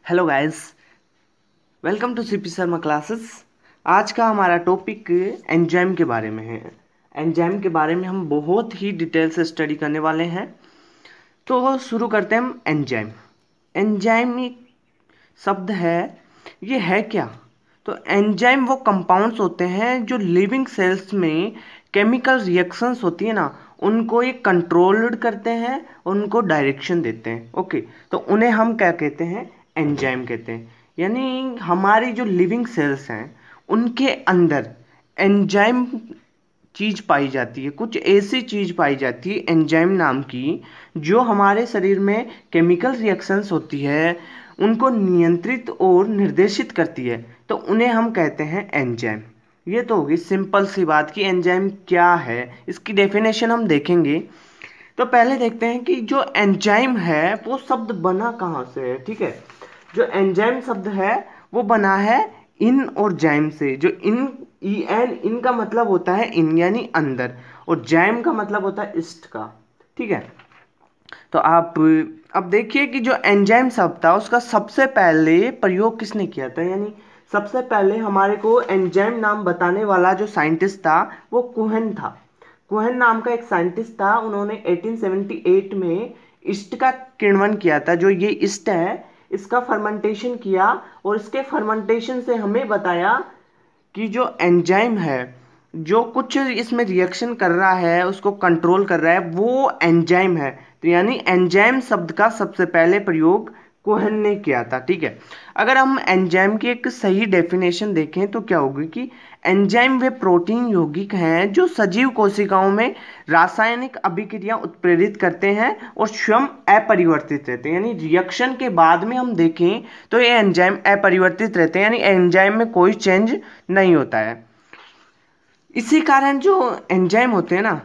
Hello guys, welcome to CP Sharma classes. आज का हमारा टॉपिक एंजाइम के बारे में है। एंजाइम के बारे में हम बहुत ही डिटेल से स्टडी करने वाले हैं। तो शुरू करते हैं हम। एंजाइम एंजाइम एक शब्द है, ये है क्या? तो एंजाइम वो कंपाउंड्स होते हैं जो लिविंग सेल्स में केमिकल रिएक्शंस होती है ना, उनको ये कंट्रोल्ड करते हैं, उनको डायरेक्शन देते हैं। ओके, तो उन्हें हम क्या कहते हैं? एंजाइम कहते हैं। यानी हमारी जो लिविंग सेल्स हैं उनके अंदर एंजाइम चीज पाई जाती है, कुछ ऐसी चीज पाई जाती है एंजाइम नाम की, जो हमारे शरीर में केमिकल रिएक्शंस होती है उनको नियंत्रित और निर्देशित करती है। तो उन्हें हम कहते हैं एंजाइम। ये तो होगी सिंपल सी बात कि एंजाइम क्या है, इसकी डेफिनेशन हम देखेंगे। तो पहले देखते हैं कि जो एंजाइम है वो शब्द बना कहाँ से है। ठीक है, जो एंजाइम शब्द है वो बना है इन और जाइम से। जो इन इन का मतलब होता है इन यानी अंदर, और जाइम का मतलब होता है ईस्ट का। ठीक है, तो आप अब देखिए कि जो एंजाइम शब्द था उसका सबसे पहले प्रयोग किसने किया था। यानी सबसे पहले हमारे को एंजाइम नाम बताने वाला जो साइंटिस्ट था वो कुहन था। कुहन नाम का एक साइंटिस्ट था, उन्होंने 1878 में ईस्ट का किण्वन किया था। जो ये ईस्ट है इसका फर्मेंटेशन किया, और इसके फर्मेंटेशन से हमें बताया कि जो एंजाइम है, जो कुछ इसमें रिएक्शन कर रहा है उसको कंट्रोल कर रहा है, वो एंजाइम है। तो यानी एंजाइम शब्द का सबसे पहले प्रयोग कोहेन ने किया था। ठीक है, अगर हम एंजाइम की एक सही डेफिनेशन देखें तो क्या होगी कि एंजाइम वे प्रोटीन यौगिक हैं जो सजीव कोशिकाओं में रासायनिक अभिक्रिया उत्प्रेरित करते हैं और स्वयं अपरिवर्तित रहते हैं। यानी रिएक्शन के बाद में हम देखें तो ये एंजाइम अपरिवर्तित रहते हैं, यानी एंजाइम में कोई चेंज नहीं होता है। इसी कारण जो एंजाइम होते हैं ना,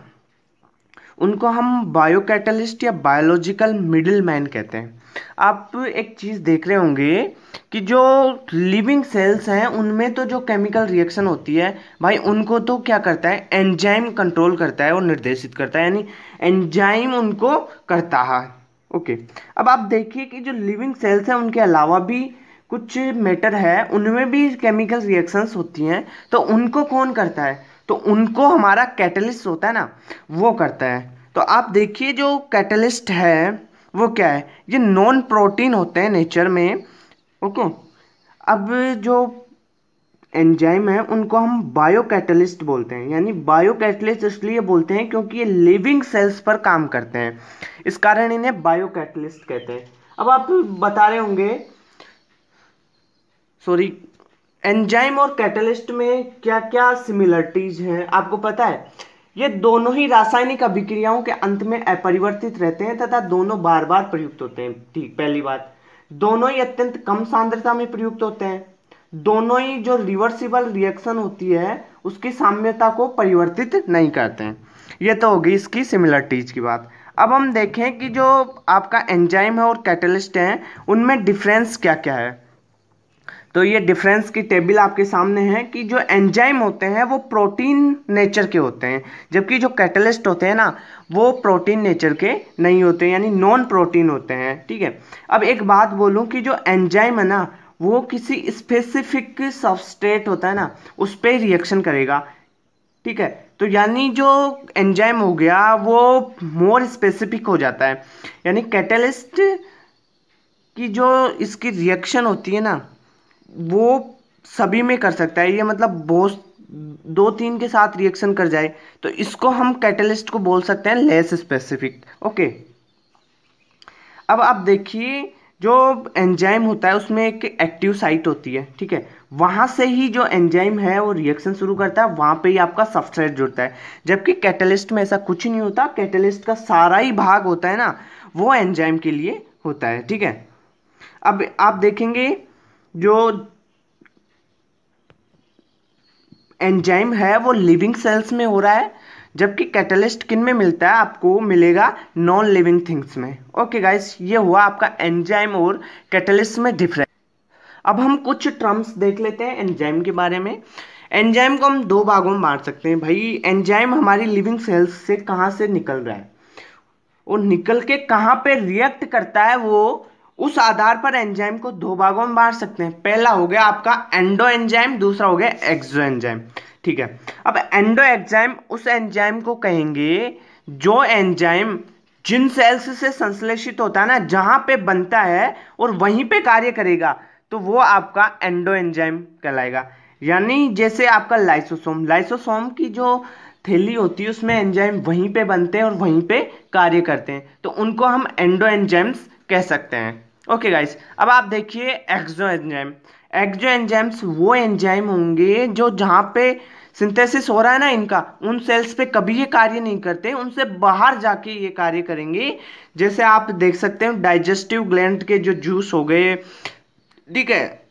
उनको हम बायोकैटलिस्ट या बायोलॉजिकल मिडिल मैन कहते हैं। आप एक चीज़ देख रहे होंगे कि जो लिविंग सेल्स हैं उनमें तो जो केमिकल रिएक्शन होती है भाई, उनको तो क्या करता है? एंजाइम कंट्रोल करता है और निर्देशित करता है, यानी एंजाइम उनको करता है। ओके, अब आप देखिए कि जो लिविंग सेल्स हैं उनके अलावा भी कुछ मैटर है, उनमें भी केमिकल रिएक्शंस होती हैं। तो उनको कौन करता है? तो उनको हमारा कैटलिस्ट होता है ना, वो करता है। तो आप देखिए जो कैटलिस्ट है वो क्या है? ये नॉन प्रोटीन होते हैं नेचर में। ओके, अब जो एंजाइम है उनको हम बायो कैटलिस्ट बोलते हैं। यानी बायो कैटलिस्ट इसलिए बोलते हैं क्योंकि ये लिविंग सेल्स पर काम करते हैं, इस कारण इन्हें बायो कैटलिस्ट कहते हैं। अब आप बता रहे होंगे, सॉरी, एंजाइम और कैटलिस्ट में क्या क्या सिमिलरिटीज हैं आपको पता है? ये दोनों ही रासायनिक अभिक्रियाओं के अंत में अपरिवर्तित रहते हैं तथा दोनों बार बार प्रयुक्त होते हैं। ठीक, पहली बात, दोनों ही अत्यंत कम सांद्रता में प्रयुक्त होते हैं। दोनों ही जो रिवर्सिबल रिएक्शन होती है उसकी साम्यता को परिवर्तित नहीं करते हैं। ये तो होगी इसकी सिमिलरिटीज की बात। अब हम देखें कि जो आपका एंजाइम है और कैटलिस्ट है उनमें डिफरेंस क्या क्या है। तो ये डिफरेंस की टेबल आपके सामने है कि जो एंजाइम होते हैं वो प्रोटीन नेचर के होते हैं, जबकि जो कैटलिस्ट होते हैं ना वो प्रोटीन नेचर के नहीं होते, यानी नॉन प्रोटीन होते हैं। ठीक है, अब एक बात बोलूं कि जो एंजाइम है ना वो किसी स्पेसिफिक सबस्ट्रेट होता है ना उस पर रिएक्शन करेगा। ठीक है, तो यानी जो एंजाइम हो गया वो मोर स्पेसिफिक हो जाता है। यानी कैटलिस्ट की जो इसकी रिएक्शन होती है ना वो सभी में कर सकता है। ये मतलब बहुत दो तीन के साथ रिएक्शन कर जाए तो इसको हम कैटलिस्ट को बोल सकते हैं लेस स्पेसिफिक। ओके, अब आप देखिए जो एंजाइम होता है उसमें एक एक्टिव साइट होती है। ठीक है, वहां से ही जो एंजाइम है वो रिएक्शन शुरू करता है, वहां पे ही आपका सबस्ट्रेट जुड़ता है। जबकि कैटलिस्ट में ऐसा कुछ नहीं होता, कैटलिस्ट का सारा ही भाग होता है ना वो एंजाइम के लिए होता है। ठीक है, अब आप देखेंगे जो एंजाइम है वो लिविंग सेल्स में हो रहा है, जबकि कैटलिस्ट किन में मिलता है? आपको मिलेगा नॉन लिविंग थिंग्स में। ओके गाइस, ये हुआ आपका एंजाइम और कैटलिस्ट में डिफरेंस। अब हम कुछ टर्म्स देख लेते हैं एंजाइम के बारे में। एंजाइम को हम दो भागों में बांट सकते हैं। भाई एंजाइम हमारी लिविंग सेल्स से कहाँ से निकल रहा है और निकल के कहाँ पे रिएक्ट करता है, वो उस आधार पर एंजाइम को दो भागों में बांट सकते हैं। पहला हो गया आपका एंडो एंजाइम, दूसरा हो गया एक्सो एंजाइम। ठीक है, अब एंडो एंजाइम उस एंजाइम को कहेंगे जो एंजाइम जिन सेल्स से संश्लेषित होता है ना, जहां पे बनता है और वहीं पे कार्य करेगा, तो वो आपका एंडो एंजाइम कहलाएगा। यानी जैसे आपका लाइसोसोम, लाइसोसोम की जो थैली होती है उसमें एंजाइम वहीं पे बनते हैं और वहीं पे कार्य करते हैं, तो उनको हम एंडो एंजाइम्स कह सकते हैं। ओके गाइस, अब आप देखिए एक्सो एंजाइम। एक्सो एंजाइम्स वो एंजाइम होंगे जो जहाँ पे सिंथेसिस हो रहा है ना इनका, उन सेल्स पे कभी ये कार्य नहीं करते, उनसे बाहर जाके ये कार्य करेंगे। जैसे आप देख सकते हैं डाइजेस्टिव ग्लैंड के जो जूस हो गए, ठीक है,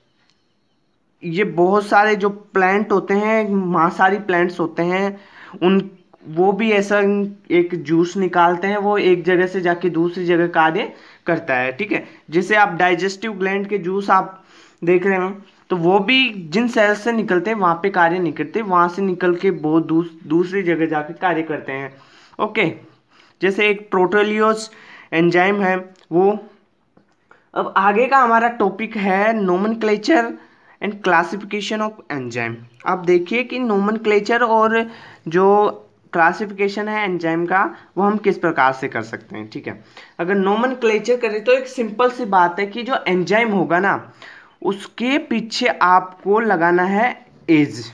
ये बहुत सारे जो प्लांट होते हैं, मांसाहारी प्लांट्स होते हैं, उन वो भी ऐसा एक जूस निकालते हैं, वो एक जगह से जाके दूसरी जगह कार्य करता है। ठीक है, जैसे आप डाइजेस्टिव ग्लैंड के जूस आप देख रहे हो, तो वो भी जिन सेल्स से निकलते हैं वहां पे कार्य नहीं करते, वहां से निकल के बहुत दूसरी जगह जाके कार्य करते हैं। ओके, जैसे एक प्रोटोलियोस एंजाइम है वो। अब आगे का हमारा टॉपिक है nomenclature and classification of enzyme. आप देखिए कि नोमेनक्लेचर और जो क्लासिफिकेशन है एंजाइम का, वो हम किस प्रकार से कर सकते हैं। ठीक है, अगर नोमेनक्लेचर करें तो एक सिंपल सी बात है कि जो एंजाइम होगा ना, उसके पीछे आपको लगाना है एज।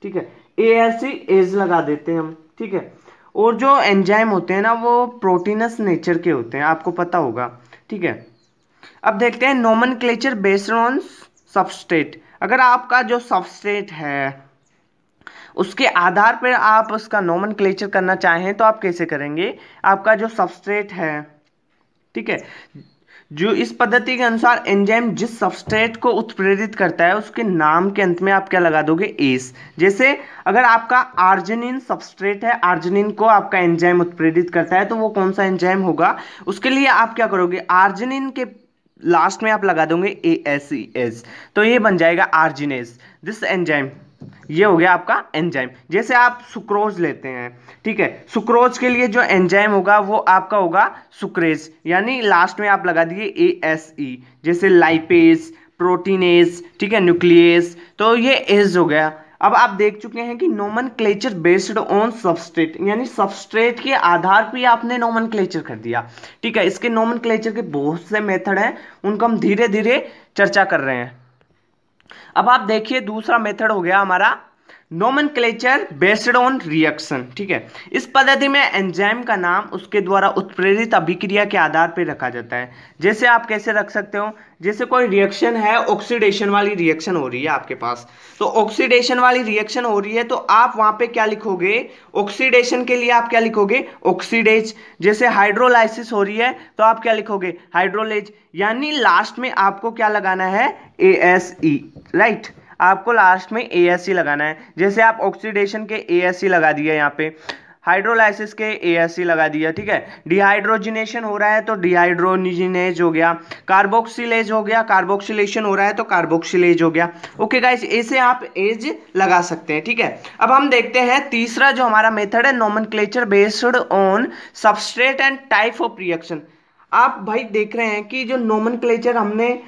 ठीक है, ASC एज लगा देते हैं हम। ठीक है, और जो एंजाइम होते हैं ना वो प्रोटीनस नेचर के होते हैं, आपको पता होगा। ठीक है, अब देखते हैं नोमेनक्लेचर बेस्ड ऑन सबस्ट्रेट। अगर आपका जो सबस्ट्रेट है उसके आधार पर आप उसका नोमेनक्लेचर करना चाहें तो आप कैसे करेंगे। आपका जो सबस्ट्रेट है, ठीक है, जो इस पद्धति के अनुसार एंजाइम जिस सबस्ट्रेट को उत्प्रेरित करता है उसके नाम के अंत में आप क्या लगा दोगे, एस। जैसे अगर आपका आर्जिनिन सबस्ट्रेट है, आर्जिनिन को आपका एंजाइम उत्प्रेरित करता है, तो वो कौन सा एंजाइम होगा, उसके लिए आप क्या करोगे, आर्जिनिन के लास्ट में आप लगा दोगे ASES, तो ये बन जाएगा आर्जिनेज। दिस एंजाइम, ये हो गया आपका एंजाइम। जैसे आप सुक्रोज लेते हैं, ठीक है, सुक्रोज के लिए जो एंजाइम होगा वो आपका होगा सुक्रेज, यानी लास्ट में आप लगा दिए ASE। जैसे लाइपेज, प्रोटीनेज, ठीक है, न्यूक्लियस, तो ये एज हो गया। अब आप देख चुके हैं कि नोमेनक्लेचर बेस्ड ऑन सबस्ट्रेट, यानी सबस्ट्रेट के आधार पर आपने नोमेनक्लेचर कर दिया। ठीक है, इसके नोमेनक्लेचर के बहुत से मेथड हैं, उनको हम धीरे धीरे चर्चा कर रहे हैं। अब आप देखिए दूसरा मेथड हो गया हमारा नोमेनक्लेचर बेस्ड ऑन रिएक्शन। ठीक है, इस पद्धति में एंजाइम का नाम उसके द्वारा उत्प्रेरित अभिक्रिया के आधार पर रखा जाता है। जैसे आप कैसे रख सकते हो, जैसे कोई रिएक्शन है, ऑक्सीडेशन वाली रिएक्शन हो रही है आपके पास, तो ऑक्सीडेशन वाली रिएक्शन हो रही है तो आप वहां पे क्या लिखोगे, ऑक्सीडेशन के लिए आप क्या लिखोगे, ऑक्सीडेज। जैसे हाइड्रोलाइसिस हो रही है तो आप क्या लिखोगे, हाइड्रोलेज। यानी लास्ट में आपको क्या लगाना है, ASE, राइट, आपको लास्ट में ASE लगाना है। जैसे आप ऑक्सीडेशन के ASE लगा दिया, यहाँ पे हाइड्रोलाइसिस के ASE लगा दिया। ठीक है, डिहाइड्रोजिनेशन हो रहा है तो डिहाइड्रोजिनेज हो गया, कार्बोक्सिलेज हो गया, कार्बोक्सिलेशन हो रहा है तो कार्बोक्सिलेज हो गया। ओके गाइस, ऐसे आप एज लगा सकते हैं। ठीक है, अब हम देखते हैं तीसरा जो हमारा मेथड है nomenclature based on substrate and type of reaction. आप भाई देख रहे हैं कि जो नोमेनक्लेचर हमने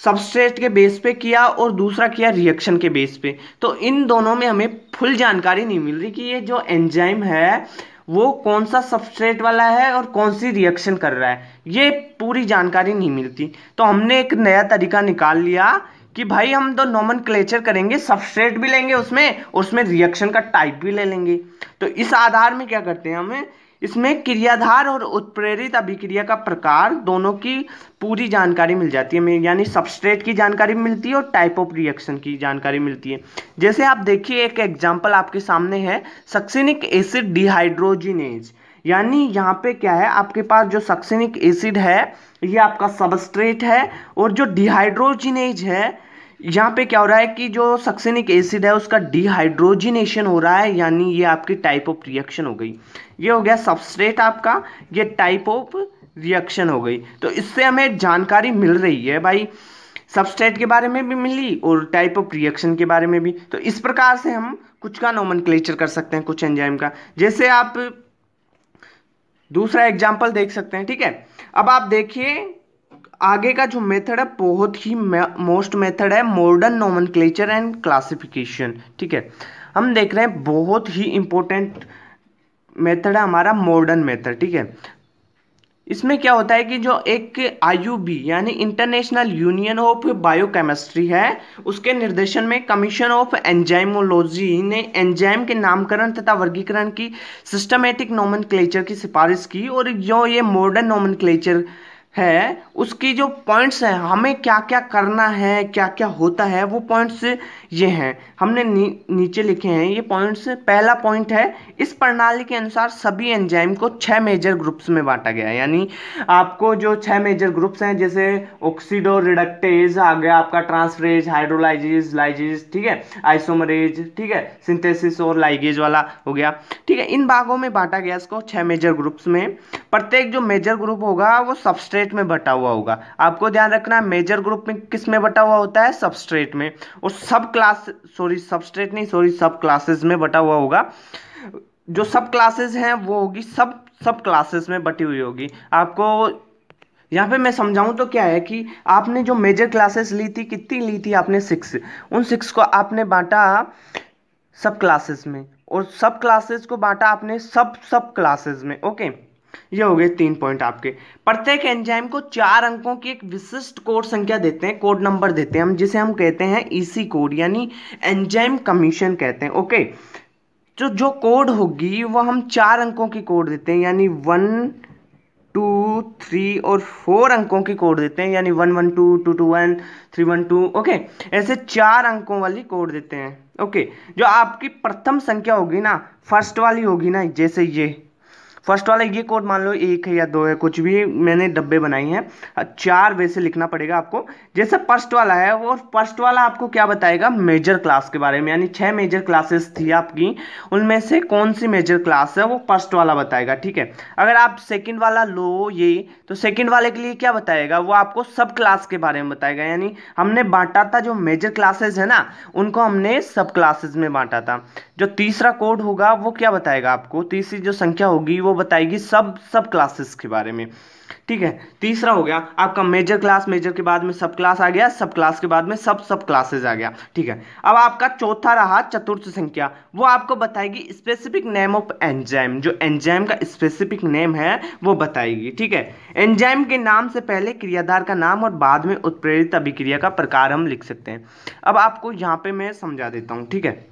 सबस्ट्रेट के बेस पे किया और दूसरा किया रिएक्शन के बेस पे, तो इन दोनों में हमें फुल जानकारी नहीं मिल रही कि ये जो एंजाइम है वो कौन सा सबस्ट्रेट वाला है और कौन सी रिएक्शन कर रहा है, ये पूरी जानकारी नहीं मिलती। तो हमने एक नया तरीका निकाल लिया कि भाई हम तो नोमेनक्लेचर करेंगे, सबस्ट्रेट भी लेंगे उसमें रिएक्शन का टाइप भी ले लेंगे। तो इस आधार में क्या करते हैं, हमें इसमें क्रियाधार और उत्प्रेरित अभिक्रिया का प्रकार दोनों की पूरी जानकारी मिल जाती है हमें, यानी सबस्ट्रेट की जानकारी मिलती है और टाइप ऑफ रिएक्शन की जानकारी मिलती है। जैसे आप देखिए एक एग्जांपल आपके सामने है, सक्सिनिक एसिड डिहाइड्रोजिनेज। यानी यहाँ पे क्या है, आपके पास जो सक्सिनिक एसिड है ये आपका सबस्ट्रेट है, और जो डिहाइड्रोजिनेज है यहाँ पे क्या हो रहा है कि जो सक्सिनिक एसिड है उसका डिहाइड्रोजिनेशन हो रहा है, यानी ये आपकी टाइप ऑफ रिएक्शन हो गई। ये हो गया सबस्ट्रेट आपका, ये टाइप ऑफ रिएक्शन हो गई। तो इससे हमें जानकारी मिल रही है भाई, सबस्ट्रेट के बारे में भी मिली और टाइप ऑफ रिएक्शन के बारे में भी। तो इस प्रकार से हम कुछ का नोमेनक्लेचर कर सकते हैं, कुछ एंजाइम का। जैसे आप दूसरा एग्जाम्पल देख सकते हैं। ठीक है, अब आप देखिए आगे का जो मेथड है बहुत ही मोस्ट मेथड है मॉडर्न नोमेनक्लेचर एंड क्लासिफिकेशन। ठीक है, हम देख रहे हैं बहुत ही इंपॉर्टेंट मेथड है हमारा मॉडर्न मेथड। ठीक है, इसमें क्या होता है कि जो एक आईयूबी यानी इंटरनेशनल यूनियन ऑफ बायोकेमिस्ट्री है, उसके निर्देशन में कमीशन ऑफ एंजाइमोलॉजी ने एंजाइम के नामकरण तथा वर्गीकरण की सिस्टमेटिक नोमेनक्लेचर की सिफारिश की। और जो ये मॉडर्न नोमेनक्लेचर है उसकी जो पॉइंट्स हैं, हमें क्या क्या करना है, क्या क्या होता है, वो पॉइंट्स ये हैं, हमने नीचे लिखे हैं ये पॉइंट्स। पहला पॉइंट है, इस प्रणाली के अनुसार सभी एंजाइम को 6 मेजर ग्रुप्स में बांटा गया है। यानी आपको जो 6 मेजर ग्रुप्स हैं, जैसे ऑक्सीडो रिडक्टेज आ गया आपका, ट्रांसफरेज, हाइड्रोलाइजेज, लाइजेज, ठीक है, आइसोमरेज, ठीक है, सिंथेसिस और लाइगेज वाला हो गया। ठीक है, इन भागों में बांटा गया इसको 6 मेजर ग्रुप्स में। प्रत्येक जो मेजर ग्रुप होगा वो सबस्ट्रेट में बटा हुआ होगा। आपको ध्यान रखना, मेजर ग्रुप में किस में बटा हुआ होता है, सबस्ट्रेट में। और सब क्लास सबस्ट्रेट नहीं, सब क्लासेस में बटा हुआ होगा। जो सब क्लासेस हैं वो होगी सब क्लासेस में बटी हुई होगी। आपको यहाँ पे मैं समझाऊं तो क्या है कि आपने जो मेजर क्लासेस ली थी, कितनी ली थी आपने, 6। उन 6 को आपने बांटा सब क्लासेस में, और सब क्लासेस को बांटा आपने सब क्लासेस में। ओके, ये हो गए 3 पॉइंट आपके। प्रत्येक एंजाइम को 4 अंकों की एक विशिष्ट कोड संख्या देते हैं, कोड नंबर देते हैं हम, जिसे हम कहते हैं ईसी कोड यानी एंजाइम कमीशन कहते हैं। ओके, जो कोड होगी वो हम 4 अंकों की कोड देते हैं, यानी 1 2 3 और 4 अंकों की कोड देते हैं, यानी 112 221 312। ओके, ऐसे 4 अंकों वाली कोड देते हैं। ओके, जो आपकी प्रथम संख्या होगी ना, फर्स्ट वाली होगी ना, जैसे ये फर्स्ट वाला ये कोड मान लो 1 है या 2 है, कुछ भी, मैंने डब्बे बनाई हैं, 4 वैसे लिखना पड़ेगा आपको। जैसे फर्स्ट वाला है, वो फर्स्ट वाला आपको क्या बताएगा, मेजर क्लास के बारे में, यानी 6 मेजर क्लासेस थी आपकी, उनमें से कौन सी मेजर क्लास है वो फर्स्ट वाला बताएगा। ठीक है, अगर आप सेकंड वाला लो ये, तो सेकंड वाले के लिए क्या बताएगा, वो आपको सब क्लास के बारे में बताएगा। यानी हमने बांटा था जो मेजर क्लासेस है ना, उनको हमने सब क्लासेस में बांटा था। जो तीसरा कोड होगा वो क्या बताएगा आपको, तीसरी जो संख्या होगी वो बताएगी सब क्लासेस के बारे में। ठीक है, तीसरा हो गया आपका मेजर क्लास, मेजर के बाद में सब क्लास आ गया, सब क्लास के बाद में सब क्लासेस आ गया। ठीक है, अब आपका चौथा रहा चतुर्थ संख्या, वो आपको बताएगी स्पेसिफिक नेम ऑफ एंजाइम, जो एंजाइम का स्पेसिफिक नेम है वो बताएगी। ठीक है, एंजाइम के नाम से पहले क्रियाधार का नाम और बाद में उत्प्रेरित अभिक्रिया का प्रकार हम लिख सकते हैं। अब आपको यहाँ पे मैं समझा देता हूँ। ठीक है,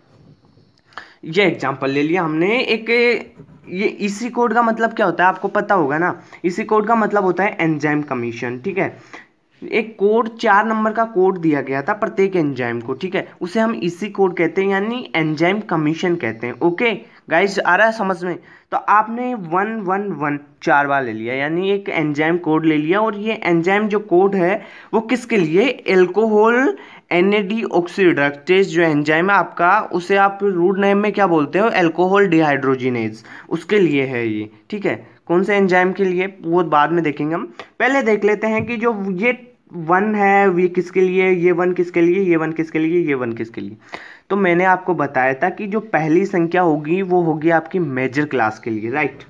ये एग्जांपल ले लिया हमने एक, ये इसी कोड का मतलब क्या होता है आपको पता होगा ना, इसी कोड का मतलब होता है एंजाइम कमीशन। ठीक है, एक कोड 4 नंबर का कोड दिया गया था प्रत्येक एंजाइम को। ठीक है, उसे हम इसी कोड कहते हैं, यानी एंजाइम कमीशन कहते हैं। ओके गाइस, आ रहा है समझ में? तो आपने 111 4 बार ले लिया, यानी एक एंजाइम कोड ले लिया। और ये एंजाइम जो कोड है वो किसके लिए, एल्कोहल NAD ऑक्सीडाइरेक्टेज जो एंजाइम है आपका, उसे आप रूट नेम में क्या बोलते हो, एल्कोहल डिहाइड्रोजिनेज, उसके लिए है ये। ठीक है, कौन से एंजाइम के लिए वो बाद में देखेंगे हम, पहले देख लेते हैं कि जो ये 1 है ये किसके लिए, ये 1 किसके लिए, ये 1 किसके लिए, ये 1 किसके लिए। तो मैंने आपको बताया था कि जो पहली संख्या होगी वो होगी आपकी मेजर क्लास के लिए, राइट,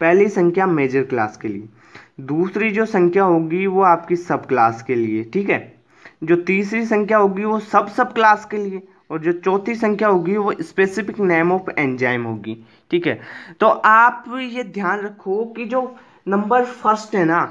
पहली संख्या मेजर क्लास के लिए। दूसरी जो संख्या होगी वो आपकी सब क्लास के लिए। ठीक है, जो तीसरी संख्या होगी वो सब क्लास के लिए, और जो चौथी संख्या होगी वो स्पेसिफिक नेम ऑफ एंजाइम होगी। ठीक है, तो आप ये ध्यान रखो कि जो नंबर फर्स्ट है ना,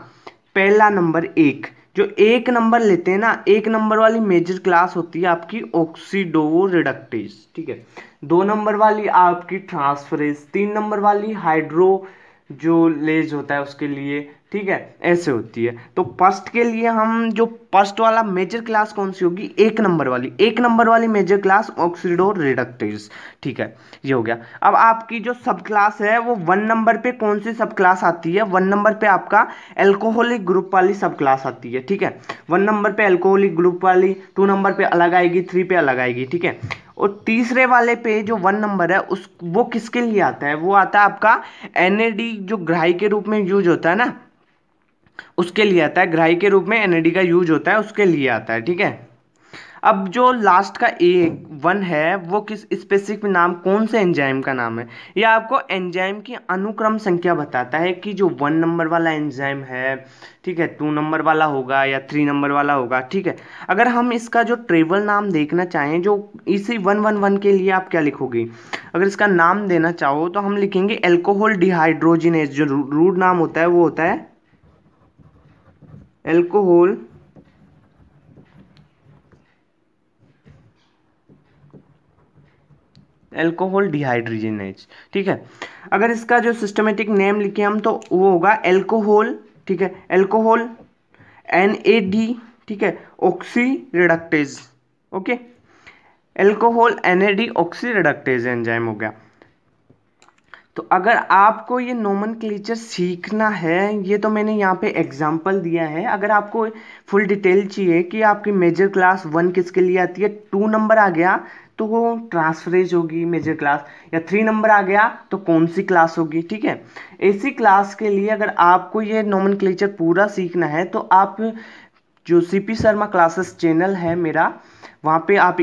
पहला नंबर 1, जो 1 नंबर लेते हैं ना, 1 नंबर वाली मेजर क्लास होती है आपकी ऑक्सीडो रिडक्टेज। ठीक है, 2 नंबर वाली आपकी ट्रांसफरेज, 3 नंबर वाली हाइड्रो जो लेज होता है उसके लिए। ठीक है, ऐसे होती है। तो फर्स्ट के लिए हम जो फर्स्ट वाला मेजर क्लास कौन सी होगी, 1 नंबर वाली, 1 नंबर वाली मेजर क्लास ऑक्सीडो रिडक्टेज। ठीक है, ये हो गया। अब आपकी जो सब क्लास है वो 1 नंबर पे कौन सी सब क्लास आती है, 1 नंबर पे आपका एल्कोहलिक ग्रुप वाली सब क्लास आती है। ठीक है, 1 नंबर पे एल्कोहलिक ग्रुप वाली, 2 नंबर पे अलग आएगी, 3 पे अलग आएगी। ठीक है, और तीसरे वाले पे जो 1 नंबर है उस वो किसके लिए आता है, वो आता है आपका NAD जो ग्राही के रूप में यूज होता है ना, उसके लिए आता है, ग्राही के रूप में NAD का यूज होता है, उसके लिए आता है। ठीक है, अब जो लास्ट का A1 है वो किस स्पेसिफिक नाम, कौन से एंजाइम का नाम है, ये आपको एंजाइम की अनुक्रम संख्या बताता है कि जो 1 नंबर वाला एंजाइम है, ठीक है, 2 नंबर वाला होगा या 3 नंबर वाला होगा, ठीक है। अगर हम इसका जो ट्रेवल नाम देखना चाहें, जो इसी 111 के लिए आप क्या लिखोगे, अगर इसका नाम देना चाहो तो हम लिखेंगे एल्कोहल डिहाइड्रोजिनेज। जो रूट नाम होता है वो होता है एल्कोहल डिहाइड्रोजिनेज, ठीक है। अगर इसका जो सिस्टमेटिक नेम लिखे हम तो वो होगा एल्कोहल, ठीक है, एल्कोहल NAD, ठीक है, oxy reductase, okay, alcohol NAD oxy reductase enzyme हो गया। तो अगर आपको ये नोमेनक्लेचर सीखना है, ये तो मैंने यहाँ पे एग्जांपल दिया है। अगर आपको फुल डिटेल चाहिए कि आपकी मेजर क्लास 1 किसके लिए आती है, 2 नंबर आ गया तो वो ट्रांसफरेज होगी मेजर क्लास, या 3 नंबर आ गया तो कौन सी क्लास होगी, ठीक है। ऐसी क्लास के लिए अगर आपको ये नोमेनक्लेचर पूरा सीखना है तो आप जो CP शर्मा क्लासेस चैनल है मेरा, वहाँ पे आप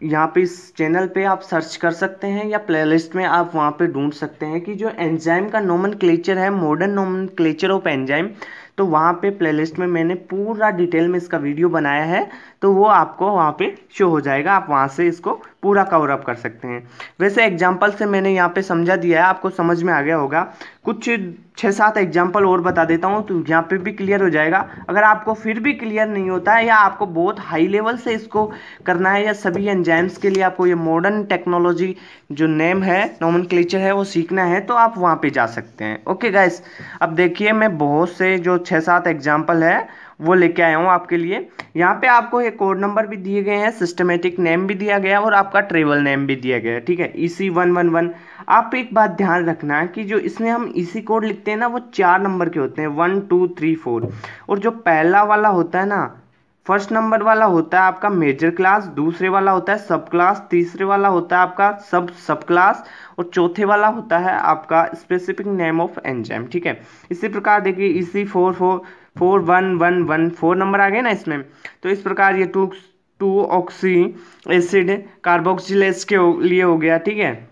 यहाँ पे इस चैनल पे आप सर्च कर सकते हैं या प्लेलिस्ट में आप वहाँ पे ढूंढ सकते हैं कि जो एंजाइम का नोमेनक्लेचर है, मॉडर्न नोमेनक्लेचर ऑफ एंजाइम, तो वहाँ पे प्लेलिस्ट में मैंने पूरा डिटेल में इसका वीडियो बनाया है, तो वो आपको वहाँ पे शो हो जाएगा, आप वहाँ से इसको पूरा कवर अप कर सकते हैं। वैसे एग्जाम्पल से मैंने यहाँ पे समझा दिया है, आपको समझ में आ गया होगा। कुछ 6-7 एग्जाम्पल और बता देता हूँ तो यहाँ पे भी क्लियर हो जाएगा। अगर आपको फिर भी क्लियर नहीं होता है या आपको बहुत हाई लेवल से इसको करना है या सभी एंजाइम्स के लिए आपको ये मॉडर्न टेक्नोलॉजी जो नेम है, नोमेनक्लेचर है, वो सीखना है तो आप वहाँ पे जा सकते हैं। ओके गाइस, अब देखिए मैं बहुत से जो 6-7 एग्जाम्पल है वो लेके आया हूँ आपके लिए। यहाँ पे आपको एक कोड नंबर भी दिए गए हैं, सिस्टमेटिक नेम भी दिया गया है और आपका ट्रेवल नेम भी दिया गया है, ठीक है, EC111। आप एक बात ध्यान रखना कि जो इसमें हम EC कोड लिखते हैं ना, वो 4 नंबर के होते हैं, 1 2 3 4, और जो पहला वाला होता है ना, फर्स्ट नंबर वाला होता है आपका मेजर क्लास, दूसरे वाला होता है सब क्लास, तीसरे वाला होता है आपका सब क्लास, और चौथे वाला होता है आपका स्पेसिफिक नेम ऑफ एंजाइम, ठीक है। इसी प्रकार देखिए EC44111 4 नंबर आ गए ना इसमें, तो इस प्रकार ये 2 ऑक्सी एसिड कार्बोक्सिलेज के लिए हो गया, ठीक है।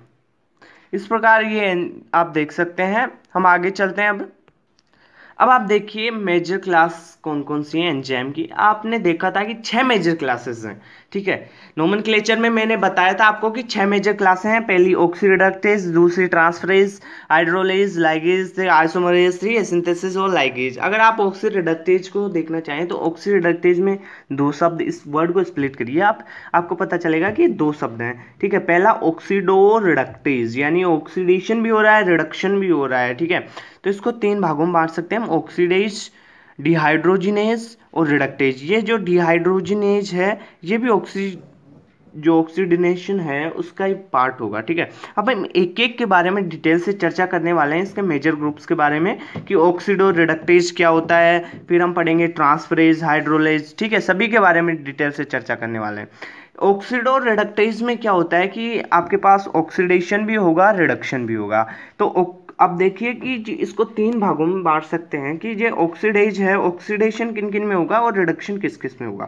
इस प्रकार ये आप देख सकते हैं। हम आगे चलते हैं। अब आप देखिए मेजर क्लास कौन कौन सी हैं एंजाइम की। आपने देखा था कि 6 मेजर क्लासेस हैं, ठीक है। नोमेनक्लेचर में मैंने बताया था आपको कि 6 मेजर क्लासेस हैं। पहली ऑक्सीरिडक्टेज, दूसरी transferase, hydrolase, ligase, isomerase, 3 synthesis और लाइगेज। अगर आप ऑक्सीरिडक्टेज को देखना चाहें तो ऑक्सीरिडक्टेज में 2 शब्द, इस वर्ड को स्प्लिट करिए आपको पता चलेगा कि 2 शब्द हैं, ठीक है। पहला ऑक्सीडो रिडक्टेज, यानी ऑक्सीडेशन भी हो रहा है, रिडक्शन भी हो रहा है, ठीक है। तो इसको 3 भागों में बांट सकते हैं हम, ऑक्सीडेज, डिहाइड्रोजिनेज और रिडक्टेज। ये जो डिहाइड्रोजिनेज है ये भी जो ऑक्सीडेशन है उसका ही पार्ट होगा, ठीक है। अब हम एक एक के बारे में डिटेल से चर्चा करने वाले हैं, इसके मेजर ग्रुप्स के बारे में कि ऑक्सीडो रिडक्टेज क्या होता है, फिर हम पढ़ेंगे ट्रांसफरेज, हाइड्रोलेज, ठीक है, सभी के बारे में डिटेल से चर्चा करने वाले हैं। ऑक्सीडो रिडक्टेज में क्या होता है कि आपके पास ऑक्सीडेशन भी होगा, रिडक्शन भी होगा। तो अब देखिए कि इसको 3 भागों में बांट सकते हैं कि ये ऑक्सीडेज है, ऑक्सीडेशन किन किन में होगा और रिडक्शन किस किस में होगा।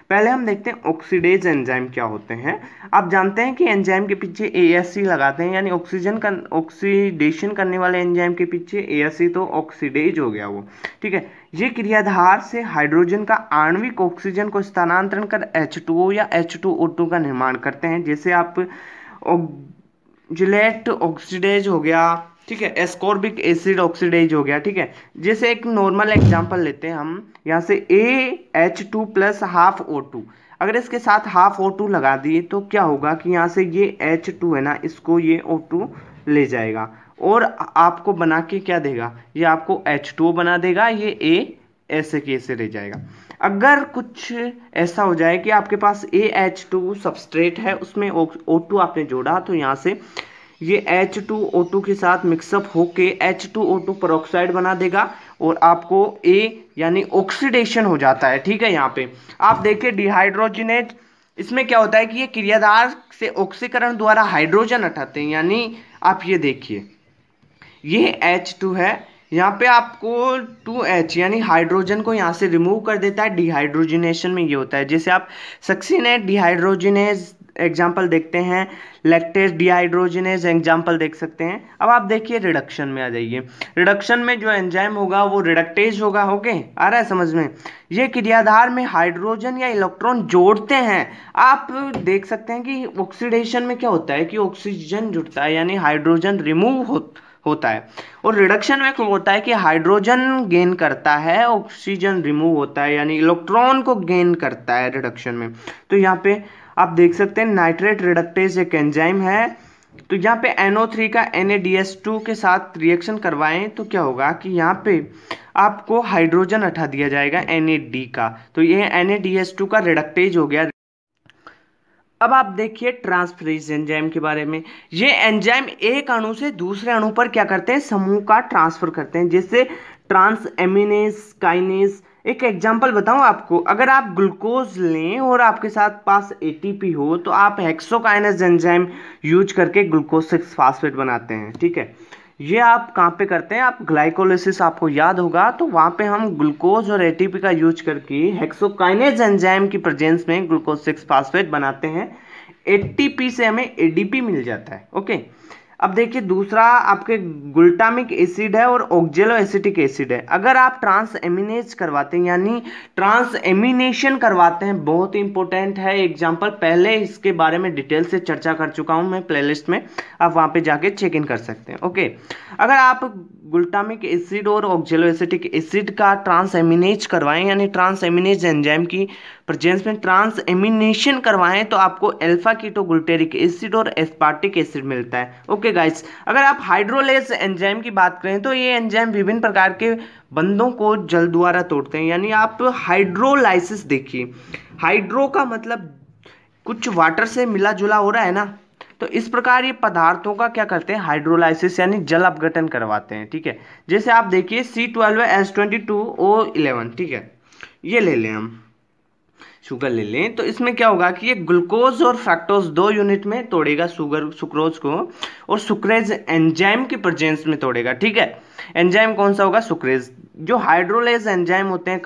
पहले हम देखते हैं ऑक्सीडेज एंजाइम क्या होते हैं। आप जानते हैं कि एंजाइम के पीछे ASC लगाते हैं, यानी ऑक्सीडेशन करने वाले एंजाइम के पीछे ASC, तो ऑक्सीडेज हो गया वो, ठीक है। ये क्रियाधार से हाइड्रोजन का आणविक ऑक्सीजन को स्थानांतरण कर H2O या H2O2 का निर्माण करते हैं। जैसे आप जिलेट ऑक्सीडेज हो गया, ठीक है, एस्कॉर्बिक एसिड ऑक्सीडेज हो गया, ठीक है। जैसे एक नॉर्मल एग्जांपल लेते हैं हम, यहाँ से AH2 प्लस हाफ O2, अगर इसके साथ हाफ O2 लगा दिए तो क्या होगा कि यहाँ से ये H2 है ना, इसको ये O2 ले जाएगा और आपको बना के क्या देगा, ये आपको H2O बना देगा, ये A ऐसे के ऐसे रह जाएगा। अगर कुछ ऐसा हो जाए कि आपके पास AH2 सबस्ट्रेट है, उसमें O2 आपने जोड़ा, तो यहाँ से ये H2O2 के साथ मिक्सअप होके H2O2 पेरोक्साइड बना देगा और आपको A यानी ऑक्सीडेशन हो जाता है, ठीक है। यहाँ पे आप देखिए डिहाइड्रोजिनेज, इसमें क्या होता है कि ये क्रियाधार से ऑक्सीकरण द्वारा हाइड्रोजन हटाते हैं, यानी आप ये देखिए ये H2 है, यहाँ पे आपको 2H यानी हाइड्रोजन को यहाँ से रिमूव कर देता है। डिहाइड्रोजिनेशन में ये होता है, जैसे आप सक्सीनेट डिहाइड्रोजिनेज एग्जाम्पल देखते हैं, लैक्टेज डिहाइड्रोजिनेज एग्जाम्पल देख सकते हैं। अब आप देखिए रिडक्शन में आ जाइए। रिडक्शन में जो एंजाइम होगा वो रिडक्टेज होगा। ओके, आ रहा है समझ में? ये क्रियाधार में हाइड्रोजन या इलेक्ट्रॉन जोड़ते हैं। आप देख सकते हैं कि ऑक्सीडेशन में क्या होता है कि ऑक्सीजन जुड़ता है यानी हाइड्रोजन रिमूव होता है, और रिडक्शन में क्या होता है कि हाइड्रोजन गेन करता है, ऑक्सीजन रिमूव होता है यानी इलेक्ट्रॉन को गेन करता है रिडक्शन में। तो यहाँ पे आप देख सकते हैं नाइट्रेट रिडक्टेज एक एंजाइम है। तो यहाँ पे NO3 का NaDH2 के साथ रिएक्शन करवाएं तो क्या होगा कि यहाँ पे आपको हाइड्रोजन हटा दिया जाएगा NaD का, तो ये NaDH2 का रिडक्टेज हो गया। अब आप देखिए ट्रांसफरेज एंजाइम के बारे में। ये एंजाइम एक अणु से दूसरे अणु पर क्या करते हैं, समूह का ट्रांसफर करते हैं, जैसे ट्रांस एमिनेज काइनेज। एक एग्जांपल बताऊं आपको, अगर आप ग्लूकोज लें और आपके साथ पास ATP हो तो आप हेक्सोकाइनेज एंजाइम यूज करके ग्लूकोज 6 फास्फेट बनाते हैं। ठीक है, ये आप कहाँ पे करते हैं, आप ग्लाइकोलिसिस आपको याद होगा, तो वहाँ पे हम ग्लूकोज और ATP का यूज करके हेक्सोकाइनेज एंजाइम की प्रेजेंस में ग्लूकोज 6 फास्फेट बनाते हैं। ATP से हमें ADP मिल जाता है। ओके, अब देखिए दूसरा आपके ग्लूटामिक एसिड है और ऑक्जेलो एसिटिक एसिड है। अगर आप ट्रांस एमिनेज करवाते हैं यानी ट्रांस एमिनेशन करवाते हैं, बहुत इंपॉर्टेंट है एग्जांपल, पहले इसके बारे में डिटेल से चर्चा कर चुका हूं मैं प्लेलिस्ट में, आप वहां पे जाके चेक इन कर सकते हैं। ओके, अगर आप ग्लूटामिक एसिड और ऑक्जेलो एसिटिक एसिड का ट्रांस एमिनेज करवाएं यानी ट्रांस एमिनेज एंजाइम की प्रेजेंस में ट्रांस एमिनेशन करवाएं तो आपको अल्फा कीटो ग्लूटेरिक एसिड और एस्पार्टिक एसिड मिलता है। ओके गाइस, अगर आप हाइड्रोलेज एंजाइम की बात करें तो ये एंजाइम विभिन्न प्रकार के बंधों को जल द्वारा तोड़ते हैं, यानी आप हाइड्रोलाइसिस देखिए। हाइड्रो का मतलब कुछ वाटर से मिला जुला हो रहा है ना, तो इस प्रकार ये पदार्थों का क्या करते हैं, हाइड्रोलाइसिस यानी जल अपघटन करवाते हैं। ठीक है, जैसे आप देखिए C12H22O11। ठीक है, ये ले लें हम, शुगर ले लें, तो इसमें क्या होगा कि ये ग्लूकोज और फ्रक्टोज 2 यूनिट में तोड़ेगा सुक्रोज को, और सुक्रेज एंजाइम के प्रेजेंस में तोड़ेगा। ठीक है, एंजाइम कौन सा होगा, सुक्रेज। जो हाइड्रोलेज एंजाइम होते हैं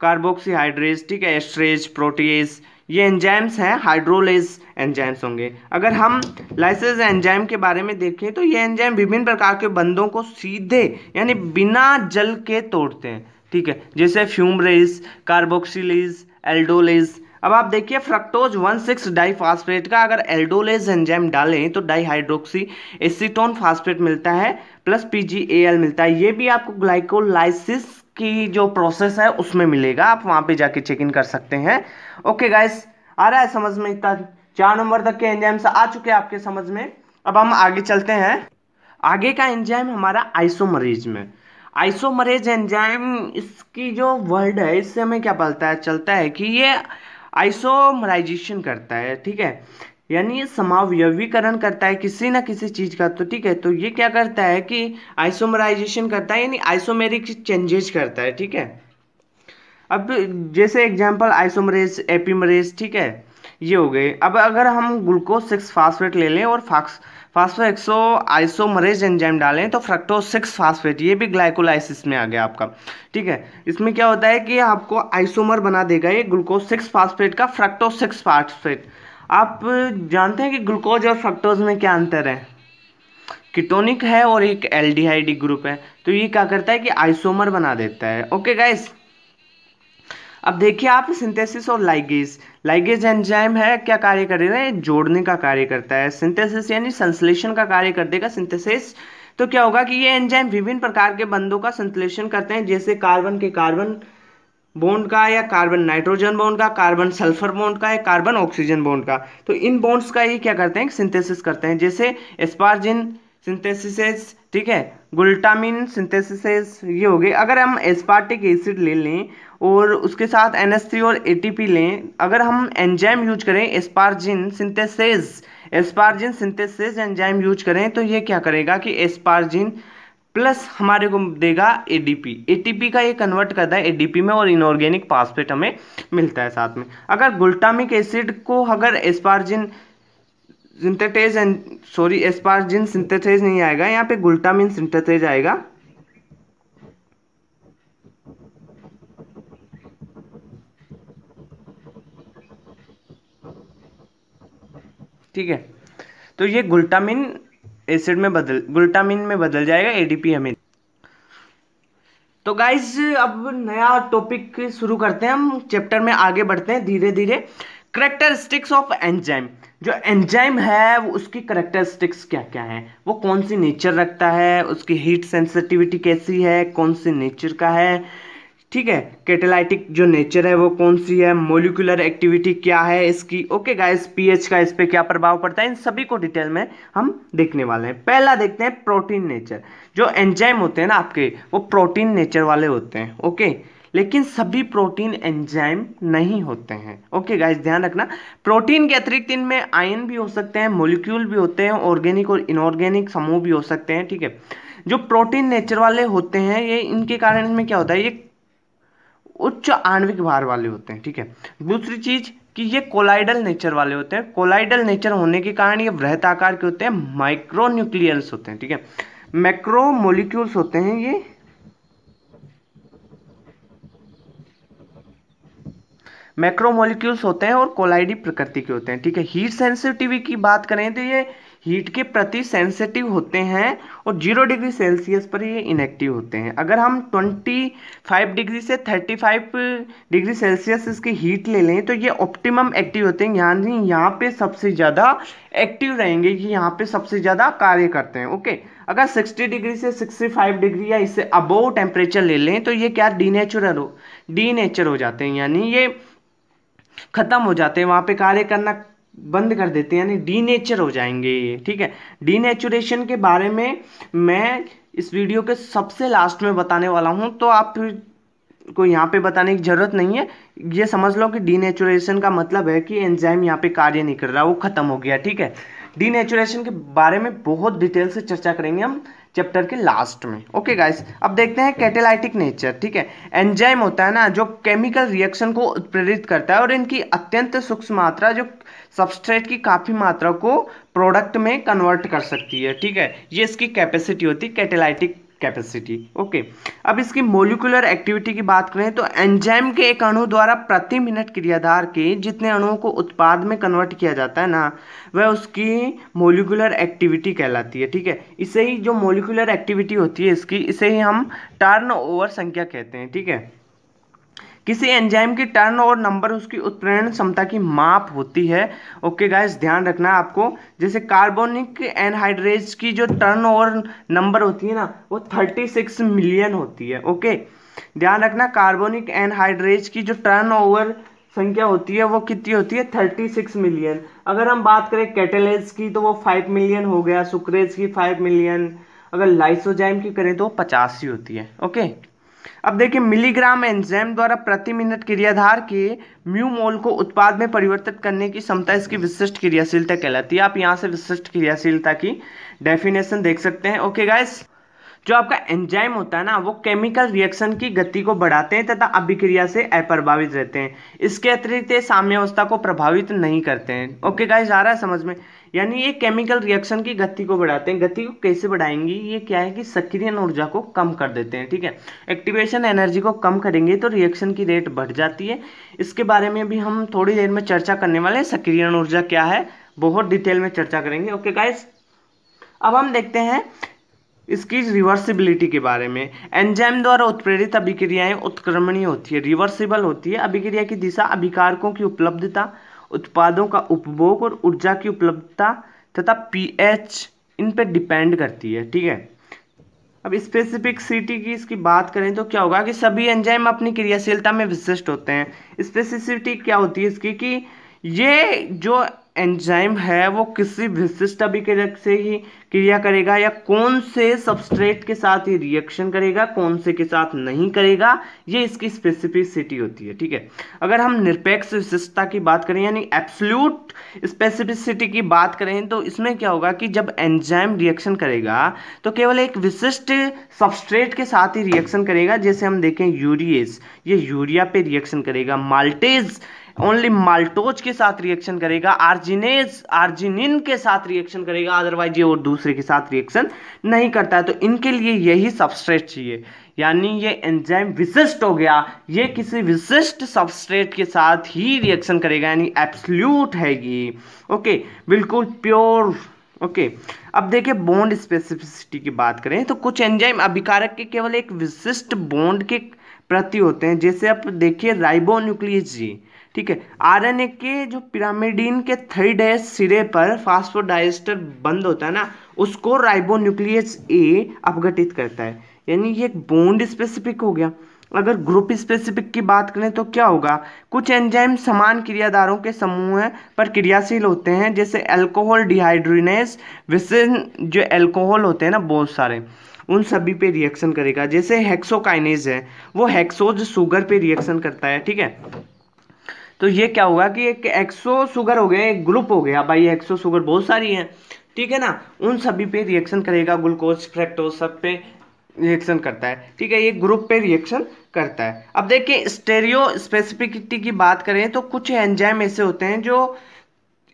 कार्बोक्सीहाइड्रेज, ठीक है, एस्ट्रेज, प्रोटीएज, ये एंजाइम्स हैं, हाइड्रोलेज एंजाइम्स होंगे। अगर हम लाइसेज एंजाइम के बारे में देखें तो ये एंजाइम विभिन्न प्रकार के बंधों को सीधे यानी बिना जल के तोड़ते हैं। ठीक है, जैसे फ्यूमरेज, कार्बोक्सिलेज, एल्डोलेज। अब आप देखिए फ्रक्टोज 1,6 डाइफॉस्फेट का अगर एल्डोलेज एंजाइम डालें तो डाइहाइड्रोक्सी एसीटोन फास्फेट मिलता है प्लस PgAl मिलता है। ये भी आपको ग्लाइकोलाइसिस की जो प्रोसेस है उसमें मिलेगा, आप वहां पे जाके चेक इन कर सकते हैं। ओके गाइस, आ रहा है समझ में? इतना 4 नंबर तक के एंजाइम्स आ चुके हैं आपके समझ में। अब हम आगे चलते हैं। आगे का एंजाइम हमारा आइसोमरेज में। आइसोमरेज एंजाइम, इसकी जो वर्ड है इससे हमें क्या पता है चलता है कि ये आइसोमराइजेशन करता है। ठीक है, यानी समावयवीकरण करता है किसी ना किसी चीज का। तो ठीक है, तो ये क्या करता है कि आइसोमराइजेशन करता है यानी आइसोमेरिक चेंजेस करता है। ठीक है, अब जैसे एग्जांपल आइसोमरेज, एपीमरेज, ठीक है, ये हो गए। अब अगर हम ग्लूकोज 6 फास्फेट ले लें और फास्फोएक्सो आइसोमरेज एंजाइम डालें तो फ्रक्टोज 6 फास्फेट, ये भी ग्लाइकोलाइसिस में आ गया आपका। ठीक है, इसमें क्या होता है कि आपको आइसोमर बना देगा ये ग्लूकोज 6 फास्फेट का फ्रक्टोज 6 फास्फेट। आप जानते हैं कि ग्लूकोज और फ्रक्टोज में क्या अंतर है, कीटोनिक है और एक एल्डिहाइड ग्रुप है, तो ये क्या करता है कि आइसोमर बना देता है। ओके गाइस, अब देखिए आप सिंथेसिस और लाइगेज। लाइगेज एंजाइम है, क्या कार्य करेगा, जोड़ने का कार्य करता है। सिंथेसिस यानी संश्लेषण का कार्य कर देगा, सिंथेसिस। तो क्या होगा कि ये एंजाइम विभिन्न प्रकार के बंधों का संश्लेषण करते हैं, जैसे कार्बन के कार्बन बॉन्ड का या कार्बन नाइट्रोजन बॉन्ड का, कार्बन सल्फर बॉन्ड का या कार्बन ऑक्सीजन बॉन्ड का। तो इन बॉन्ड्स का ये क्या करते हैं, सिंथेसिस करते हैं, जैसे एस्पार्जिन सिंथेसिस, ठीक है, ग्लूटामिन सिंथेसिस, ये हो गए। अगर हम एस्पार्टिक एसिड ले लें और उसके साथ NH3 और ATP लें, अगर हम एंजाइम यूज करें एस्पार्जिन सिंथेसिस एंजाइम यूज करें तो ये क्या करेगा कि एस्पार्जिन प्लस हमारे को देगा ADP का ये कन्वर्ट करता है ADP में और इनऑर्गेनिक फास्फेट हमें मिलता है साथ में। अगर ग्लूटामिक एसिड को अगर एस्पार्जिन सिंथेटेज नहीं आएगा, यहाँ पे ग्लूटामिन सिंथेटेज आएगा। ठीक है। तो ये ग्लूटामिन में बदल जाएगा एडीपी हमें। तो गाइज अब नया टॉपिक शुरू करते हैं, हम चैप्टर में आगे बढ़ते हैं धीरे धीरे। करेक्टरिस्टिक्स ऑफ एंजाइम, जो एंजाइम है वो उसकी करेक्टरिस्टिक्स क्या क्या है, वो कौन सी नेचर रखता है, उसकी हीट सेंसिटिविटी कैसी है, कौन सी नेचर का है, ठीक है। कैटालाइटिक जो नेचर है वो कौन सी है, मोलिकुलर एक्टिविटी क्या है इसकी, ओके गाइस। पीएच का इस पे क्या प्रभाव पड़ता है, इन सभी को डिटेल में हम देखने वाले हैं। पहला देखते हैं प्रोटीन नेचर। जो एंजाइम होते हैं ना आपके, वो प्रोटीन नेचर वाले होते हैं, ओके। लेकिन सभी प्रोटीन एंजाइम नहीं होते हैं, ओके गाइस, ध्यान रखना। प्रोटीन के अतिरिक्त इनमें आयन भी हो सकते हैं, मोलिक्यूल भी होते हैं, ऑर्गेनिक और इनऑर्गेनिक समूह भी हो सकते हैं, ठीक है। जो प्रोटीन नेचर वाले होते हैं ये, इनके कारण इनमें क्या होता है, ये उच्च आणविक भार वाले होते हैं, ठीक है। दूसरी चीज कि ये कोलाइडल नेचर वाले होते हैं। कोलाइडल नेचर होने के कारण ये वृहत आकार के होते हैं, माइक्रोन्यूक्लियल्स होते हैं, ठीक है। मैक्रो मोलिक्यूल्स होते हैं ये, मैक्रोमोलिक्यूल्स होते हैं और कोलाइडी प्रकृति के होते हैं, ठीक है। हीट सेंसिटिविटी की बात करें तो ये हीट के प्रति सेंसिटिव होते हैं और 0 डिग्री सेल्सियस पर ये इनएक्टिव होते हैं। अगर हम 25 डिग्री से 35 डिग्री सेल्सियस इसकी हीट ले लें तो ये ऑप्टिमम एक्टिव होते हैं, यानी यहाँ पे सबसे ज़्यादा एक्टिव रहेंगे, ये यहाँ पे सबसे ज़्यादा कार्य करते हैं, ओके। अगर 60 डिग्री से 65 डिग्री या इससे अबोव टेम्परेचर ले लें तो ये क्या डीनेचर हो जाते हैं, यानी ये खत्म हो जाते हैं, वहां पे कार्य करना बंद कर देते हैं, यानी डीनेचर हो जाएंगे ये, ठीक है। डीनेचुरेशन के बारे में मैं इस वीडियो के सबसे लास्ट में बताने वाला हूं, तो आप को यहाँ पे बताने की जरूरत नहीं है। ये समझ लो कि डीनेचुरेशन का मतलब है कि एंजाइम यहाँ पे कार्य नहीं कर रहा, वो खत्म हो गया, ठीक है। डीनेचुरेशन के बारे में बहुत डिटेल से चर्चा करेंगे हम चैप्टर के लास्ट में, ओके गाइस। अब देखते हैं कैटालाइटिक नेचर, ठीक है। एंजाइम होता है ना जो केमिकल रिएक्शन को उत्प्रेरित करता है और इनकी अत्यंत सूक्ष्म मात्रा जो सबस्ट्रेट की काफी मात्रा को प्रोडक्ट में कन्वर्ट कर सकती है, ठीक है। ये इसकी कैपेसिटी होती है, कैटालाइटिक कैपेसिटी, ओके। अब इसकी मोलिकुलर एक्टिविटी की बात करें तो एंजाइम के एक अणु द्वारा प्रति मिनट क्रियाधार के जितने अणुओं को उत्पाद में कन्वर्ट किया जाता है ना, वह उसकी मोलिकुलर एक्टिविटी कहलाती है, ठीक है। इसे ही जो मोलिकुलर एक्टिविटी होती है इसकी, इसे ही हम टर्नओवर संख्या कहते हैं, ठीक है। किसी एंजाइम की टर्न और नंबर उसकी उत्प्रेरण क्षमता की माप होती है, ओके गाइस, ध्यान रखना है आपको। जैसे कार्बोनिक एनहाइड्रेज की जो टर्न और नंबर होती है ना, वो 36 मिलियन होती है, ओके। ध्यान रखना, कार्बोनिक एनहाइड्रेज की जो टर्न ओवर संख्या होती है वो कितनी होती है, 36 मिलियन। अगर हम बात करें कैटालेज की तो वो 5 मिलियन हो गया, सुक्रेज की 5 मिलियन, अगर लाइसोजाइम की करें तो 50 ही होती है, ओके। अब देखिए, मिलीग्राम एंजाइम द्वारा प्रति मिनट क्रियाधार के म्यू मोल को उत्पाद में परिवर्तित करने की क्षमता इसकी विशिष्ट क्रियाशीलता कहलाती है। आप यहाँ से विशिष्ट क्रियाशीलता की डेफिनेशन देख सकते हैं, ओके गाइस। जो आपका एंजाइम होता है ना, वो केमिकल रिएक्शन की गति को बढ़ाते हैं तथा अभिक्रिया से अप्रभावित रहते हैं। इसके अतिरिक्त साम्यावस्था को प्रभावित नहीं करते हैं, ओके गाइस, आ रहा है समझ में। यानी ये केमिकल रिएक्शन की गति को बढ़ाते हैं। गति को कैसे बढ़ाएंगे, ये क्या है कि सक्रियण ऊर्जा को कम कर देते हैं, ठीक है। एक्टिवेशन एनर्जी को कम करेंगे तो रिएक्शन की रेट बढ़ जाती है। इसके बारे में भी हम थोड़ी देर में चर्चा करने वाले हैं, सक्रियण ऊर्जा क्या है, बहुत डिटेल में चर्चा करेंगे, ओके गाइस। अब हम देखते हैं इसकी रिवर्सिबिलिटी के बारे में। एंजाइम द्वारा उत्प्रेरित अभिक्रियाएं उत्क्रमणीय होती है, रिवर्सिबल होती है। अभिक्रिया की दिशा अभिकारकों की उपलब्धता, उत्पादों का उपभोग और ऊर्जा की उपलब्धता तथा पीएच इन पे डिपेंड करती है, ठीक है। अब स्पेसिफिसिटी की इसकी बात करें तो क्या होगा कि सभी एंजाइम अपनी क्रियाशीलता में विशिष्ट होते हैं। स्पेसिफिसिटी क्या होती है इसकी कि ये जो एंजाइम है वो किसी विशिष्ट अभिक्रिया से ही क्रिया करेगा या कौन से सबस्ट्रेट के साथ ये रिएक्शन करेगा, कौन से के साथ नहीं करेगा, ये इसकी स्पेसिफिसिटी होती है, ठीक है। अगर हम निरपेक्ष विशिष्टता की बात करें यानी एब्सोल्यूट स्पेसिफिसिटी की बात करें तो इसमें क्या होगा कि जब एंजाइम रिएक्शन करेगा तो केवल एक विशिष्ट सबस्ट्रेट के साथ ही रिएक्शन करेगा। जैसे हम देखें यूरिएज, ये यूरिया पे रिएक्शन करेगा, माल्टेज ओनली माल्टोज के साथ रिएक्शन करेगा, आर्जिनिन के साथ रिएक्शन करेगा, अदरवाइज ये और दूसरे के साथ रिएक्शन नहीं करता है। तो इनके लिए यही सबस्ट्रेट चाहिए, यानी ये एंजाइम विशिष्ट हो गया, ये किसी विशिष्ट सबस्ट्रेट के साथ ही रिएक्शन करेगा, यानी एब्सोल्यूट है ये। ओके, बिल्कुल प्योर। ओके, अब देखिए बॉन्ड स्पेसिफिसिटी की बात करें तो कुछ एंजाइम अभिकारक के केवल एक विशिष्ट बॉन्ड के प्रति होते हैं, जैसे आप देखिए राइबोन्यूक्लियस जी, ठीक है, आरएनए के जो पिरामिडीन के 3' सिरे पर फास्फोडाइस्टर बंद होता है ना, उसको राइबोन्यूक्लियस ए अपघटित करता है, यानी ये एक बॉन्ड स्पेसिफिक हो गया। अगर ग्रुप स्पेसिफिक की बात करें तो क्या होगा, कुछ एंजाइम समान क्रियाधारों के समूह पर क्रियाशील होते हैं, जैसे अल्कोहल डिहाइड्रोजिनेज, विभिन्न जो अल्कोहल होते हैं ना बहुत सारे, उन सभी पे रिएक्शन करेगा। जैसे हेक्सोकाइनेज है, वो हेक्सोज शुगर पे रिएक्शन करता है, ठीक है। तो ये क्या होगा कि एक एक्सो शुगर हो गया, एक ग्रुप हो गया भाई, एक्सो शुगर बहुत सारी है, ठीक है ना, उन सभी पे रिएक्शन करेगा, ग्लूकोज फ्रक्टोज सब पे रिएक्शन करता है, ठीक है, ये ग्रुप पे रिएक्शन करता है। अब देखिए स्टेरियो स्पेसिफिसिटी की बात करें तो कुछ एंजाइम ऐसे होते हैं जो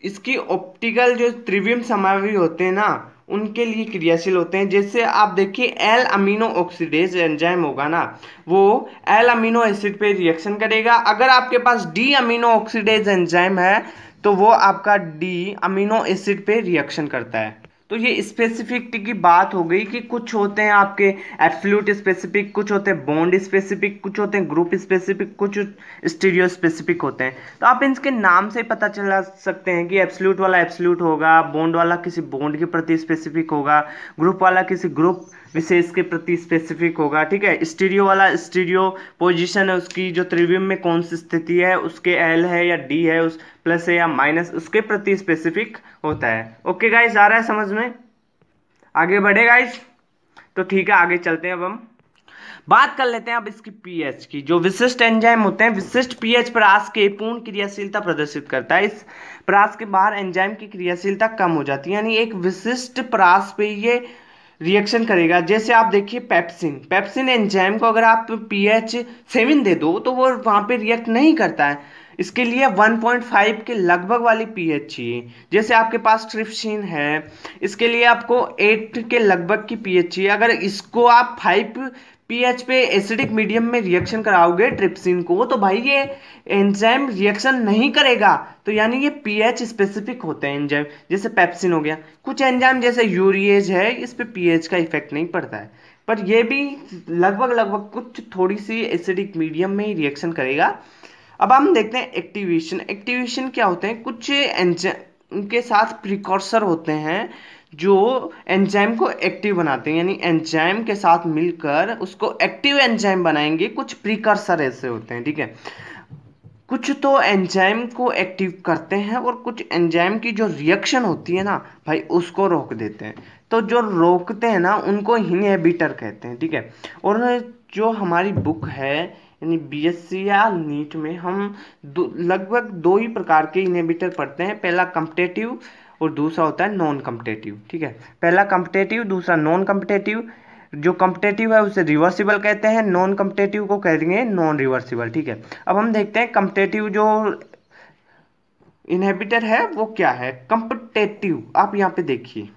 इसकी ऑप्टिकल जो त्रिविम समावयवी होते हैं ना, उनके लिए क्रियाशील होते हैं। जैसे आप देखिए एल अमीनो ऑक्सीडेज एंजाइम होगा ना, वो एल अमीनो एसिड पे रिएक्शन करेगा। अगर आपके पास डी अमीनो ऑक्सीडेज एंजाइम है तो वो आपका डी अमीनो एसिड पे रिएक्शन करता है। तो ये स्पेसिफिक की बात हो गई कि कुछ होते हैं आपके एब्सोल्यूट स्पेसिफिक, कुछ होते हैं बॉन्ड स्पेसिफिक, कुछ होते हैं ग्रुप स्पेसिफिक, कुछ स्टीरियो स्पेसिफिक होते हैं। तो आप इनके नाम से पता चला सकते हैं कि एब्सोल्यूट वाला एब्सोल्यूट होगा, बॉन्ड वाला किसी बॉन्ड के प्रति स्पेसिफिक होगा, ग्रुप वाला किसी ग्रुप विशेष के प्रति स्पेसिफिक होगा, ठीक है। स्टीरियो वाला स्टीरियो पोजीशन है उसकी, जो त्रिविम में कौन सी स्थिति है, उसके एल है या डी है, उस प्लस है या माइनस, उसके प्रति स्पेसिफिक होता है। ओके गाइस, आ रहा है समझ में? आगे बढ़े गाइस? तो ठीक है, आगे चलते हैं। अब हम बात कर लेते हैं अब इसकी पीएच की। जो विशिष्ट एंजाइम होते हैं, विशिष्ट पीएच परास के पूर्ण क्रियाशीलता प्रदर्शित करता है। इस परास के बाहर एंजाइम की क्रियाशीलता कम हो जाती है, यानी एक विशिष्ट परास पे ये रिएक्शन करेगा। जैसे आप देखिए पेप्सिन एंजाइम को अगर आप pH 7 दे दो तो वो वहाँ पे रिएक्ट नहीं करता है, इसके लिए 1.5 के लगभग वाली pH चाहिए। जैसे आपके पास ट्रिप्सिन है, इसके लिए आपको 8 के लगभग की pH चाहिए। अगर इसको आप 5 pH पे एसिडिक मीडियम में रिएक्शन कराओगे ट्रिप्सिन को, तो भाई ये एंजाइम रिएक्शन नहीं करेगा। तो यानी ये pH स्पेसिफिक होते हैं एंजाइम, जैसे पेप्सिन हो गया। कुछ एंजाइम जैसे यूरिएज है, इस पे pH का इफेक्ट नहीं पड़ता है, पर ये भी लगभग कुछ थोड़ी सी एसिडिक मीडियम में ही रिएक्शन करेगा। अब हम देखते हैं एक्टिवेशन क्या होते हैं। कुछ एंजाइम के साथ प्रिकॉर्सर होते हैं जो एंजाइम को एक्टिव बनाते हैं, यानी एंजाइम के साथ मिलकर उसको एक्टिव एंजाइम बनाएंगे। कुछ प्रिकॉर्सर ऐसे होते हैं, ठीक है। कुछ तो एंजाइम को एक्टिव करते हैं और कुछ एंजाइम की जो रिएक्शन होती है ना भाई, उसको रोक देते हैं। तो जो रोकते हैं ना उनको इनहिबिटर कहते हैं, ठीक है। और जो हमारी बुक है यानी बीएससी या नीट में हम लगभग 2 ही प्रकार के इनहिबिटर पढ़ते हैं। पहला कम्पिटेटिव और दूसरा होता है नॉन कम्पिटेटिव, ठीक है। पहला कम्पिटेटिव, दूसरा नॉन कम्पिटेटिव। जो कम्पिटेटिव है उसे रिवर्सिबल कहते हैं, नॉन कम्पिटेटिव को कह देंगे नॉन रिवर्सिबल, ठीक है। अब हम देखते हैं कम्पिटेटिव जो इनहिबिटर है वो क्या है। कम्पिटेटिव, आप यहाँ पे देखिए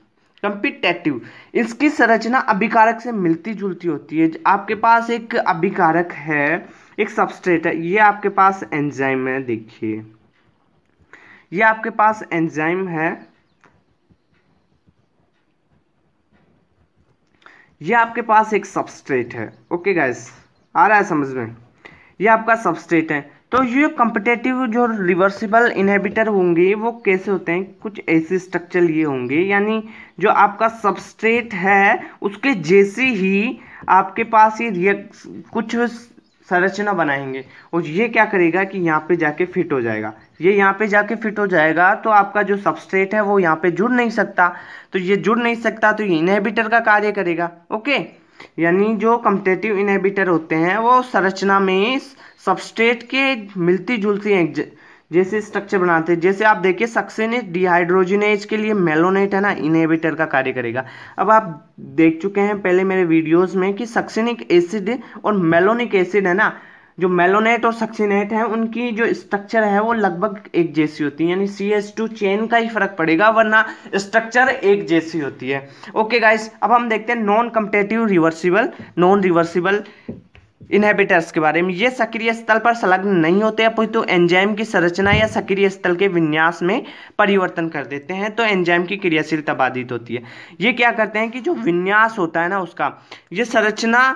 कम्पिटेटिव, इसकी संरचना अभिकारक से मिलती जुलती होती है। आपके पास एक अभिकारक है, एक सबस्ट्रेट है, ये आपके पास एंजाइम है, देखिए ये आपके पास एंजाइम है, ये आपके पास एक सबस्ट्रेट है। ओके गाइस, आ रहा है समझ में? ये आपका सबस्ट्रेट है। तो ये कम्पिटेटिव जो रिवर्सिबल इनहिबिटर होंगे वो कैसे होते हैं, कुछ ऐसे स्ट्रक्चर ये होंगे, यानी जो आपका सबस्ट्रेट है उसके जैसे ही आपके पास ये कुछ संरचना बनाएंगे और ये क्या करेगा कि यहाँ पे जाके फिट हो जाएगा। ये यहाँ पे जाके फिट हो जाएगा तो आपका जो सबस्ट्रेट है वो यहाँ पे जुड़ नहीं सकता, तो ये जुड़ नहीं सकता तो ये इनहिबिटर का कार्य करेगा। ओके, यानी जो कम्पिटेटिव इनहिबिटर होते हैं वो संरचना में सबस्ट्रेट के मिलती जुलती जैसे स्ट्रक्चर बनाते हैं। जैसे आप देखिए सक्सिनिक डिहाइड्रोजिनेज के लिए मेलोनेट है ना, इनहिबिटर का कार्य करेगा। अब आप देख चुके हैं पहले मेरे वीडियोस में कि सक्सिनिक एसिड और मेलोनिक एसिड है ना, जो मेलोनेट और सक्सीनेट है उनकी जो स्ट्रक्चर है वो लगभग एक जैसी होती है, यानी CH2 चेन का ही फर्क पड़ेगा, वरना स्ट्रक्चर एक जैसी होती है। ओके गाइस, अब हम देखते हैं non competitive reversible non reversible inhibitors के बारे में। ये सक्रिय स्थल पर संलग्न नहीं होते, अपितु एंजाइम की संरचना या सक्रिय स्थल के विन्यास में परिवर्तन कर देते हैं, तो एंजाइम की क्रियाशीलता बाधित होती है। ये क्या करते हैं कि जो विन्यास होता है ना उसका, ये संरचना,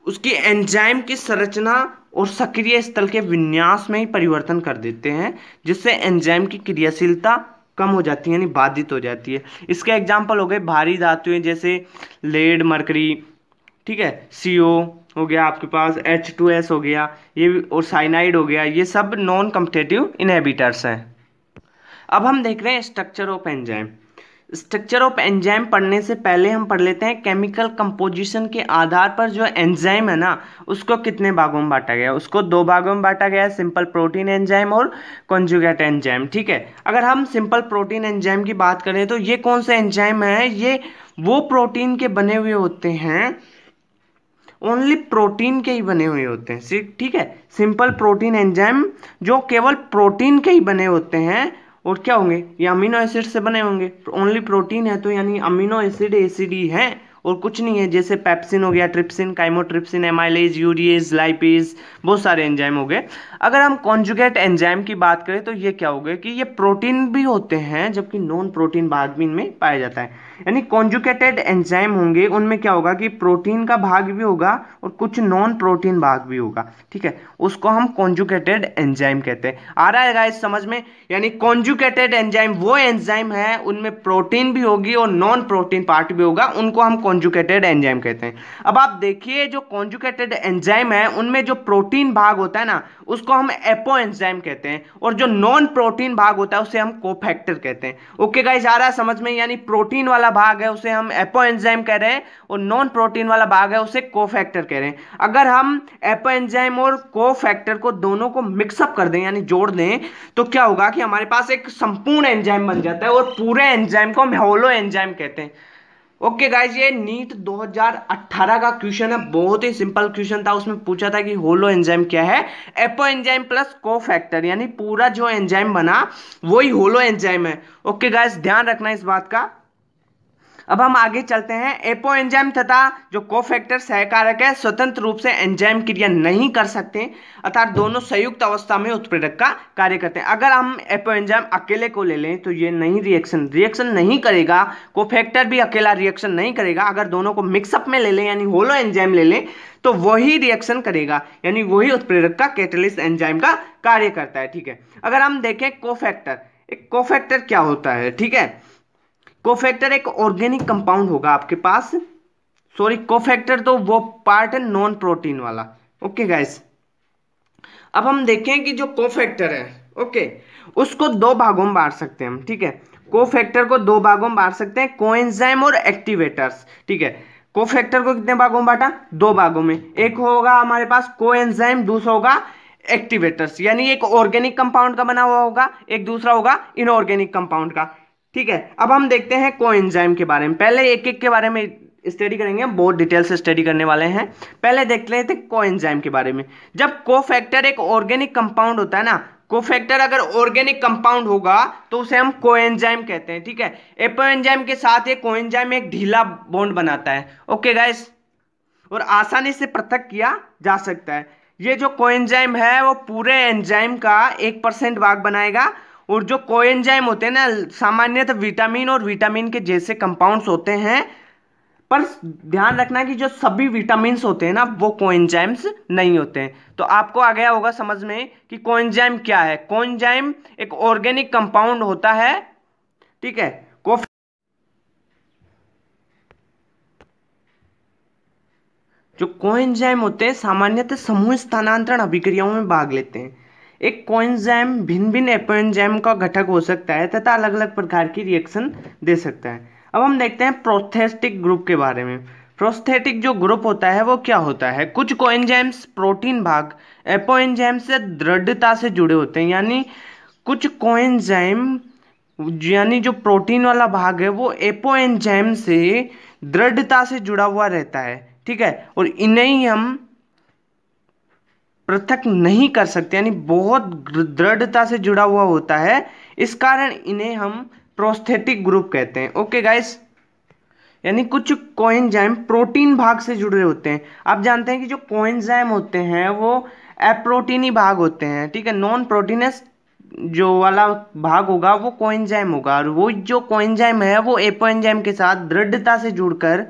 उसकी एंजाइम की संरचना और सक्रिय स्थल के विन्यास में ही परिवर्तन कर देते हैं, जिससे एंजाइम की क्रियाशीलता कम हो जाती है, यानी बाधित हो जाती है। इसके एग्जाम्पल हो गए भारी धातुएं जैसे लेड, मरकरी, ठीक है, CO हो गया आपके पास, H2S हो गया, ये और साइनाइड हो गया, ये सब नॉन कम्पिटिटिव इनहिबिटर्स हैं। अब हम देख रहे हैं structure of enzyme. Structure of enzyme पढ़ने से पहले हम पढ़ लेते हैं केमिकल कंपोजिशन के आधार पर जो एंजाइम है ना उसको कितने भागों में बांटा गया है। उसको 2 भागों में बांटा गया है, सिंपल प्रोटीन एंजाइम और कॉन्जुगेट एंजाइम। ठीक है, अगर हम सिंपल प्रोटीन एंजाइम की बात करें तो ये कौन से एंजाइम है, ये वो प्रोटीन के बने हुए होते हैं, ओनली प्रोटीन के ही बने हुए होते हैं। ठीक है, सिंपल प्रोटीन एंजाइम जो केवल प्रोटीन के ही बने होते हैं, और क्या होंगे, ये अमीनो एसिड से बने होंगे। ओनली प्रोटीन है तो यानी अमीनो एसिड एसिड ही है और कुछ नहीं है, जैसे पेप्सिन हो गया, trypsin, chymotrypsin, amylase, urease, lipase, बहुत सारे एंजाइम हो गए। अगर हम कॉन्जुगेट एंजाइम की बात करें तो ये क्या हो गए कि ये प्रोटीन भी होते हैं जबकि नॉन प्रोटीन भाग भी इनमें पाया जाता है। यानी कॉन्जुगेटेड एंजाइम होंगे उनमें क्या होगा कि प्रोटीन का भाग भी होगा और कुछ नॉन प्रोटीन भाग भी होगा। ठीक है, उसको हम कॉन्जुगेटेड एंजाइम कहते हैं। आ रहा है गाइस समझ में, यानी कॉन्जुगेटेड एंजाइम वो एंजाइम है उनमें प्रोटीन भी होगी और नॉन प्रोटीन पार्ट भी होगा, उनको हम कॉन्जुगेटेड एंजाइम कहते हैं। अब आप देखिए जो कॉन्जुगेटेड एंजाइम है उनमें जो प्रोटीन भाग होता है ना उसको हम एपो एंजाइम कहते हैं, और जो नॉन प्रोटीन भाग होता है उसे हम कोफैक्टर कहते हैं। ओके गाइस, आ रहा है समझ में, यानी प्रोटीन वाला भाग है उसे हम एपो एंजाइम कह रहे हैं और नॉन प्रोटीन वाला भाग है उसे कोफैक्टर कह रहे हैं। अगर हम एपो एंजाइम और कोफैक्टर को दोनों को मिक्सअप कर दें यानी जोड़ दें तो क्या होगा कि हमारे पास एक संपूर्ण एंजाइम बन जाता है, और पूरे एंजाइम को हम होलो एंजाइम कहते हैं। ओके गाइज, ये नीट 2018 का क्वेश्चन है, बहुत ही सिंपल क्वेश्चन था। उसमें पूछा था कि होलो एंजाइम क्या है, एपो एंजाइम प्लस कोफैक्टर, यानी पूरा जो एंजाइम बना वही होलो एंजाइम है। ओके गाइज, ध्यान रखना इस बात का। अब हम आगे चलते हैं। एपो एंजाइम तथा जो कोफैक्टर सहकारक है स्वतंत्र रूप से एंजाइम क्रिया नहीं कर सकते, अर्थात दोनों संयुक्त अवस्था में उत्प्रेरक का कार्य करते हैं। अगर हम एपो एंजाइम अकेले को ले लें तो ये नहीं रिएक्शन नहीं करेगा, कोफैक्टर भी अकेला रिएक्शन नहीं करेगा। अगर दोनों को मिक्सअप में ले लें यानी होलो एंजाइम ले लें तो वही रिएक्शन करेगा, यानी वही उत्प्रेरक का कैटलिस्ट एंजाइम का कार्य करता है। ठीक है, अगर हम देखें कोफैक्टर, एक कोफैक्टर क्या होता है, ठीक है, कोफैक्टर एक ऑर्गेनिक कंपाउंड होगा आपके पास, सॉरी कोफैक्टर तो वो पार्ट है नॉन प्रोटीन वाला। ओके गाइस, अब हम देखें कि जो कोफैक्टर है, ओके, उसको 2 भागों में बांट सकते हैं हम। ठीक है, कोफैक्टर को 2 भागों में बांट सकते हैं, कोएंजाइम और एक्टिवेटर्स। ठीक है, कोफैक्टर को कितने भागों में बांटा, 2 भागों में। एक होगा हमारे पास कोएंजाइम, दूसरा होगा एक्टिवेटर्स, यानी एक ऑर्गेनिक कंपाउंड का बना हुआ होगा, एक दूसरा होगा इनऑर्गेनिक कंपाउंड का। ठीक है, अब हम देखते हैं कोएंजाइम के बारे में। पहले एक एक के बारे में स्टडी करेंगे, बहुत डिटेल से स्टडी करने वाले हैं। पहले देख लेते हैं कोएंजाइम के बारे में। जब कोफैक्टर एक ऑर्गेनिक कंपाउंड होता है ना, कोफैक्टर अगर ऑर्गेनिक कंपाउंड होगा तो उसे हम कोएंजाइम कहते हैं। ठीक है, एपो एंजाइम के साथ ये कोएंजाइम एक ढीला बॉन्ड बनाता है। ओके गाइस, और आसानी से पृथक किया जा सकता है। ये जो कोएंजाइम है वो पूरे एंजाइम का 1% भाग बनाएगा, और जो कोएंजाइम होते हैं ना सामान्यतः विटामिन और विटामिन के जैसे कंपाउंड्स होते हैं, पर ध्यान रखना कि जो सभी विटामिन्स होते हैं ना वो कोएंजाइम्स नहीं होते हैं। तो आपको आ गया होगा समझ में कि कोएंजाइम क्या है। कोएंजाइम एक ऑर्गेनिक कंपाउंड होता है, ठीक है, जो कोएंजाइम होते हैं सामान्यतः समूह स्थानांतरण अभिक्रियाओं में भाग लेते हैं। एक कोएंजाइम भिन्न भिन्न एपो एंजाइम का घटक हो सकता है तथा अलग अलग प्रकार की रिएक्शन दे सकता है। अब हम देखते हैं प्रोस्थेटिक ग्रुप के बारे में। प्रोस्थेटिक जो ग्रुप होता है वो क्या होता है, कुछ कोएंजाइम्स प्रोटीन भाग एपो एंजाइम से दृढ़ता से जुड़े होते हैं, यानी कुछ कोएंजाइम यानी जो प्रोटीन वाला भाग है वो एपो एंजाइम से दृढ़ता से जुड़ा हुआ रहता है। ठीक है, और इन्हें ही हम पृथक नहीं कर सकते, यानी बहुत दृढ़ता से जुड़ा हुआ होता है, इस कारण इन्हें हम प्रोस्थेटिक ग्रुप कहते हैं। ओके गाइस, यानी कुछ कोएंजाइम प्रोटीन भाग से जुड़े होते हैं। आप जानते हैं कि जो कोएंजाइम होते हैं वो अप्रोटीनी भाग होते हैं, ठीक है। नॉन प्रोटीनस जो वाला भाग होगा वो कोएंजाइम होगा, और वो जो कोएंजाइम है वो एपोएंजाइम के साथ दृढ़ता से जुड़कर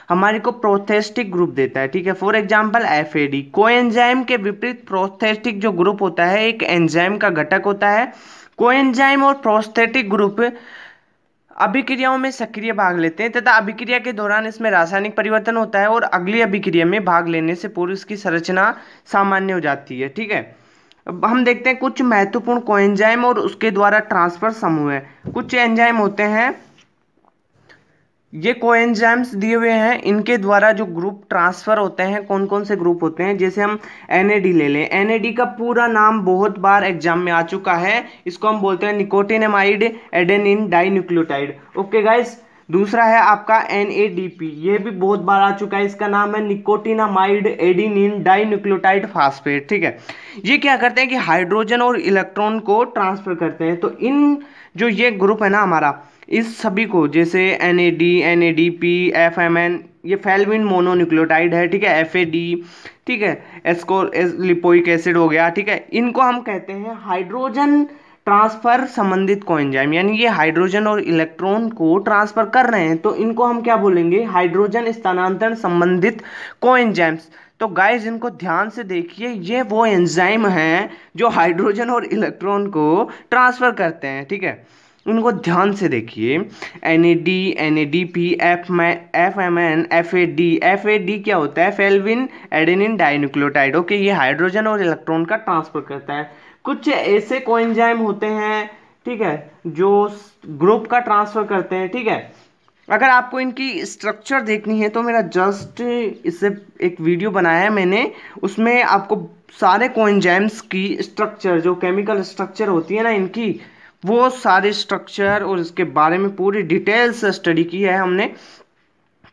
हमारे को प्रोस्थेटिक ग्रुप देता है, ठीक है। For example FAD. कोएंजाइम के विपरीत प्रोस्थेटिक जो ग्रुप होता है एक एंजाइम का घटक होता है। कोएंजाइम और प्रोस्थेटिक ग्रुप अभिक्रियाओं में सक्रिय भाग लेते हैं तथा अभिक्रिया के दौरान इसमें रासायनिक परिवर्तन होता है और अगली अभिक्रिया में भाग लेने से पूर्व इसकी संरचना सामान्य हो जाती है, ठीक है। अब हम देखते हैं कुछ महत्वपूर्ण कोएंजाइम और उसके द्वारा ट्रांसफर समूह है। कुछ एंजाइम होते हैं, ये कोएंजाइम्स दिए हुए हैं, इनके द्वारा जो ग्रुप ट्रांसफर होते हैं, कौन कौन से ग्रुप होते हैं, जैसे हम एनएडी ले लें। एनएडी का पूरा नाम बहुत बार एग्जाम में आ चुका है, इसको हम बोलते हैं nicotinamide adenine dinucleotide. Okay guys, दूसरा है आपका एनएडीपी, ये भी बहुत बार आ चुका है, इसका नाम है निकोटिनामाइड एडिनिन डाइन्यूक्लियोटाइड फास्फेट, ठीक है। ये क्या करते हैं कि हाइड्रोजन और इलेक्ट्रॉन को ट्रांसफर करते हैं। तो इन जो ये ग्रुप है ना हमारा, इस सभी को जैसे एनएडी, एनएडीपी, एफएमएन, ये फेल्विन मोनोन्यूक्लियोटाइड है, ठीक है, एफएडी, ठीक है, लिपोइक एसिड हो गया, ठीक है। इनको हम कहते हैं हाइड्रोजन ट्रांसफर संबंधित कोएंजाइम, यानी ये हाइड्रोजन और इलेक्ट्रॉन को ट्रांसफर कर रहे हैं, तो इनको हम क्या बोलेंगे, हाइड्रोजन स्थानांतरण संबंधित कोएंजाइम्स। तो गाइस इनको ध्यान से देखिए, ये वो एंजाइम हैं जो हाइड्रोजन और इलेक्ट्रॉन को ट्रांसफर करते हैं, ठीक है। उनको ध्यान से देखिए, एनएडी, एनएडीपी, एफएमएन, एफएडी। एफएडी क्या होता है, फेल्विन एडेनिन डाइन्यूक्लियोटाइड। ओके, ये हाइड्रोजन और इलेक्ट्रॉन का ट्रांसफर करता है। कुछ ऐसे कोएंजाइम होते हैं, ठीक है, जो ग्रुप का ट्रांसफर करते हैं, ठीक है। अगर आपको इनकी स्ट्रक्चर देखनी है तो मेरा जस्ट इससे एक वीडियो बनाया है मैंने, उसमें आपको सारे कोएंजाइम्स की स्ट्रक्चर, जो केमिकल स्ट्रक्चर होती है ना इनकी, वो सारे स्ट्रक्चर और इसके बारे में पूरी डिटेल से स्टडी की है हमने,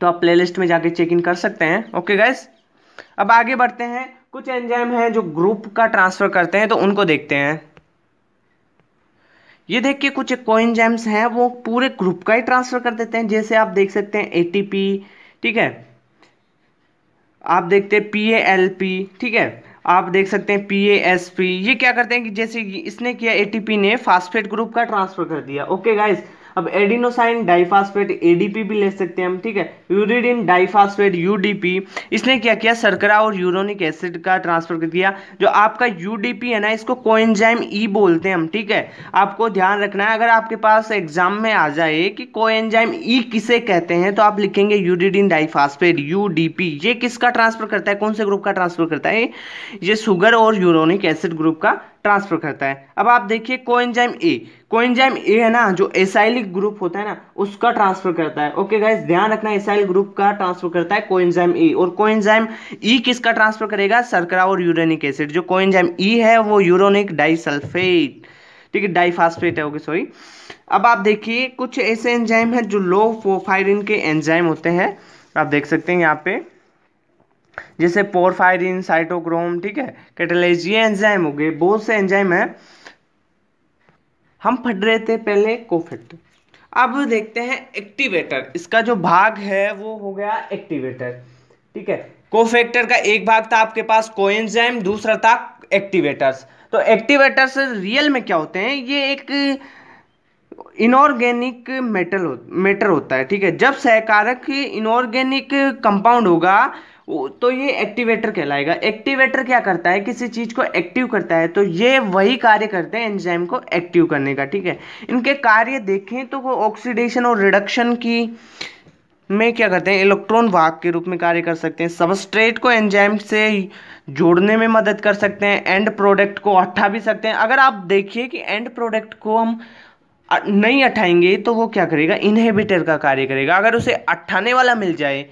तो आप प्लेलिस्ट में जाके चेक इन कर सकते हैं। ओके गाइस, अब आगे बढ़ते हैं। कुछ एंजाइम हैं जो ग्रुप का ट्रांसफर करते हैं, तो उनको देखते हैं। ये देखिए कुछ कोएंजाइम्स हैं वो पूरे ग्रुप का ही ट्रांसफर कर देते हैं, जैसे आप देख सकते हैं एटीपी, ठीक है, आप देखते हैं पीएएलपी, ठीक है, आप देख सकते हैं पीएएसपी। ये क्या करते हैं कि जैसे इसने किया, एटीपी ने फास्फेट ग्रुप का ट्रांसफर कर दिया। ओके गाइस, अब एडिनोसाइन डाइफास्फेट एडीपी भी ले सकते हैं हम, ठीक है, यूरिडिन डाइफास्फेट यूडीपी। इसने क्या किया, शर्करा और यूरोनिक एसिड का ट्रांसफर कर दिया। जो आपका यूडीपी है ना, इसको कोएंजाइम ई बोलते हैं हम, ठीक है। आपको ध्यान रखना है, अगर आपके पास एग्जाम में आ जाए कि कोएंजाइम ई किसे कहते हैं, तो आप लिखेंगे यूरिडिन डाइफास्फेट यूडीपी। ये किसका ट्रांसफर करता है, कौन से ग्रुप का ट्रांसफर करता है, ये शुगर और यूरोनिक एसिड ग्रुप का ट्रांसफर करता है। अब आप देखिए कोएंजाइम ए, कोएंजाइम ए है ना, जो एसाइलिक ग्रुप होता है ना, उसका ट्रांसफर करता है। ओके गाइस, ध्यान रखना, एसाइल ग्रुप का ट्रांसफर करता है कोएंजाइम ए। और कोएंजाइम ई किसका ट्रांसफर करेगा, शर्करा और यूरेनिक एसिड। जो कोएंजाइम ई है वो यूरोनिक डाइसल्फेट, ठीक है, डाइफास्फेट है, ओके सॉरी। अब आप देखिए कुछ ऐसे एंजाइम हैं जो लो पोरफायरिन के एंजाइम होते हैं, आप देख सकते हैं यहाँ पे, जैसे पोरफायरिन, साइटोक्रोम, ठीक है, कैटालेज, ये एंजाइम हो गए, बहुत से एंजाइम है। हम पढ़ रहे थे पहले कोफैक्टर, अब देखते हैं एक्टिवेटर। इसका जो भाग है वो हो गया एक्टिवेटर, ठीक है। कोफैक्टर का एक भाग था आपके पास कोएंजाइम, दूसरा था एक्टिवेटर्स। तो एक्टिवेटर्स रियल में क्या होते हैं, ये एक इनऑर्गेनिक मैटर होता है, ठीक है। जब सहकारक इनऑर्गेनिक कंपाउंड होगा तो ये एक्टिवेटर कहलाएगा। एक्टिवेटर क्या करता है, किसी चीज को एक्टिव करता है, तो ये वही कार्य करते हैं एंजाइम को एक्टिव करने का, ठीक है। इनके कार्य देखें तो वो ऑक्सीडेशन और रिडक्शन की में क्या करते हैं, इलेक्ट्रॉन वाहक के रूप में कार्य कर सकते हैं, सबस्ट्रेट को एंजाइम से जोड़ने में मदद कर सकते हैं, एंड प्रोडक्ट को हटा भी सकते हैं। अगर आप देखिए कि एंड प्रोडक्ट को हम नहीं हटाएंगे तो वो क्या करेगा, इनहिबिटर का कार्य करेगा। अगर उसे हटाने वाला मिल जाए,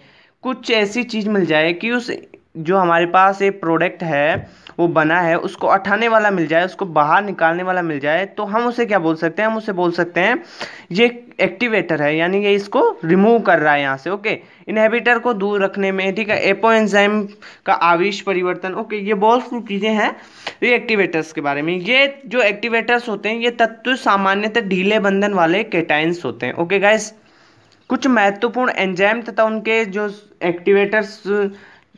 कुछ ऐसी चीज मिल जाए कि उस जो हमारे पास एक प्रोडक्ट है वो बना है उसको हटाने वाला मिल जाए, उसको बाहर निकालने वाला मिल जाए, तो हम उसे क्या बोल सकते हैं? हम उसे बोल सकते हैं ये एक्टिवेटर है, यानी ये इसको रिमूव कर रहा है यहाँ से। ओके, इनहिबिटर को दूर रखने में, ठीक है, एपो एंजाइम का आवेश परिवर्तन। ओके, ये बहुत सी चीज़ें हैं ये एक्टिवेटर्स के बारे में। ये जो एक्टिवेटर्स होते हैं ये तत्व सामान्यतः ढीले बंधन वाले केटाइंस होते हैं। ओके गाइस, कुछ महत्वपूर्ण एंजाइम तथा उनके जो एक्टिवेटर्स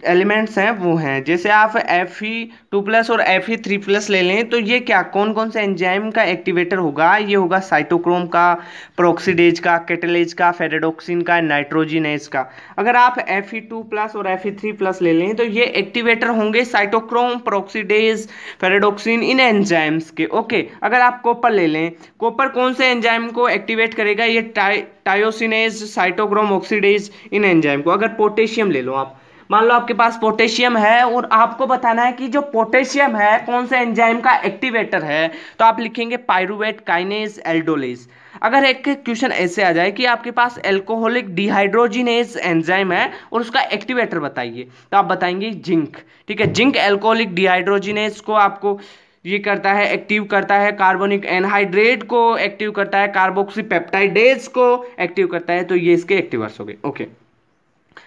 एलिमेंट्स हैं वो हैं, जैसे आप Fe2+ और Fe3+ ले लें तो ये क्या कौन कौन से एंजाइम का एक्टिवेटर होगा? ये होगा साइटोक्रोम का, प्रोक्सीडेज का, कैटेलेज का, फेरेडोक्सिन का, नाइट्रोजिनेज का। अगर आप Fe2+ और Fe3+ ले लें तो ये एक्टिवेटर होंगे साइटोक्रोम, प्रोक्सीडेज, फेरेडोक्सिन, इन एंजाइम्स के। ओके, अगर आप कॉपर ले लें, कॉपर कौन से एंजाइम को एक्टिवेट करेगा? ये टायोसिनेज, साइटोक्रोम ऑक्सीडेज, इन एंजाइम को। अगर पोटेशियम ले लो, आप मान लो आपके पास पोटेशियम है और आपको बताना है कि जो पोटेशियम है कौन से एंजाइम का एक्टिवेटर है, तो आप लिखेंगे पायरूवेट काइनेज एल्डोलेज। अगर एक क्वेश्चन ऐसे आ जाए कि आपके पास एल्कोहलिक डिहाइड्रोजिनेज एंजाइम है और उसका एक्टिवेटर बताइए, तो आप बताएंगे जिंक। ठीक है, जिंक एल्कोहलिक डिहाइड्रोजिनेज को आपको ये करता है, एक्टिव करता है, कार्बोनिक एनहाइड्रेट को एक्टिव करता है, कार्बोक्सी पेप्टाइडेज को एक्टिव करता है, तो ये इसके एक्टिवर्स हो गए। ओके,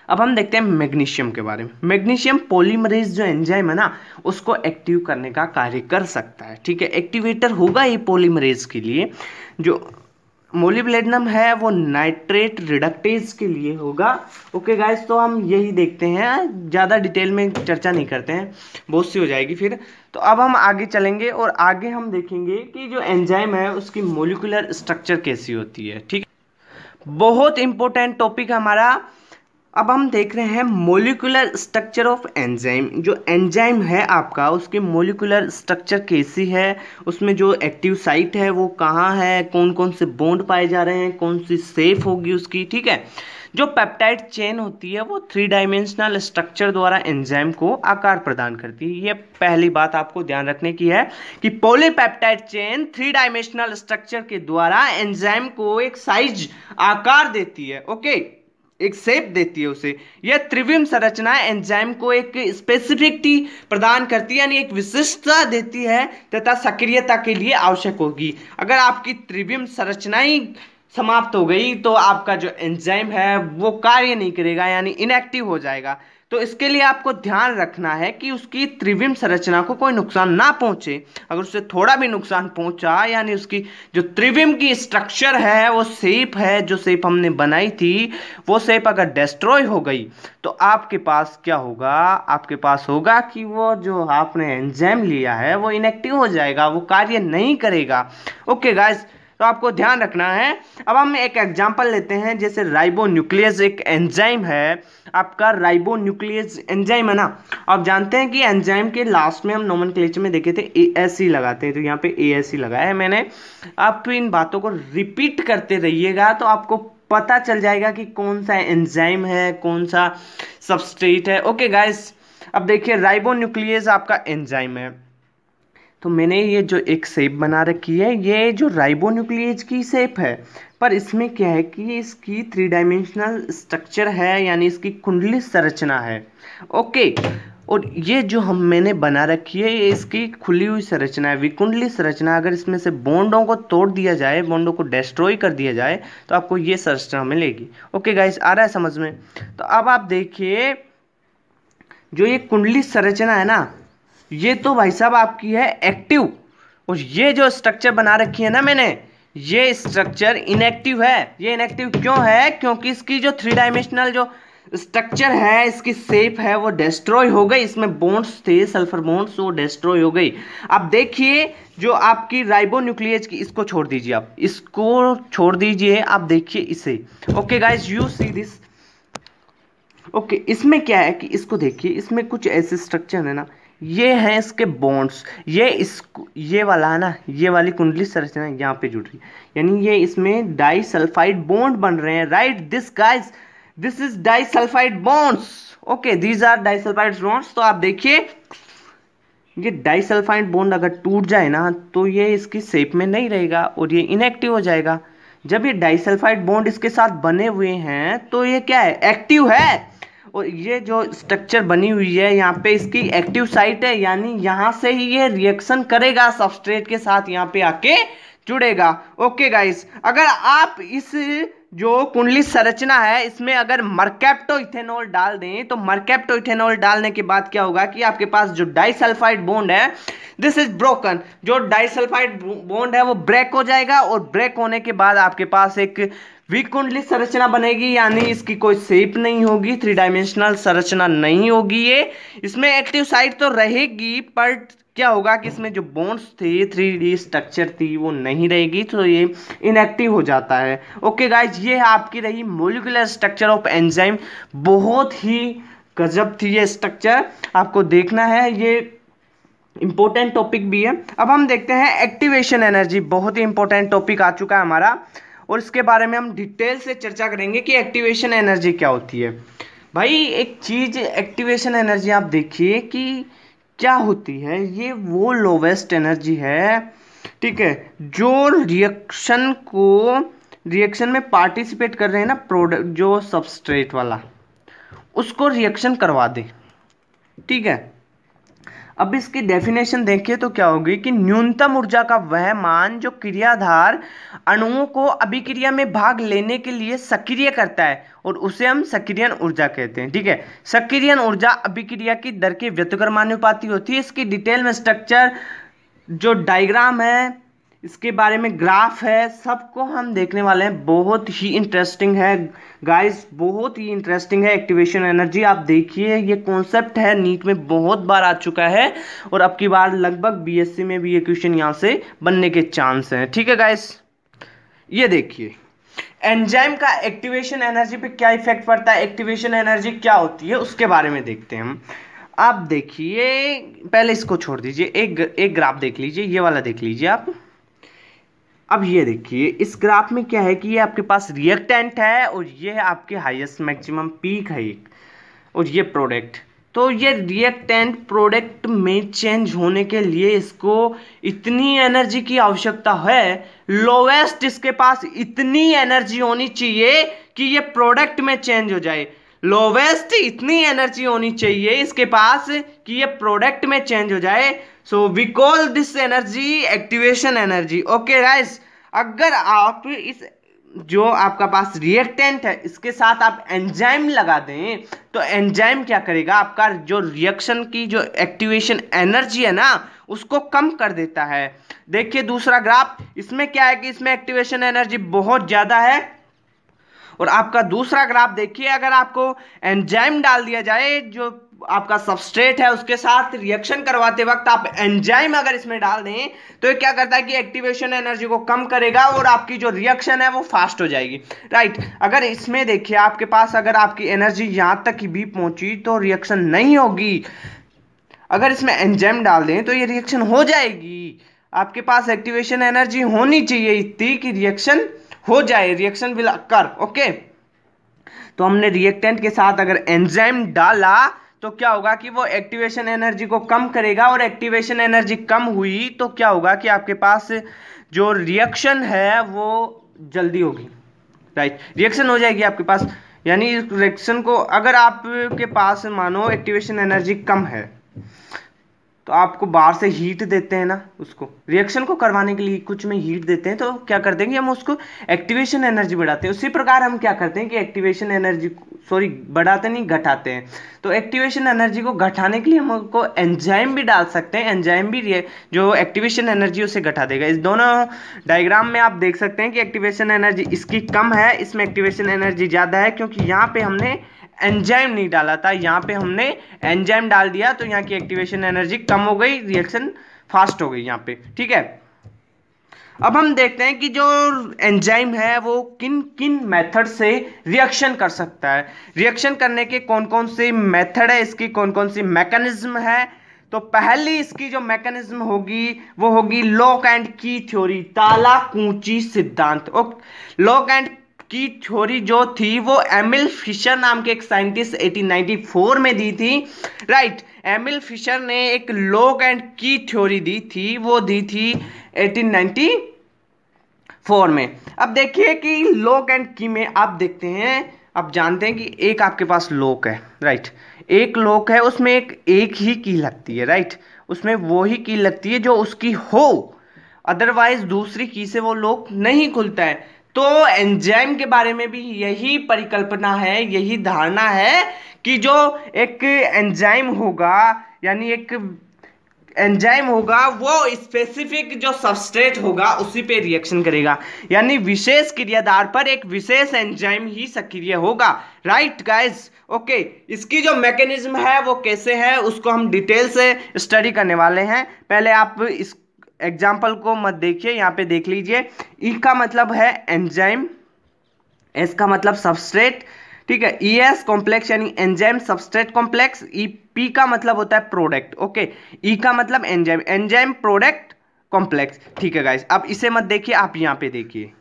अब हम देखते हैं मैग्नीशियम के बारे में। मैग्नीशियम पॉलीमरेज जो एंजाइम है ना उसको एक्टिव करने का कार्य कर सकता है। ठीक है, एक्टिवेटर होगा ये पॉलीमरेज के लिए। जो मोलिब्डेनम है वो नाइट्रेट रिडक्टेज के लिए होगा। ओके गाइस, तो हम यही देखते हैं, ज़्यादा डिटेल में चर्चा नहीं करते हैं, बहुत सी हो जाएगी फिर। तो अब हम आगे चलेंगे और आगे हम देखेंगे कि जो एंजाइम है उसकी मोलिकुलर स्ट्रक्चर कैसी होती है। ठीक, बहुत इंपॉर्टेंट टॉपिक हमारा। अब हम देख रहे हैं मोलिकुलर स्ट्रक्चर ऑफ एंजाइम। जो एंजाइम है आपका उसकी मोलिकुलर स्ट्रक्चर कैसी है, उसमें जो एक्टिव साइट है वो कहाँ है, कौन कौन से बॉन्ड पाए जा रहे हैं, कौन सी शेप होगी उसकी। ठीक है, जो पेप्टाइड चेन होती है वो 3 डायमेंशनल स्ट्रक्चर द्वारा एंजाइम को आकार प्रदान करती है। ये पहली बात आपको ध्यान रखने की है कि पॉलीपेप्टाइड चेन 3 डायमेंशनल स्ट्रक्चर के द्वारा एंजाइम को एक साइज आकार देती है। ओके, एक शेप देती है उसे। यह त्रिविम संरचना एंजाइम को एक स्पेसिफिसिटी प्रदान करती है, यानी एक विशिष्टता देती है तथा सक्रियता के लिए आवश्यक होगी। अगर आपकी त्रिविम संरचना ही समाप्त हो गई तो आपका जो एंजाइम है वो कार्य नहीं करेगा, यानी इनएक्टिव हो जाएगा। तो इसके लिए आपको ध्यान रखना है कि उसकी त्रिविम संरचना को कोई नुकसान ना पहुंचे। अगर उससे थोड़ा भी नुकसान पहुंचा, यानी उसकी जो त्रिविम की स्ट्रक्चर है वो शेप है, जो शेप हमने बनाई थी वो शेप अगर डिस्ट्रॉय हो गई तो आपके पास क्या होगा? आपके पास होगा कि वो जो आपने एंजाइम लिया है वो इनएक्टिव हो जाएगा, वो कार्य नहीं करेगा। ओके गाइस, तो आपको ध्यान रखना है। अब हम एक एग्जांपल लेते हैं, जैसे राइबोन्यूक्लियस एक एंजाइम है आपका। राइबोन्यूक्लियस एंजाइम है ना, आप जानते हैं कि एंजाइम के लास्ट में हम नोमेनक्लेचर में देखे थे ASE लगाते हैं, तो यहाँ पे ASE लगाया है मैंने। आप इन बातों को रिपीट करते रहिएगा तो आपको पता चल जाएगा कि कौन सा एंजाइम है, कौन सा सबस्ट्रेट है। ओके गाइस, अब देखिए राइबोन्यूक्लियस आपका एंजाइम है, तो मैंने ये जो एक शेप बना रखी है ये जो राइबोन्यूक्लियेज की शेप है, पर इसमें क्या है कि इसकी 3 डायमेंशनल स्ट्रक्चर है, यानी इसकी कुंडली संरचना है। ओके, और ये जो मैंने बना रखी है ये इसकी खुली हुई संरचना है, विकुंडली संरचना। अगर इसमें से बॉन्डों को तोड़ दिया जाए, बॉन्डों को डिस्ट्रॉय कर दिया जाए तो आपको ये संरचना मिलेगी। ओके गाइस, आ रहा है समझ में? तो अब आप देखिए जो ये कुंडली संरचना है ना, ये तो भाई साहब आपकी है एक्टिव, और ये जो स्ट्रक्चर बना रखी है ना मैंने, ये स्ट्रक्चर इनएक्टिव है। ये इनएक्टिव क्यों है? क्योंकि इसकी जो 3 डायमेंशनल जो स्ट्रक्चर है, इसकी शेप है वो डिस्ट्रॉय हो गई। इसमें बॉन्ड्स थे, सल्फर बॉन्ड्स, वो डिस्ट्रॉय हो गई। अब देखिए जो आपकी राइबोन्यूक्लियेज की, इसको छोड़ दीजिए, आप इसको छोड़ दीजिए, आप देखिए इसे। Okay guys, you see this. Okay, इसमें क्या है कि इसको देखिए, इसमें कुछ ऐसे स्ट्रक्चर है ना, ये है इसके बॉन्ड्स, ये वाला है ना, ये वाली कुंडली संरचना यहाँ पे जुड़ रही है, यानी ये इसमें डाइसल्फाइड बॉन्ड बन रहे हैं। Right, this guys, this is disulphide bonds. Okay, these are disulphide bonds. तो आप देखिए ये डाइसल्फाइड बॉन्ड अगर टूट जाए ना तो ये इसकी शेप में नहीं रहेगा और ये इनएक्टिव हो जाएगा। जब ये डाइसल्फाइड बॉन्ड इसके साथ बने हुए हैं तो ये क्या है? एक्टिव है। और ये जो स्ट्रक्चर बनी हुई है यहाँ पे इसकी एक्टिव साइट है, यानी यहाँ से ही ये रिएक्शन करेगा सबस्ट्रेट के साथ, यहाँ पे आके जुड़ेगा। ओके गाइस, अगर आप इस जो कुंडली संरचना है इसमें अगर मरकैप्टो इथेनॉल डाल दें तो मरकैप्टो इथेनॉल डालने के बाद क्या होगा कि आपके पास जो डाइसल्फाइड बॉन्ड है दिस इज ब्रोकन, जो डाइसल्फाइड बॉन्ड है वो ब्रेक हो जाएगा और ब्रेक होने के बाद आपके पास एक विकुंडली संरचना बनेगी, यानी इसकी कोई शेप नहीं होगी, थ्री डायमेंशनल संरचना नहीं होगी। ये इसमें एक्टिव साइट तो रहेगी पर क्या होगा कि इसमें जो बॉन्ड्स थे 3D स्ट्रक्चर थी वो नहीं रहेगी, तो ये इनएक्टिव हो जाता है। ओके गाइज, ये आपकी रही मॉलिक्यूलर स्ट्रक्चर ऑफ एंजाइम। बहुत ही गजब थी ये स्ट्रक्चर, आपको देखना है, ये इंपॉर्टेंट टॉपिक भी है। अब हम देखते हैं एक्टिवेशन एनर्जी, बहुत ही इंपॉर्टेंट टॉपिक आ चुका है हमारा और इसके बारे में हम डिटेल से चर्चा करेंगे कि एक्टिवेशन एनर्जी क्या होती है। भाई एक चीज एक्टिवेशन एनर्जी आप देखिए कि क्या होती है, ये वो लोवेस्ट एनर्जी है, ठीक है, जो रिएक्शन में पार्टिसिपेट कर रहे हैं ना प्रोडक्ट, जो सबस्ट्रेट वाला उसको रिएक्शन करवा दे, ठीक है। अब इसकी डेफिनेशन देखिए तो क्या होगी कि न्यूनतम ऊर्जा का वह मान जो क्रियाधार अणुओं को अभिक्रिया में भाग लेने के लिए सक्रिय करता है और उसे हम सक्रियण ऊर्जा कहते हैं, ठीक है। सक्रियण ऊर्जा अभिक्रिया की दर के व्युत्क्रमानुपाती होती है। इसकी डिटेल में स्ट्रक्चर जो डायग्राम है, इसके बारे में ग्राफ है, सबको हम देखने वाले हैं। बहुत ही इंटरेस्टिंग है गाइस, बहुत ही इंटरेस्टिंग है एक्टिवेशन एनर्जी। आप देखिए ये कॉन्सेप्ट है, नीट में बहुत बार आ चुका है और अब की बार लगभग बीएससी में भी ये क्वेश्चन यहाँ से बनने के चांस हैं, ठीक है गाइस। ये देखिए एंजाइम का एक्टिवेशन एनर्जी पे क्या इफेक्ट पड़ता है, एक्टिवेशन एनर्जी क्या होती है उसके बारे में देखते हैं हम। आप देखिए, पहले इसको छोड़ दीजिए, एक ग्राफ देख लीजिए, ये वाला देख लीजिए आप। अब ये देखिए इस ग्राफ में क्या है कि ये आपके पास रिएक्टेंट है और ये आपके हाईएस्ट मैक्सिमम पीक है एक, और ये प्रोडक्ट। तो ये रिएक्टेंट प्रोडक्ट में चेंज होने के लिए इसको इतनी एनर्जी की आवश्यकता है, लोवेस्ट इसके पास इतनी एनर्जी होनी चाहिए कि ये प्रोडक्ट में चेंज हो जाए। लोवेस्ट इतनी एनर्जी होनी चाहिए इसके पास कि ये प्रोडक्ट में चेंज हो जाए। So we call this energy activation energy. Okay guys, अगर आप इस जो आपका पास रिएक्टेंट है इसके साथ आप एंजाइम लगा दें तो एंजाइम क्या करेगा, आपका जो रिएक्शन की जो एक्टिवेशन एनर्जी है ना उसको कम कर देता है। देखिए दूसरा ग्राफ, इसमें क्या है कि इसमें एक्टिवेशन एनर्जी बहुत ज़्यादा है और आपका दूसरा ग्राफ देखिए, अगर आपको एंजाइम डाल दिया जाए, जो आपका सबस्ट्रेट है उसके साथ रिएक्शन करवाते वक्त आप एंजाइम अगर इसमें डाल दें तो ये क्या करता है कि एक्टिवेशन एनर्जी को कम करेगा और आपकी जो रिएक्शन है वो फास्ट हो जाएगी, राइट। अगर इसमें देखिए आपके पास अगर आपकी एनर्जी यहाँ तक भी पहुंची तो रिएक्शन नहीं होगी, अगर इसमें एंजाइम डाल दें तो ये रिएक्शन हो जाएगी। आपके पास एक्टिवेशन एनर्जी होनी चाहिए इतनी कि रिएक्शन हो जाए, रिएक्शन विल अकर। ओके, तो हमने रिएक्टेंट के साथ अगर एंजाइम डाला तो क्या होगा कि वो एक्टिवेशन एनर्जी को कम करेगा और एक्टिवेशन एनर्जी कम हुई तो क्या होगा कि आपके पास जो रिएक्शन है वो जल्दी होगी, राइट, रिएक्शन हो जाएगी आपके पास। यानी रिएक्शन को अगर आपके पास मानो एक्टिवेशन एनर्जी कम है तो आपको बाहर से हीट देते हैं ना, उसको रिएक्शन को करवाने के लिए कुछ में हीट देते हैं, तो क्या करते हैं कि हम उसको एक्टिवेशन एनर्जी बढ़ाते हैं। उसी प्रकार हम क्या करते हैं कि एक्टिवेशन एनर्जी बढ़ाते नहीं, घटाते हैं। तो एक्टिवेशन एनर्जी को घटाने के लिए हमको एंजाइम भी डाल सकते हैं, एंजाइम भी जो एक्टिवेशन एनर्जी उसे घटा देगा। इस दोनों डायग्राम में आप देख सकते हैं कि एक्टिवेशन एनर्जी इसकी कम है, इसमें एक्टिवेशन एनर्जी ज़्यादा है, क्योंकि यहाँ पे हमने एंजाइम नहीं डाला था, यहाँ पे हमने एंजाइम डाल दिया तो यहाँ की एक्टिवेशन एनर्जी कम हो गई, रिएक्शन फास्ट हो गई यहाँ पे, ठीक है। अब हम देखते हैं कि जो एंजाइम है वो किन किन मेथड से रिएक्शन कर सकता है, रिएक्शन करने के कौन कौन से मेथड है, इसकी कौन कौन सी मैकेनिज्म है। तो पहली इसकी जो मैकेनिज्म होगी वो होगी लॉक एंड की थ्योरी, ताला कुंची सिद्धांत। लॉक एंड की थ्योरी जो थी वो एमिल फिशर नाम के एक साइंटिस्ट 1894 में दी थी, राइट। एमिल फिशर ने एक लॉक एंड की थ्योरी दी थी, वो दी थी 1894 में। अब देखिए कि लॉक एंड की में आप देखते हैं अब जानते हैं कि एक आपके पास लॉक है, राइट। एक लॉक है, उसमें एक ही की लगती है, राइट। उसमें वो ही की लगती है जो उसकी हो, अदरवाइज दूसरी की से वो लॉक नहीं खुलता है। तो एंजाइम के बारे में भी यही परिकल्पना है, यही धारणा है कि जो एक एंजाइम होगा, यानी एक एंजाइम होगा, वो स्पेसिफिक जो सबस्ट्रेट होगा उसी पे रिएक्शन करेगा, यानी विशेष क्रियाधार पर एक विशेष एंजाइम ही सक्रिय होगा, राइट गाइस। ओके, इसकी जो मैकेनिज्म है वो कैसे है उसको हम डिटेल से स्टडी करने वाले हैं। पहले आप इस एग्जाम्पल को मत देखिए, यहाँ पे देख लीजिए। ई का मतलब है एंजाइम, एस का मतलब सबस्ट्रेट, ठीक है। ई एस कॉम्प्लेक्स यानी enzyme substrate complex. E P का मतलब होता है प्रोडक्ट, ओके। ई का मतलब एंजाइम, एंजाइम प्रोडक्ट कॉम्प्लेक्स, ठीक है गाइस। अब इसे मत देखिए, आप यहाँ पे देखिए,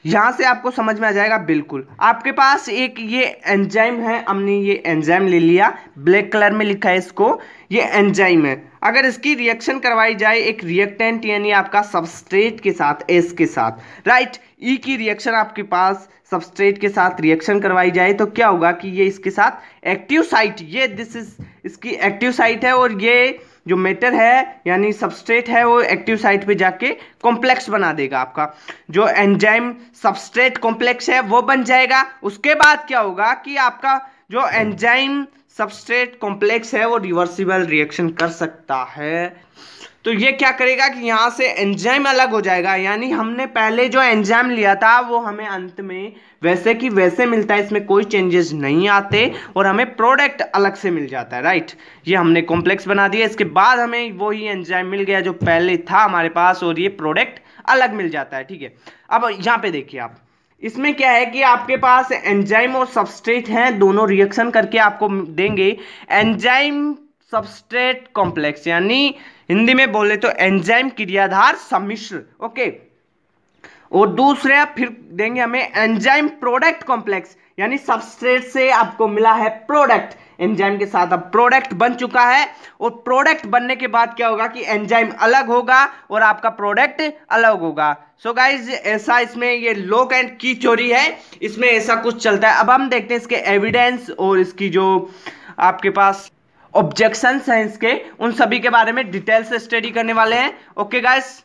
यहां से आपको समझ में आ जाएगा। बिल्कुल आपके पास एक ये एंजाइम है, हमने ये एंजाइम ले लिया, ब्लैक कलर में लिखा है इसको, ये एंजाइम है। अगर इसकी रिएक्शन करवाई जाए एक रिएक्टेंट यानी आपका सबस्ट्रेट के साथ, एस के साथ, राइट। ई की रिएक्शन आपके पास सबस्ट्रेट के साथ रिएक्शन करवाई जाए तो क्या होगा कि ये इसके साथ एक्टिव साइट, ये दिस इज इसकी एक्टिव साइट है, और ये जो मेटर है यानी सबस्ट्रेट है वो एक्टिव साइट पे जाके कॉम्प्लेक्स बना देगा। आपका जो एंजाइम सबस्ट्रेट कॉम्प्लेक्स है वो बन जाएगा। उसके बाद क्या होगा कि आपका जो एंजाइम सबस्ट्रेट कॉम्प्लेक्स है वो रिवर्सिबल रिएक्शन कर सकता है। तो ये क्या करेगा कि यहाँ से एंजाइम अलग हो जाएगा, यानी हमने पहले जो एंजाइम लिया था वो हमें अंत में वैसे कि वैसे मिलता है, इसमें कोई चेंजेस नहीं आते और हमें प्रोडक्ट अलग से मिल जाता है, राइट। ये हमने कॉम्प्लेक्स बना दिया, इसके बाद हमें वही एंजाइम मिल गया जो पहले था हमारे पास, और ये प्रोडक्ट अलग मिल जाता है, ठीक है। अब यहाँ पे देखिए आप, इसमें क्या है कि आपके पास एंजाइम और सबस्ट्रेट हैं, दोनों रिएक्शन करके आपको देंगे एंजाइम सबस्ट्रेट कॉम्प्लेक्स, यानी हिंदी में बोले तो एंजाइम क्रियाधार सम्मिश्र, ओके। और दूसरे फिर देंगे हमें एंजाइम प्रोडक्ट कॉम्प्लेक्स, यानी सबस्ट्रेट से आपको मिला है प्रोडक्ट, एंजाइम के साथ अब प्रोडक्ट बन चुका है, और प्रोडक्ट बनने के बाद क्या होगा कि एंजाइम अलग होगा और आपका प्रोडक्ट अलग होगा। सो गाइज ऐसा इसमें ये लॉक एंड की थ्योरी है, इसमें ऐसा कुछ चलता है। अब हम देखते हैं इसके एविडेंस और इसकी जो आपके पास ऑब्जेक्शंस हैं इसके, उन सभी के बारे में डिटेल से स्टडी करने वाले हैं, ओके गाइस।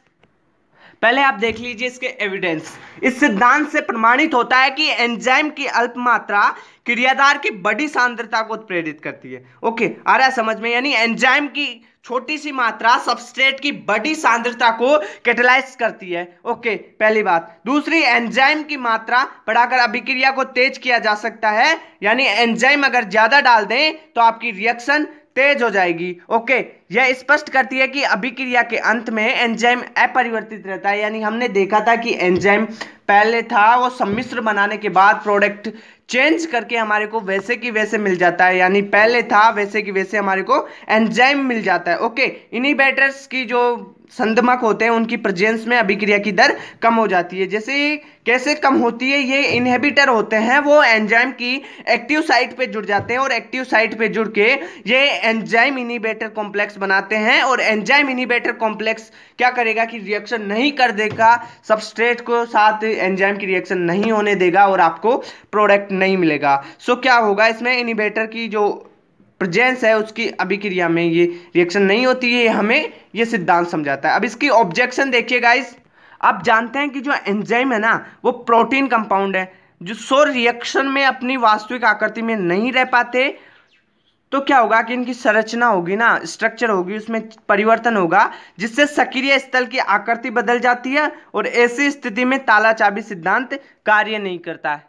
पहले आप देख लीजिए इसके एविडेंस। इस सिद्धांत से प्रमाणित होता है कि एंजाइम की अल्प मात्रा क्रियाधार की बड़ी सांद्रता को प्रेरित करती है, ओके। आ रहा है समझ में, यानी एंजाइम की छोटी सी मात्रा सबस्ट्रेट की बड़ी सांद्रता को कैटेलाइज करती है, ओके, पहली बात। दूसरी, एंजाइम की मात्रा बढ़ाकर अभिक्रिया को तेज किया जा सकता है, यानी एंजाइम अगर ज्यादा डाल दें तो आपकी रिएक्शन तेज हो जाएगी, ओके। यह स्पष्ट करती है कि अभिक्रिया के अंत में एंजाइम अपरिवर्तित रहता है, यानी हमने देखा था कि एंजाइम पहले था, वो सम्मिश्र बनाने के बाद प्रोडक्ट चेंज करके हमारे को वैसे की वैसे मिल जाता है, यानी पहले था वैसे की वैसे हमारे को एंजाइम मिल जाता है, ओके। इनहिबिटर्स की जो संदमक होते हैं उनकी प्रेजेंस में अभिक्रिया की दर कम हो जाती है। जैसे कैसे कम होती है, ये इनहिबिटर होते हैं वो एंजाइम की एक्टिव साइट पे जुड़ जाते हैं, और एक्टिव साइट पे जुड़ के ये एंजाइम इनहिबिटर कॉम्प्लेक्स बनाते हैं, और एंजाइम इनहिबिटर कॉम्प्लेक्स क्या करेगा कि रिएक्शन नहीं कर देगा, सबस्ट्रेट को साथ एंजाइम की रिएक्शन नहीं होने देगा और आपको प्रोडक्ट नहीं मिलेगा। सो क्या होगा, इसमें इनहिबिटर की जो प्रेजेंस है उसकी अभिक्रिया में ये रिएक्शन नहीं होती है, हमें ये सिद्धांत समझाता है। अब इसकी ऑब्जेक्शन देखिए गाइस। आप जानते हैं कि जो एंजाइम है ना वो प्रोटीन कंपाउंड है, जो सो रिएक्शन में अपनी वास्तविक आकृति में नहीं रह पाते, तो क्या होगा कि इनकी संरचना होगी ना, स्ट्रक्चर होगी, उसमें परिवर्तन होगा, जिससे सक्रिय स्थल की आकृति बदल जाती है, और ऐसी स्थिति में ताला चाबी सिद्धांत कार्य नहीं करता है,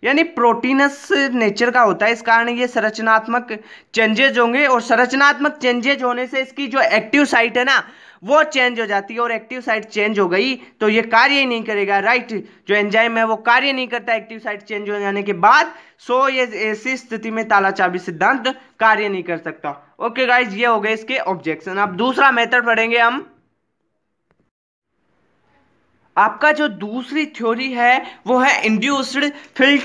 यानी प्रोटीनस नेचर का होता है, इस कारण ये संरचनात्मक चेंजेज होंगे, और संरचनात्मक चेंजेज होने से इसकी जो एक्टिव साइट है ना वो चेंज हो जाती है, और एक्टिव साइट चेंज हो गई तो ये कार्य ही नहीं करेगा, राइट। जो एंजाइम है वो कार्य नहीं करता एक्टिव साइट चेंज हो जाने के बाद, सो ये ऐसी स्थिति में ताला चाबी सिद्धांत कार्य नहीं कर सकता, ओके गाइज। ये हो गए इसके ऑब्जेक्शन। अब दूसरा मेथड पढ़ेंगे हम। आपका जो दूसरी थ्योरी है वो है इंड्यूस्ड फील्ड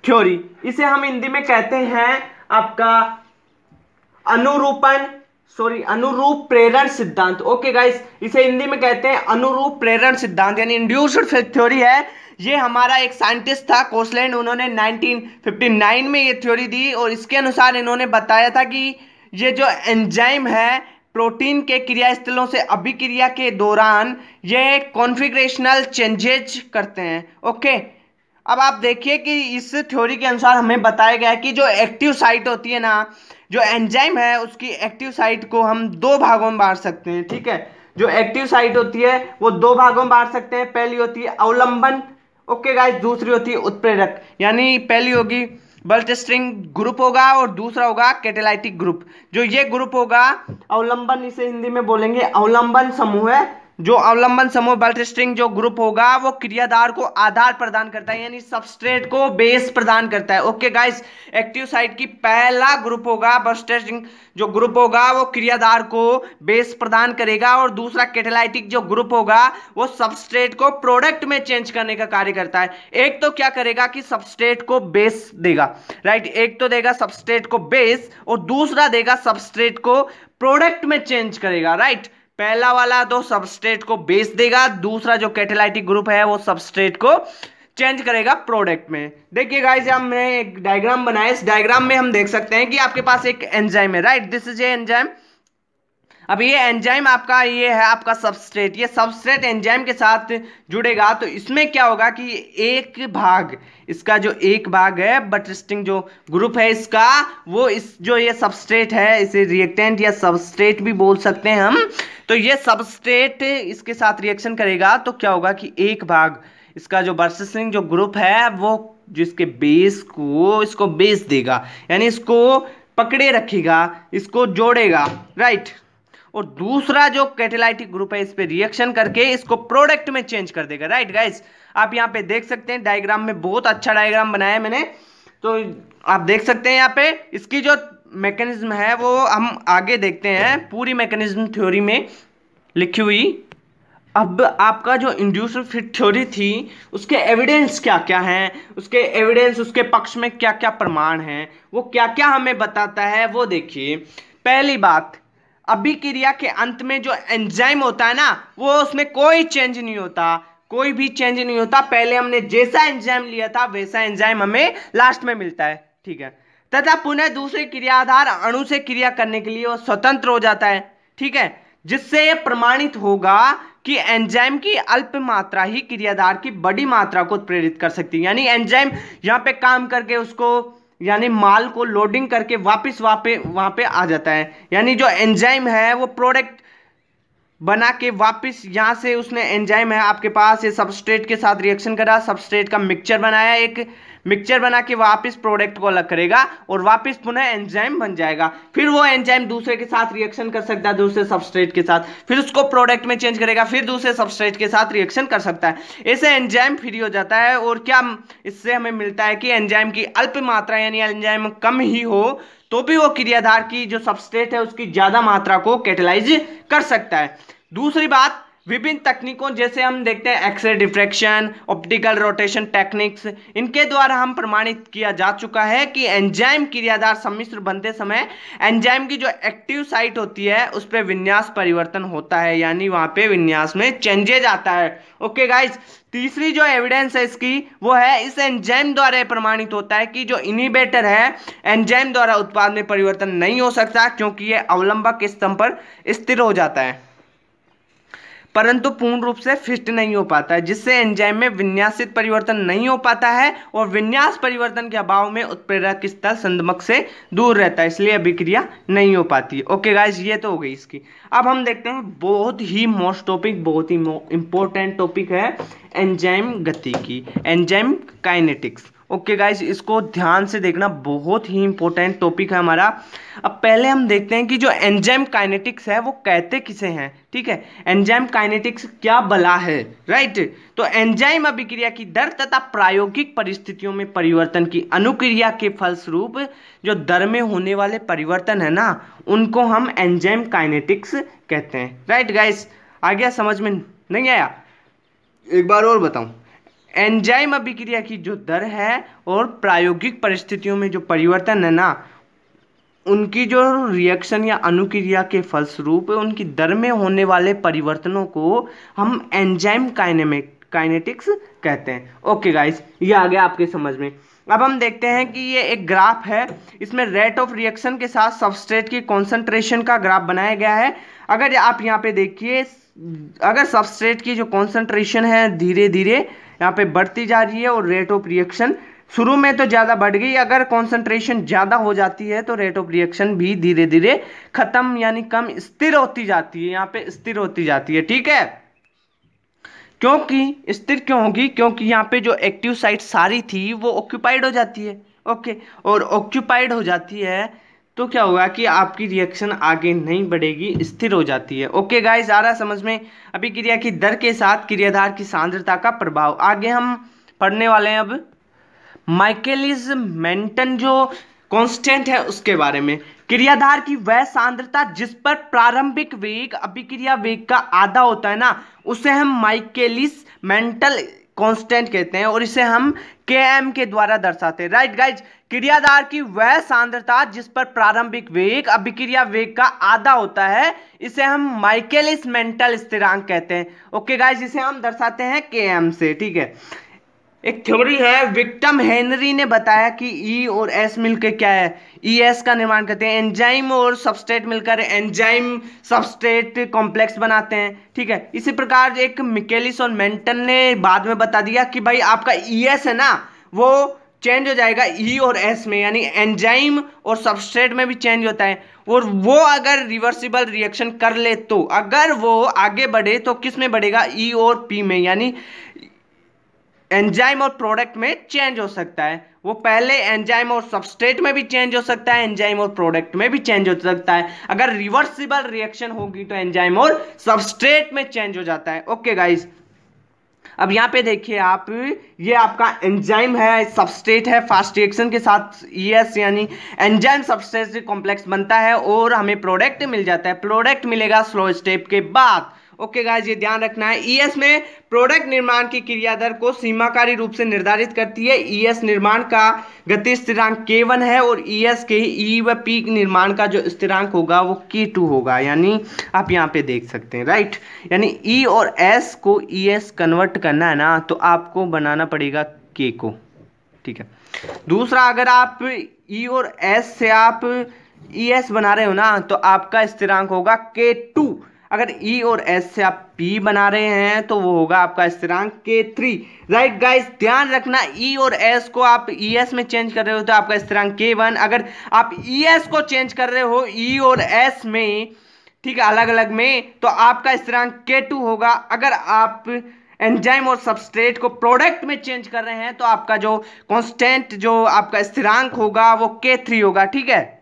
थ्योरी। इसे हम हिंदी में कहते हैं आपका अनुरूपण सॉरी अनुरूप प्रेरण सिद्धांत। ओके गाइस, इसे हिंदी में कहते हैं अनुरूप प्रेरण सिद्धांत यानी इंड्यूस्ड फिल्म थ्योरी है। ये हमारा एक साइंटिस्ट था कोसलैंड, उन्होंने 1959 में ये थ्योरी दी और इसके अनुसार इन्होंने बताया था कि ये जो एंजाइम है प्रोटीन के क्रिया स्थलों से अभिक्रिया के दौरान ये कॉन्फ़िगरेशनल चेंजेज करते हैं। ओके, अब आप देखिए कि इस थ्योरी के अनुसार हमें बताया गया है कि जो एक्टिव साइट होती है ना, जो एंजाइम है उसकी एक्टिव साइट को हम दो भागों में बांट सकते हैं। ठीक है, जो एक्टिव साइट होती है वो दो भागों में बांट सकते हैं। पहली होती है अवलंबन, ओके गाइस, दूसरी होती है उत्प्रेरक। यानी पहली होगी बल्टस्ट्रिंग ग्रुप होगा और दूसरा होगा कैटालाइटिक ग्रुप। जो ये ग्रुप होगा अवलंबन, इसे हिंदी में बोलेंगे अवलंबन समूह है। जो अवलंबन समूह बल्टस्ट्रिंग जो ग्रुप होगा वो क्रियाधार को आधार प्रदान करता है यानी सबस्ट्रेट को बेस प्रदान करता है। ओके गाइस, एक्टिव साइट की पहला ग्रुप होगा बल्टस्ट्रिंग जो ग्रुप होगा वो क्रियाधार को बेस प्रदान करेगा और दूसरा कैटालाइटिक जो ग्रुप होगा वो सबस्ट्रेट को प्रोडक्ट में चेंज करने का कार्य करता है। एक तो क्या करेगा कि सबस्ट्रेट को बेस देगा, राइट, एक तो देगा सबस्ट्रेट को बेस और दूसरा देगा सबस्ट्रेट को प्रोडक्ट में चेंज करेगा, राइट। पहला वाला तो सबस्ट्रेट को बेस देगा, दूसरा जो कैटालाइटिक ग्रुप है वो सबस्ट्रेट को चेंज करेगा प्रोडक्ट में। देखिए गाइस, हमने एक डायग्राम बनाया, इस डायग्राम में हम देख सकते हैं कि आपके पास एक एंजाइम है, right, this is a enzyme. अब ये एंजाइम आपका ये है आपका सबस्ट्रेट, ये सबस्ट्रेट एंजाइम के साथ जुड़ेगा तो इसमें क्या होगा कि एक भाग, इसका जो एक भाग है बल्टस्ट्रिंग जो ग्रुप है इसका, वो इस जो ये सबस्ट्रेट है इसे रिएक्टेंट या सबस्ट्रेट भी बोल सकते हैं हम। तो ये सबस्ट्रेट इसके साथ रिएक्शन करेगा तो क्या होगा कि एक भाग इसका जो बल्टस्ट्रिंग जो ग्रुप है वो जिसके बेस को इसको बेस देगा यानी इसको पकड़े रखेगा, इसको जोड़ेगा, राइट। और दूसरा जो कैटालाइटिक ग्रुप है इस पे रिएक्शन करके इसको प्रोडक्ट में चेंज कर देगा, राइट गाइस। आप यहाँ पे देख सकते हैं डायग्राम में, बहुत अच्छा डायग्राम बनाया है मैंने, तो आप देख सकते हैं यहाँ पे इसकी जो मैकेनिज्म है वो हम आगे देखते हैं, पूरी मैकेनिज्म थ्योरी में लिखी हुई। अब आपका जो इंड्यूस्ड फिट थ्योरी थी उसके एविडेंस क्या क्या हैं, उसके एविडेंस उसके पक्ष में क्या क्या प्रमाण हैं, वो क्या क्या हमें बताता है वो देखिए। पहली बात, अभिक्रिया के अंत में जो एंजाइम होता है ना वो उसमें कोई चेंज नहीं होता, कोई भी चेंज नहीं होता। पहले हमने जैसा एंजाइम लिया था वैसा एंजाइम हमें लास्ट में मिलता है, ठीक है। तथा पुनः दूसरे क्रियाधार अणु से क्रिया करने के लिए वो स्वतंत्र हो जाता है, ठीक है, जिससे यह प्रमाणित होगा कि एंजाइम की अल्प मात्रा ही क्रियाधार की बड़ी मात्रा को प्रेरित कर सकती है। यानी एंजाइम यहाँ पे काम करके उसको यानी माल को लोडिंग करके वापस वहां पे आ जाता है। यानी जो एंजाइम है वो प्रोडक्ट बना के वापस यहाँ से उसने एंजाइम है आपके पास ये सबस्ट्रेट के साथ रिएक्शन करा, सबस्ट्रेट का मिक्सचर बनाया, एक मिक्सचर बना के वापस प्रोडक्ट को अलग करेगा और वापस पुनः एंजाइम बन जाएगा। फिर वो एंजाइम दूसरे के साथ रिएक्शन कर सकता है, दूसरे सबस्ट्रेट के साथ, फिर उसको प्रोडक्ट में चेंज करेगा, फिर दूसरे सबस्ट्रेट के साथ रिएक्शन कर सकता है। ऐसे एंजाइम फ्री हो जाता है। और क्या इससे हमें मिलता है कि एंजाइम की अल्प मात्रा यानी एंजाइम कम ही हो तो भी वो क्रियाधार की जो सबस्ट्रेट है उसकी ज्यादा मात्रा को कैटेलाइज कर सकता है। दूसरी बात, विभिन्न तकनीकों जैसे हम देखते हैं X ray diffraction, optical rotation techniques, इनके द्वारा हम प्रमाणित किया जा चुका है कि एंजाइम क्रियाधार सम्मिश्र बनते समय एंजाइम की जो एक्टिव साइट होती है उस पर विन्यास परिवर्तन होता है, यानी वहां पे विन्यास में चेंजेज आता है। ओके गाइज, तीसरी जो एविडेंस है इसकी वो है इस एंजाइम द्वारा प्रमाणित होता है कि जो इनिबेटर है एंजाइम द्वारा उत्पाद में परिवर्तन नहीं हो सकता क्योंकि यह अवलंबक स्तंभ पर स्थिर हो जाता है परंतु पूर्ण रूप से फिक्स्ड नहीं हो पाता है, जिससे एंजाइम में विन्यासित परिवर्तन नहीं हो पाता है और विन्यास परिवर्तन के अभाव में उत्प्रेरक स्थल संदमक से दूर रहता है, इसलिए अभिक्रिया नहीं हो पाती है। ओके गाइस, ये तो हो गई इसकी। अब हम देखते हैं बहुत ही मोस्ट टॉपिक, बहुत ही इंपॉर्टेंट टॉपिक है एंजाइम गति की, एंजाइम काइनेटिक्स। ओके गाइस, इसको ध्यान से देखना, बहुत ही इंपॉर्टेंट टॉपिक है हमारा। अब पहले हम देखते हैं कि जो एंजाइम काइनेटिक्स है वो कहते किसे हैं, ठीक है। एंजाइम काइनेटिक्स क्या बला है, राइट। तो एंजाइम अभिक्रिया की दर तथा प्रायोगिक परिस्थितियों में परिवर्तन की अनुक्रिया के फलस्वरूप जो दर में होने वाले परिवर्तन है ना उनको हम एंजाइम काइनेटिक्स कहते हैं, राइट गाइस। आ गया समझ में? नहीं आया? एक बार और बताऊं, एंजाइम अभिक्रिया की जो दर है और प्रायोगिक परिस्थितियों में जो परिवर्तन है ना उनकी जो रिएक्शन या अनुक्रिया के फलस्वरूप उनकी दर में होने वाले परिवर्तनों को हम एंजाइम काइनेटिक्स कहते हैं। ओके गाइस, ये आ गया आपके समझ में। अब हम देखते हैं कि ये एक ग्राफ है, इसमें रेट ऑफ रिएक्शन के साथ सबस्ट्रेट की कॉन्सेंट्रेशन का ग्राफ बनाया गया है। अगर आप यहाँ पे देखिए, अगर सबस्ट्रेट की जो कॉन्सेंट्रेशन है धीरे धीरे यहाँ पे बढ़ती जा रही है और रेट ऑफ रिएक्शन शुरू में तो ज़्यादा बढ़ गई, अगर कॉन्सेंट्रेशन ज़्यादा हो जाती है तो रेट ऑफ रिएक्शन भी धीरे धीरे खत्म यानी कम स्थिर होती जाती है, यहाँ पे स्थिर होती जाती है। ठीक है, क्योंकि स्थिर क्यों होगी? क्योंकि यहाँ पे जो एक्टिव साइट सारी थी वो ऑक्यूपाइड हो जाती है। ओके, और ऑक्यूपाइड हो जाती है तो क्या होगा कि आपकी रिएक्शन आगे नहीं बढ़ेगी, स्थिर हो जाती है। ओके गाइस, आ रहा समझ में? अभिक्रिया की दर के साथ क्रियाधार की सांद्रता का प्रभाव। आगे हम पढ़ने वाले हैं अब माइकेलिस मेंटन जो कांस्टेंट है उसके बारे में। क्रियाधार की वह सांद्रता जिस पर प्रारंभिक वेग अभिक्रिया वेग का आधा होता है ना, उसे हम माइकेलिस मेंटन कांस्टेंट कहते हैं और इसे हम Km के द्वारा दर्शाते हैं। राइट गाइज, क्रियाधार की वह सांद्रता जिस पर प्रारंभिक वेग अभिक्रिया वेग का आधा होता है, इसे हम माइकेलिस मेंटन स्थिरांक कहते हैं। ओके गाइज, इसे हम दर्शाते हैं Km से। ठीक है, एक थ्योरी है, विक्टम हेनरी ने बताया कि ई और एस मिलकर क्या है, ईएस का निर्माण करते हैं। एंजाइम और सबस्ट्रेट मिलकर एंजाइम सबस्ट्रेट कॉम्प्लेक्स बनाते हैं। ठीक है, इसी प्रकार एक मिकेलिस और मेंटन ने बाद में बता दिया कि भाई आपका ईएस है ना, वो चेंज हो जाएगा ई और एस में, यानी एंजाइम और सबस्ट्रेट में भी चेंज होता है। और वो अगर रिवर्सिबल रिएक्शन कर ले तो, अगर वो आगे बढ़े तो किस में बढ़ेगा, ई और पी में, यानी एंजाइम और प्रोडक्ट में चेंज हो सकता है। वो पहले एंजाइम और सबस्ट्रेट में भी चेंज हो सकता है, एंजाइम और प्रोडक्ट में भी चेंज हो सकता है। अगर रिवर्सिबल रिएक्शन होगी तो एंजाइम और सबस्ट्रेट में चेंज हो जाता है। ओके गाइस, अब यहाँ पे देखिए आप, ये आपका एंजाइम है, सबस्ट्रेट है, फास्ट रिएक्शन के साथ ईएस यानी एंजाइम सबस्ट्रेट कॉम्प्लेक्स बनता है और हमें प्रोडक्ट मिल जाता है। प्रोडक्ट मिलेगा स्लो स्टेप के बाद। ओके गाइस, ये ध्यान रखना है, ईएस में प्रोडक्ट निर्माण की क्रिया दर को सीमाकारी रूप से निर्धारित करती है। ईएस निर्माण का गति स्थिरांक K1 है और ईएस के ई व पी निर्माण का जो स्थिरांक होगा वो K2 होगा, यानी आप यहाँ पे देख सकते हैं। राइट, यानी ई और एस को ईएस कन्वर्ट करना है ना, तो आपको बनाना पड़ेगा K को। ठीक है, दूसरा, अगर आप ई और एस से आप ईएस बना रहे हो ना, तो आपका स्थिरांक होगा K2। अगर ई और एस से आप पी बना रहे हैं तो वो होगा आपका स्थिरांक K3। राइट गाइस, ध्यान रखना, ई और एस को आप ईएस में चेंज कर रहे हो तो आपका स्थिरांक K1। अगर आप ईएस को चेंज कर रहे हो ई और एस में, ठीक है, अलग अलग में, तो आपका स्थिरांक K2 होगा। अगर आप एंजाइम और सबस्ट्रेट को प्रोडक्ट में चेंज कर रहे हैं तो आपका जो कांस्टेंट जो आपका स्थिरांक होगा वो K3 होगा। ठीक है,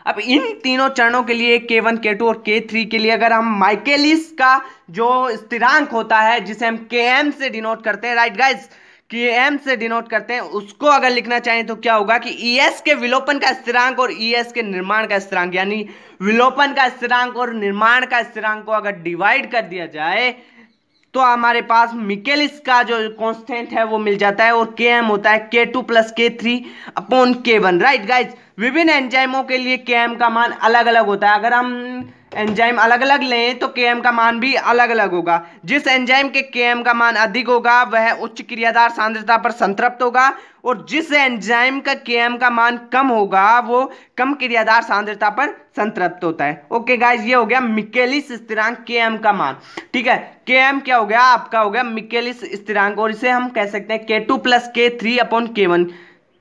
अब इन तीनों चरणों के लिए K1, K2 और K3 के लिए अगर हम माइकेलिस का जो स्थिरांक होता है जिसे हम Km से डिनोट करते हैं, राइट गाइस, Km से डिनोट करते हैं, उसको अगर लिखना चाहें तो क्या होगा कि ES के विलोपन का स्थिरांक और ES के निर्माण का स्थिरांक, यानी विलोपन का स्थिरांक और निर्माण का स्थिरांक को अगर डिवाइड कर दिया जाए तो हमारे पास मिकेलिस का जो कांस्टेंट है वो मिल जाता है और Km होता है K2 plus K3 upon K1। Right guys, विभिन्न एंजाइमों के लिए Km का मान अलग अलग होता है। अगर हम एंजाइम अलग अलग लें तो Km का मान भी अलग अलग होगा। जिस एंजाइम के Km का मान अधिक होगा वह उच्च क्रियाधार सांद्रता पर संतृप्त होगा और जिस एंजाइम का Km का मान कम होगा वो कम क्रियाधार सांद्रता पर संतृप्त होता है। ओके गाइस, ये हो गया मिकेलिस स्थिरांक Km का मान। ठीक है, Km क्या हो गया, आपका हो गया मिकेलिस स्थिरांक और इसे हम कह सकते हैं K2 plus K3 upon K1।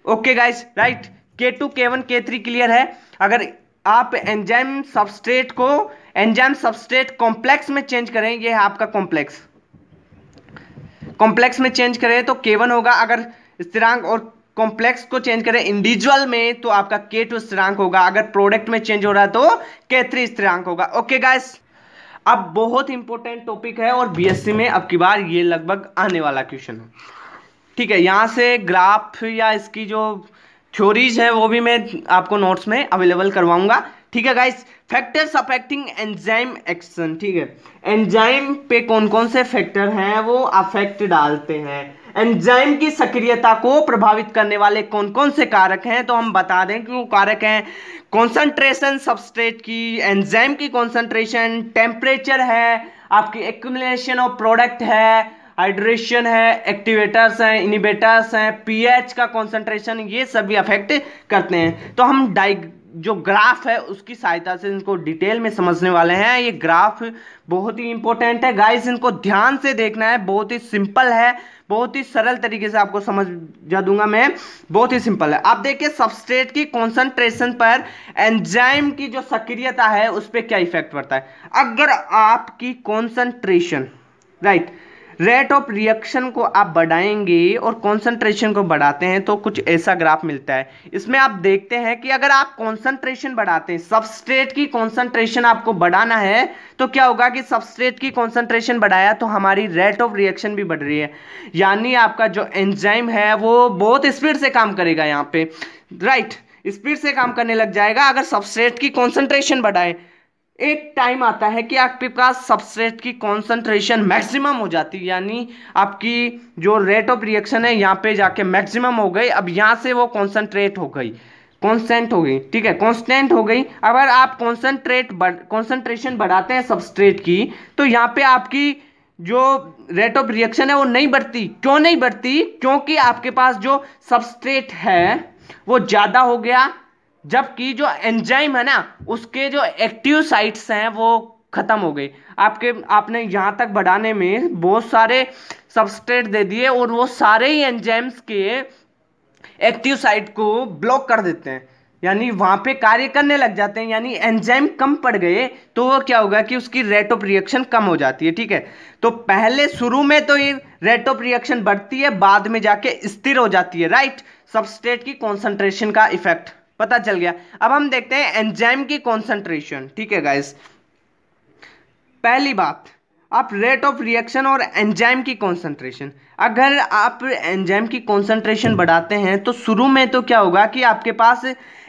Okay guys, right, K2, K1, K3 clear है। अगर आप एंजाइम सबस्ट्रेट को एंजाइम सबस्ट्रेट कॉम्प्लेक्स में चेंज करें, ये है आपका कॉम्प्लेक्स में चेंज करें तो K1 होगा। अगर स्थिरांक और कॉम्प्लेक्स को चेंज करें इंडिविजुअल में तो आपका K2 स्थिरांक होगा। अगर प्रोडक्ट में चेंज हो रहा है तो K3 स्थिरांक होगा। ओके गाइस, अब बहुत इंपॉर्टेंट टॉपिक है और बीएससी में अब की बार ये लगभग आने वाला क्वेश्चन है। ठीक है, यहाँ से ग्राफ या इसकी जो थ्योरीज है वो भी मैं आपको नोट्स में अवेलेबल करवाऊंगा। ठीक है guys, factors affecting enzyme action. ठीक है, एंजाइम पे कौन कौन से फैक्टर हैं वो अफेक्ट डालते हैं। एंजाइम की सक्रियता को प्रभावित करने वाले कौन कौन से कारक हैं, तो हम बता दें कि वो कारक हैं कॉन्सेंट्रेशन सबस्ट्रेट की, एंजाइम की कॉन्सेंट्रेशन, टेम्परेचर है, आपकी एक्युमुलेशन ऑफ प्रोडक्ट है, हाइड्रेशन है, एक्टिवेटर्स हैं, इनिबिटर्स हैं, पीएच का कॉन्सेंट्रेशन, ये सभी अफेक्ट करते हैं। तो हम जो ग्राफ है उसकी सहायता से इनको डिटेल में समझने वाले हैं। ये ग्राफ बहुत ही इंपॉर्टेंट है गाइस, इनको ध्यान से देखना है, बहुत ही सिंपल है, बहुत ही सरल तरीके से आपको समझा दूंगा मैं, बहुत ही सिंपल है। आप देखिए सबस्ट्रेट की कॉन्सेंट्रेशन पर एंजाइम की जो सक्रियता है उस पर क्या इफेक्ट पड़ता है। अगर आपकी कॉन्सेंट्रेशन रेट ऑफ रिएक्शन को आप बढ़ाएंगे और कॉन्सेंट्रेशन को बढ़ाते हैं तो कुछ ऐसा ग्राफ मिलता है। इसमें आप देखते हैं कि अगर आप कॉन्सेंट्रेशन बढ़ाते हैं, सबस्ट्रेट की कॉन्सेंट्रेशन आपको बढ़ाना है, तो क्या होगा कि सबस्ट्रेट की कॉन्सेंट्रेशन बढ़ाया तो हमारी रेट ऑफ रिएक्शन भी बढ़ रही है, यानी आपका जो एंजाइम है वो बहुत स्पीड से काम करेगा यहाँ पे, स्पीड से काम करने लग जाएगा अगर सबस्ट्रेट की कॉन्सेंट्रेशन बढ़ाए। एक टाइम आता है कि आपके पास सबस्ट्रेट की कॉन्सेंट्रेशन मैक्सिमम हो जाती है, यानी आपकी जो रेट ऑफ रिएक्शन है यहाँ पे जाके मैक्सिमम हो गई, अब यहाँ से वो कॉन्सेंट्रेट हो गई, कांस्टेंट हो गई, ठीक है, कांस्टेंट हो गई। अगर आप कॉन्सेंट्रेशन बढ़ाते हैं सबस्ट्रेट की तो यहाँ पे आपकी जो रेट ऑफ रिएक्शन है वो नहीं बढ़ती। क्यों नहीं बढ़ती? क्योंकि आपके पास जो सबस्ट्रेट है वो ज़्यादा हो गया, जबकि जो एंजाइम है ना उसके जो एक्टिव साइट्स हैं वो खत्म हो गई। आपने यहाँ तक बढ़ाने में बहुत सारे सबस्ट्रेट दे दिए और वो सारे ही एंजाइम्स के एक्टिव साइट को ब्लॉक कर देते हैं, यानी वहाँ पे कार्य करने लग जाते हैं, यानी एंजाइम कम पड़ गए तो वो क्या होगा कि उसकी रेट ऑफ रिएक्शन कम हो जाती है, ठीक है। तो पहले शुरू में तो ये रेट ऑफ रिएक्शन बढ़ती है, बाद में जाके स्थिर हो जाती है, राइट। सबस्ट्रेट की कॉन्सेंट्रेशन का इफेक्ट पता चल गया। अब हम देखते हैं एंजाइम की कॉन्सेंट्रेशन, ठीक है गाइस। पहली बात, आप रेट ऑफ रिएक्शन और एंजाइम की कॉन्सेंट्रेशन, अगर आप एंजाइम की कॉन्सेंट्रेशन बढ़ाते हैं तो शुरू में तो क्या होगा कि आपके पास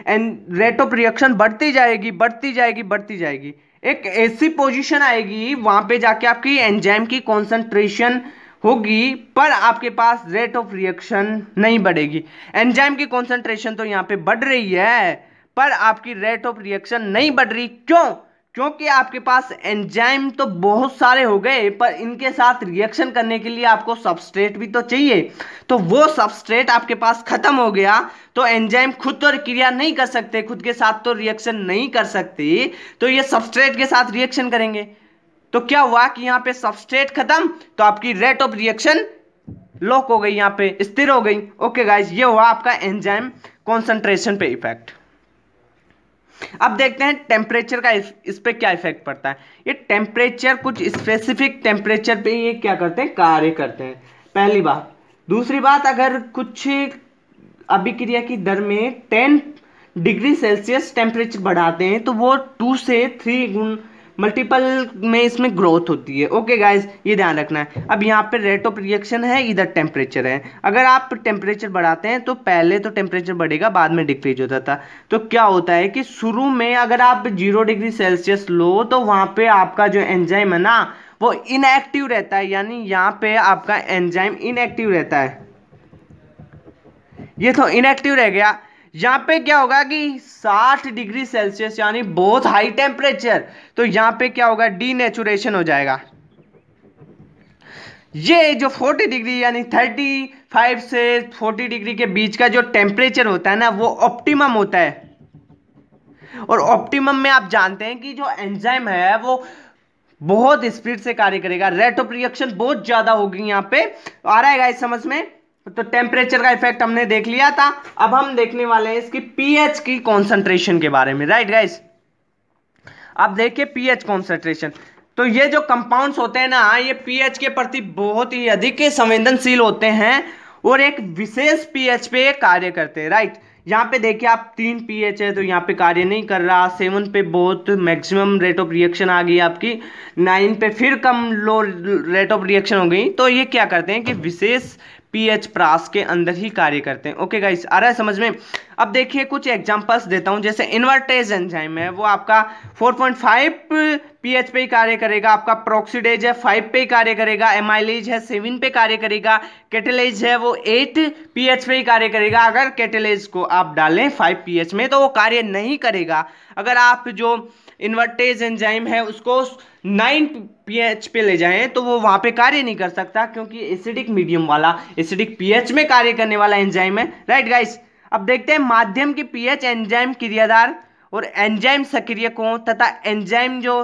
रेट ऑफ रिएक्शन बढ़ती जाएगी बढ़ती जाएगी बढ़ती जाएगी, एक ऐसी पोजीशन आएगी वहां पे जाके आपकी एंजाइम की कॉन्सेंट्रेशन होगी पर आपके पास रेट ऑफ रिएक्शन नहीं बढ़ेगी। एंजाइम की कॉन्सेंट्रेशन तो यहाँ पे बढ़ रही है पर आपकी रेट ऑफ रिएक्शन नहीं बढ़ रही। क्यों? क्योंकि आपके पास एंजाइम तो बहुत सारे हो गए पर इनके साथ रिएक्शन करने के लिए आपको सबस्ट्रेट भी तो चाहिए, तो वो सबस्ट्रेट आपके पास खत्म हो गया तो एंजाइम खुद तो क्रिया नहीं कर सकते, खुद के साथ तो रिएक्शन नहीं कर सकते, तो ये सबस्ट्रेट के साथ रिएक्शन करेंगे। तो क्या हुआ कि यहाँ पे सबस्ट्रेट खत्म तो आपकी रेट ऑफ रिएक्शन लॉक हो गई, यहाँ पे स्थिर हो गई। ओके गाइस, ये हुआ आपका एंजाइम कॉन्सेंट्रेशन पे इफेक्ट। अब देखते हैं टेम्परेचर का इस पे क्या इफेक्ट पड़ता है। ये टेम्परेचर कुछ स्पेसिफिक टेम्परेचर पे ये क्या करते हैं, कार्य करते हैं, पहली बात। दूसरी बात, अगर कुछ अभिक्रिया की दर में 10 डिग्री सेल्सियस टेम्परेचर बढ़ाते हैं तो वो 2 से 3 गुण मल्टीपल में इसमें ग्रोथ होती है। ओके गाइस, ये ध्यान रखना है। अब यहाँ पे रेट ऑफ रिएक्शन है, इधर टेम्परेचर है। अगर आप टेम्परेचर बढ़ाते हैं तो पहले तो टेम्परेचर बढ़ेगा बाद में डिक्रीज होता था। तो क्या होता है कि शुरू में अगर आप 0 डिग्री सेल्सियस लो तो वहाँ पे आपका जो एंजाइम है ना वो इनएक्टिव रहता है, यानी यहाँ पे आपका एंजाइम इनएक्टिव रहता है, ये तो इनएक्टिव रह गया। यहाँ पे क्या होगा कि 60 डिग्री सेल्सियस यानी बहुत हाई टेम्परेचर, तो यहाँ पे क्या होगा, डीनेचुरेशन हो जाएगा। ये जो 40 डिग्री यानी 35 से 40 डिग्री के बीच का जो टेम्परेचर होता है ना वो ऑप्टिमम होता है, और ऑप्टिमम में आप जानते हैं कि जो एंजाइम है वो बहुत स्पीड से कार्य करेगा, रेट ऑफ रिएक्शन बहुत ज्यादा होगी। यहाँ पे आ रहा है गाइस समझ में? तो टेम्परेचर का इफेक्ट हमने देख लिया था। अब हम देखने वाले हैं इसकी पीएच की कॉन्सेंट्रेशन के बारे में, राइट गाइस। अब देखिए पीएच कॉन्सेंट्रेशन, तो ये जो कंपाउंड्स होते हैं ना ये पीएच के प्रति बहुत ही अधिक संवेदनशील होते हैं और एक विशेष पीएच पे कार्य करते हैं, राइट। यहाँ पे देखिए आप 3 पीएच है तो यहाँ पे कार्य नहीं कर रहा, 7 पे बहुत मैक्सिमम रेट ऑफ रिएक्शन आ गई आपकी, 9 पे फिर कम लो रेट ऑफ रिएक्शन हो गई। तो ये क्या करते हैं कि विशेष पीएच प्रास के अंदर ही कार्य करते हैं। ओके गाइस, आ रहा है समझ में। अब देखिए कुछ एग्जांपल्स देता हूं, जैसे इन्वर्टेज एंजाइम है वो आपका 4.5 पीएच पे ही कार्य करेगा, आपका प्रोक्सीडेज है 5 पे ही कार्य करेगा, एमाइलेज है 7 पे कार्य करेगा, कैटेलेज है वो 8 पीएच पे ही कार्य करेगा। अगर कैटेलेज को आप डालें 5 पीएच में तो वो कार्य नहीं करेगा। अगर आप जो इन्वर्टेज एंजाइम है उसको 9 पीएच पे ले जाएं तो वो वहां पे कार्य नहीं कर सकता, क्योंकि एसिडिक मीडियम वाला, एसिडिक पीएच में कार्य करने वाला एंजाइम है। राइट गाइस, अब देखते हैं माध्यम की पीएच एंजाइम क्रियाधार और एंजाइम सक्रियकों तथा एंजाइम जो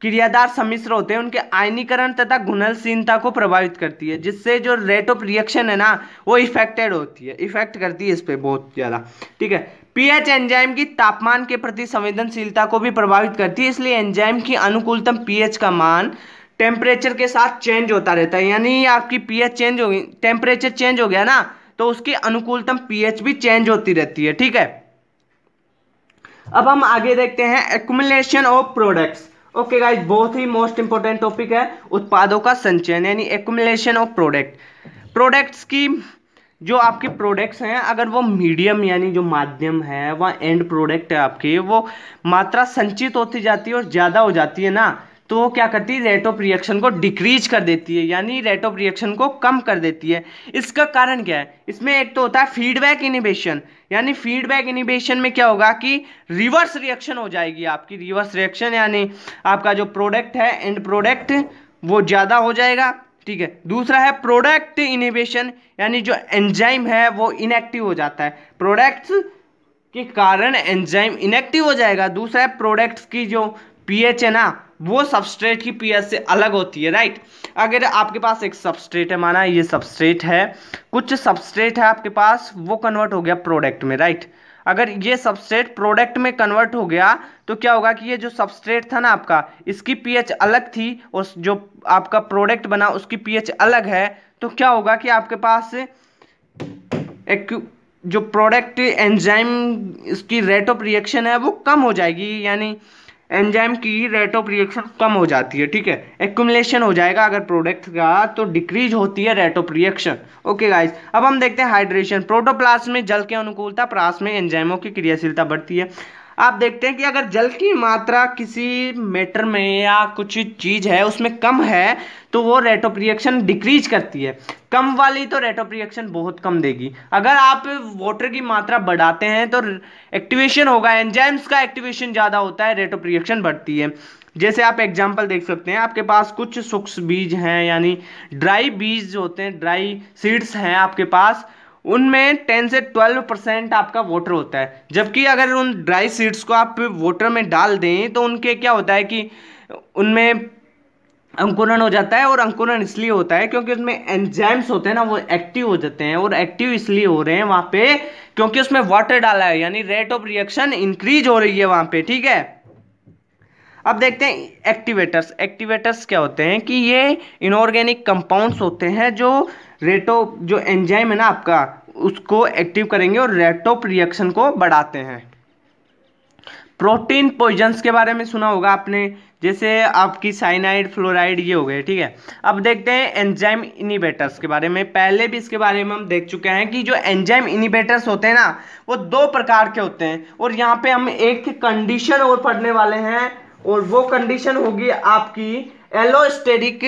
क्रियाधार सम्मिश्र होते हैं उनके आयनीकरण तथा घुलनशीलता को प्रभावित करती है, जिससे जो रेट ऑफ रिएक्शन है ना वो इफेक्टेड होती है, इफेक्ट करती है इस पे बहुत ज्यादा। ठीक है, पीएच एंजाइम की तापमान के प्रति संवेदनशीलता को भी प्रभावित करती है, इसलिए एंजाइम की अनुकूलतम पीएच का मान टेम्परेचर के साथ चेंज होता रहता है। यानी आपकी पीएच चेंज होगी, टेम्परेचर चेंज हो गया ना तो उसकी अनुकूलतम पीएच भी चेंज होती रहती है। ठीक है, अब हम आगे देखते हैं accumulation of products. Okay guys, बहुत ही मोस्ट इंपोर्टेंट टॉपिक है उत्पादों का संचयन, यानी एक्युमुलेशन ऑफ प्रोडक्ट्स की जो आपके प्रोडक्ट्स हैं अगर वो मीडियम यानी जो माध्यम है वह एंड प्रोडक्ट है आपके, वो मात्रा संचित होती जाती है और ज़्यादा हो जाती है ना, तो वो क्या करती है, रेट ऑफ रिएक्शन को डिक्रीज कर देती है, यानी रेट ऑफ रिएक्शन को कम कर देती है। इसका कारण क्या है, इसमें एक तो होता है फीडबैक इनिबिशन, यानी फीडबैक इनिबिशन में क्या होगा कि रिवर्स रिएक्शन हो जाएगी आपकी, रिवर्स रिएक्शन यानी आपका जो प्रोडक्ट है एंड प्रोडक्ट वो ज़्यादा हो जाएगा। ठीक है, दूसरा है प्रोडक्ट इनिबिशन, यानी जो एंजाइम है वो इनएक्टिव हो जाता है, प्रोडक्ट्स के कारण एंजाइम इनएक्टिव हो जाएगा। दूसरा है प्रोडक्ट्स की जो पीएच है ना वो सबस्ट्रेट की पीएच से अलग होती है। राइट, अगर आपके पास एक सबस्ट्रेट है, माना ये सबस्ट्रेट है, कुछ सबस्ट्रेट है आपके पास, वो कन्वर्ट हो गया प्रोडक्ट में। राइट, अगर ये सबस्ट्रेट प्रोडक्ट में कन्वर्ट हो गया तो क्या होगा कि ये जो सबस्ट्रेट था ना आपका, इसकी पीएच अलग थी और जो आपका प्रोडक्ट बना उसकी पीएच अलग है, तो क्या होगा कि आपके पास एक जो प्रोडक्ट एंजाइम इसकी रेट ऑफ रिएक्शन है वो कम हो जाएगी, यानी एंजाइम की रेट ऑफ रिएक्शन कम हो जाती है। ठीक है, एक्युमुलेशन हो जाएगा अगर प्रोडक्ट का, तो डिक्रीज होती है rate of reaction. Okay guys, अब हम देखते हैं हाइड्रेशन। प्रोटोप्लाज्म में जल की अनुकूलता, परास में एंजाइमों की क्रियाशीलता बढ़ती है। आप देखते हैं कि अगर जल की मात्रा किसी मैटर में या कुछ चीज है उसमें कम है तो वो रेट ऑफ रिएक्शन डिक्रीज करती है, कम वाली तो रेट ऑफ रिएक्शन बहुत कम देगी। अगर आप वाटर की मात्रा बढ़ाते हैं तो एक्टिवेशन होगा, एंजाइम्स का एक्टिवेशन ज़्यादा होता है, रेट ऑफ रिएक्शन बढ़ती है। जैसे आप एग्जांपल देख सकते हैं, आपके पास कुछ शुष्क बीज हैं, यानी ड्राई बीज होते हैं, ड्राई सीड्स हैं आपके पास, उनमें 10 से 12% आपका वाटर होता है, जबकि अगर उन ड्राई सीड्स को आप वाटर में डाल दें तो उनके क्या होता है कि उनमें अंकुरण हो जाता है, और अंकुरण इसलिए होता है क्योंकि उसमें एंजाइम्स होते हैं ना वो एक्टिव हो जाते हैं, और एक्टिव इसलिए हो रहे हैं वहां पे क्योंकि उसमें वाटर डाला है, यानी रेट ऑफ रिएक्शन इंक्रीज हो रही है वहां पे। ठीक है, अब देखते हैं एक्टिवेटर्स। एक्टिवेटर्स क्या होते हैं कि ये इनऑर्गेनिक कंपाउंड्स होते हैं जो जो एंजाइम है ना आपका उसको एक्टिव करेंगे और रेट ऑफ रिएक्शन को बढ़ाते हैं। प्रोटीन पॉइजन्स के बारे में सुना होगा आपने, जैसे आपकी साइनाइड, फ्लोराइड, ये हो गए। ठीक है, अब देखते हैं एंजाइम इनिबेटर्स के बारे में। पहले भी इसके बारे में हम देख चुके हैं कि जो एंजाइम इनिबेटर्स होते हैं ना वो 2 प्रकार के होते हैं, और यहाँ पे हम एक कंडीशन और पढ़ने वाले हैं, और वो कंडीशन होगी आपकी allosteric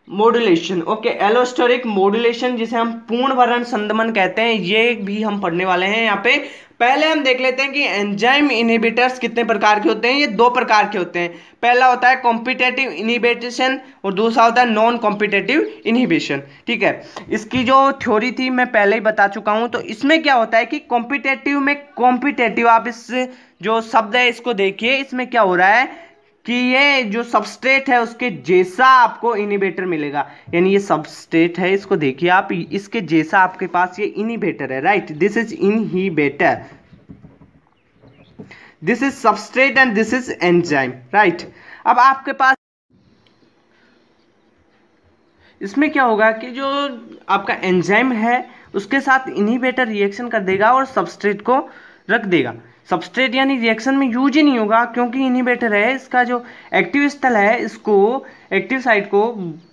modulation. Okay, allosteric modulation जिसे हम पूर्ण वर्ण संदमन कहते हैं, ये भी हम पढ़ने वाले हैं यहाँ पे। पहले हम देख लेते हैं कि एंजाइम इनहिबिटर्स कितने प्रकार के होते हैं। ये 2 प्रकार के होते हैं। पहला होता है कॉम्पिटेटिव इनहिबिशन और दूसरा होता है नॉन कॉम्पिटेटिव इनहिबिशन। ठीक है, इसकी जो थ्योरी थी मैं पहले ही बता चुका हूं। तो इसमें क्या होता है कि कॉम्पिटेटिव में, कॉम्पिटेटिव आप इस जो शब्द है इसको देखिए, इसमें क्या हो रहा है कि ये जो सबस्ट्रेट है उसके जैसा आपको इनिबेटर मिलेगा, यानी ये सबस्ट्रेट है, इसको देखिए आप, इसके जैसा आपके पास ये इनिबेटर है। Right, this is inhibitor, this is substrate and this is enzyme. Right, अब आपके पास इसमें क्या होगा कि जो आपका एंजाइम है उसके साथ इनहिबिटर रिएक्शन कर देगा और सबस्ट्रेट को रख देगा। सबस्ट्रेट यानी रिएक्शन में यूज ही नहीं होगा क्योंकि इनहिबिटर है, इसका जो एक्टिव स्थल है इसको, एक्टिव साइट को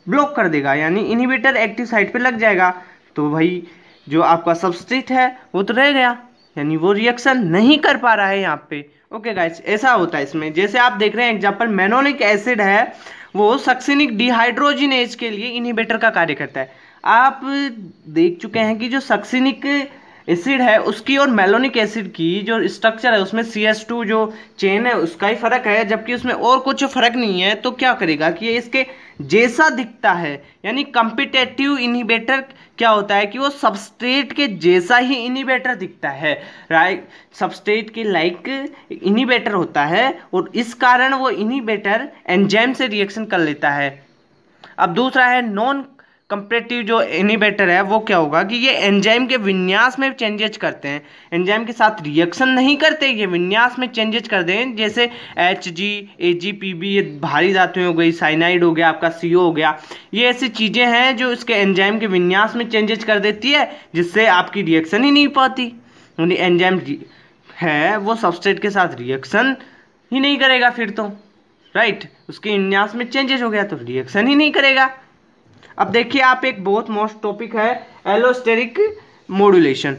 ब्लॉक कर देगा, यानी इनहिबिटर एक्टिव साइट पे लग जाएगा। तो भाई जो आपका सबस्ट्रेट है वो तो रह गया, यानी वो रिएक्शन नहीं कर पा रहा है यहाँ पे। ओके गाइस, ऐसा होता है इसमें। जैसे आप देख रहे हैं एग्जांपल, मेनोलिक एसिड है, वो सक्सिनिक डिहाइड्रोजिनेज के लिए इनहिबिटर का कार्य करता है। आप देख चुके हैं कि जो सक्सिनिक एसिड है उसकी और मेलोनिक एसिड की जो स्ट्रक्चर है उसमें CH2 जो चेन है उसका ही फर्क है, जबकि उसमें और कुछ फर्क नहीं है। तो क्या करेगा कि ये इसके जैसा दिखता है, यानी कम्पिटेटिव इनहिबिटर क्या होता है कि वो सबस्ट्रेट के जैसा ही इनहिबिटर दिखता है, राइट। सबस्ट्रेट के लाइक इनहिबिटर होता है और इस कारण वो इनहिबिटर एंजाइम से रिएक्शन कर लेता है। अब दूसरा है नॉन कंपेटिटिव जो इनहिबिटर है, वो क्या होगा कि ये एंजाइम के विन्यास में चेंजेस करते हैं, एंजाइम के साथ रिएक्शन नहीं करते, ये विन्यास में चेंजेस कर दें। जैसे Hg, AgPb, ये भारी धातुएं हो गई, साइनाइड हो गया, आपका CO हो गया, ये ऐसी चीज़ें हैं जो इसके एंजाइम के विन्यास में चेंजेस कर देती है, जिससे आपकी रिएक्शन ही नहीं पाती। यानी एंजाइम है वो सबस्ट्रेट के साथ रिएक्शन ही नहीं करेगा फिर तो, राइट। उसके विन्यास में चेंजेस हो गया तो रिएक्शन ही नहीं करेगा। अब देखिए आप, एक बहुत मोस्ट टॉपिक है एलोस्टेरिक मॉड्यूलेशन।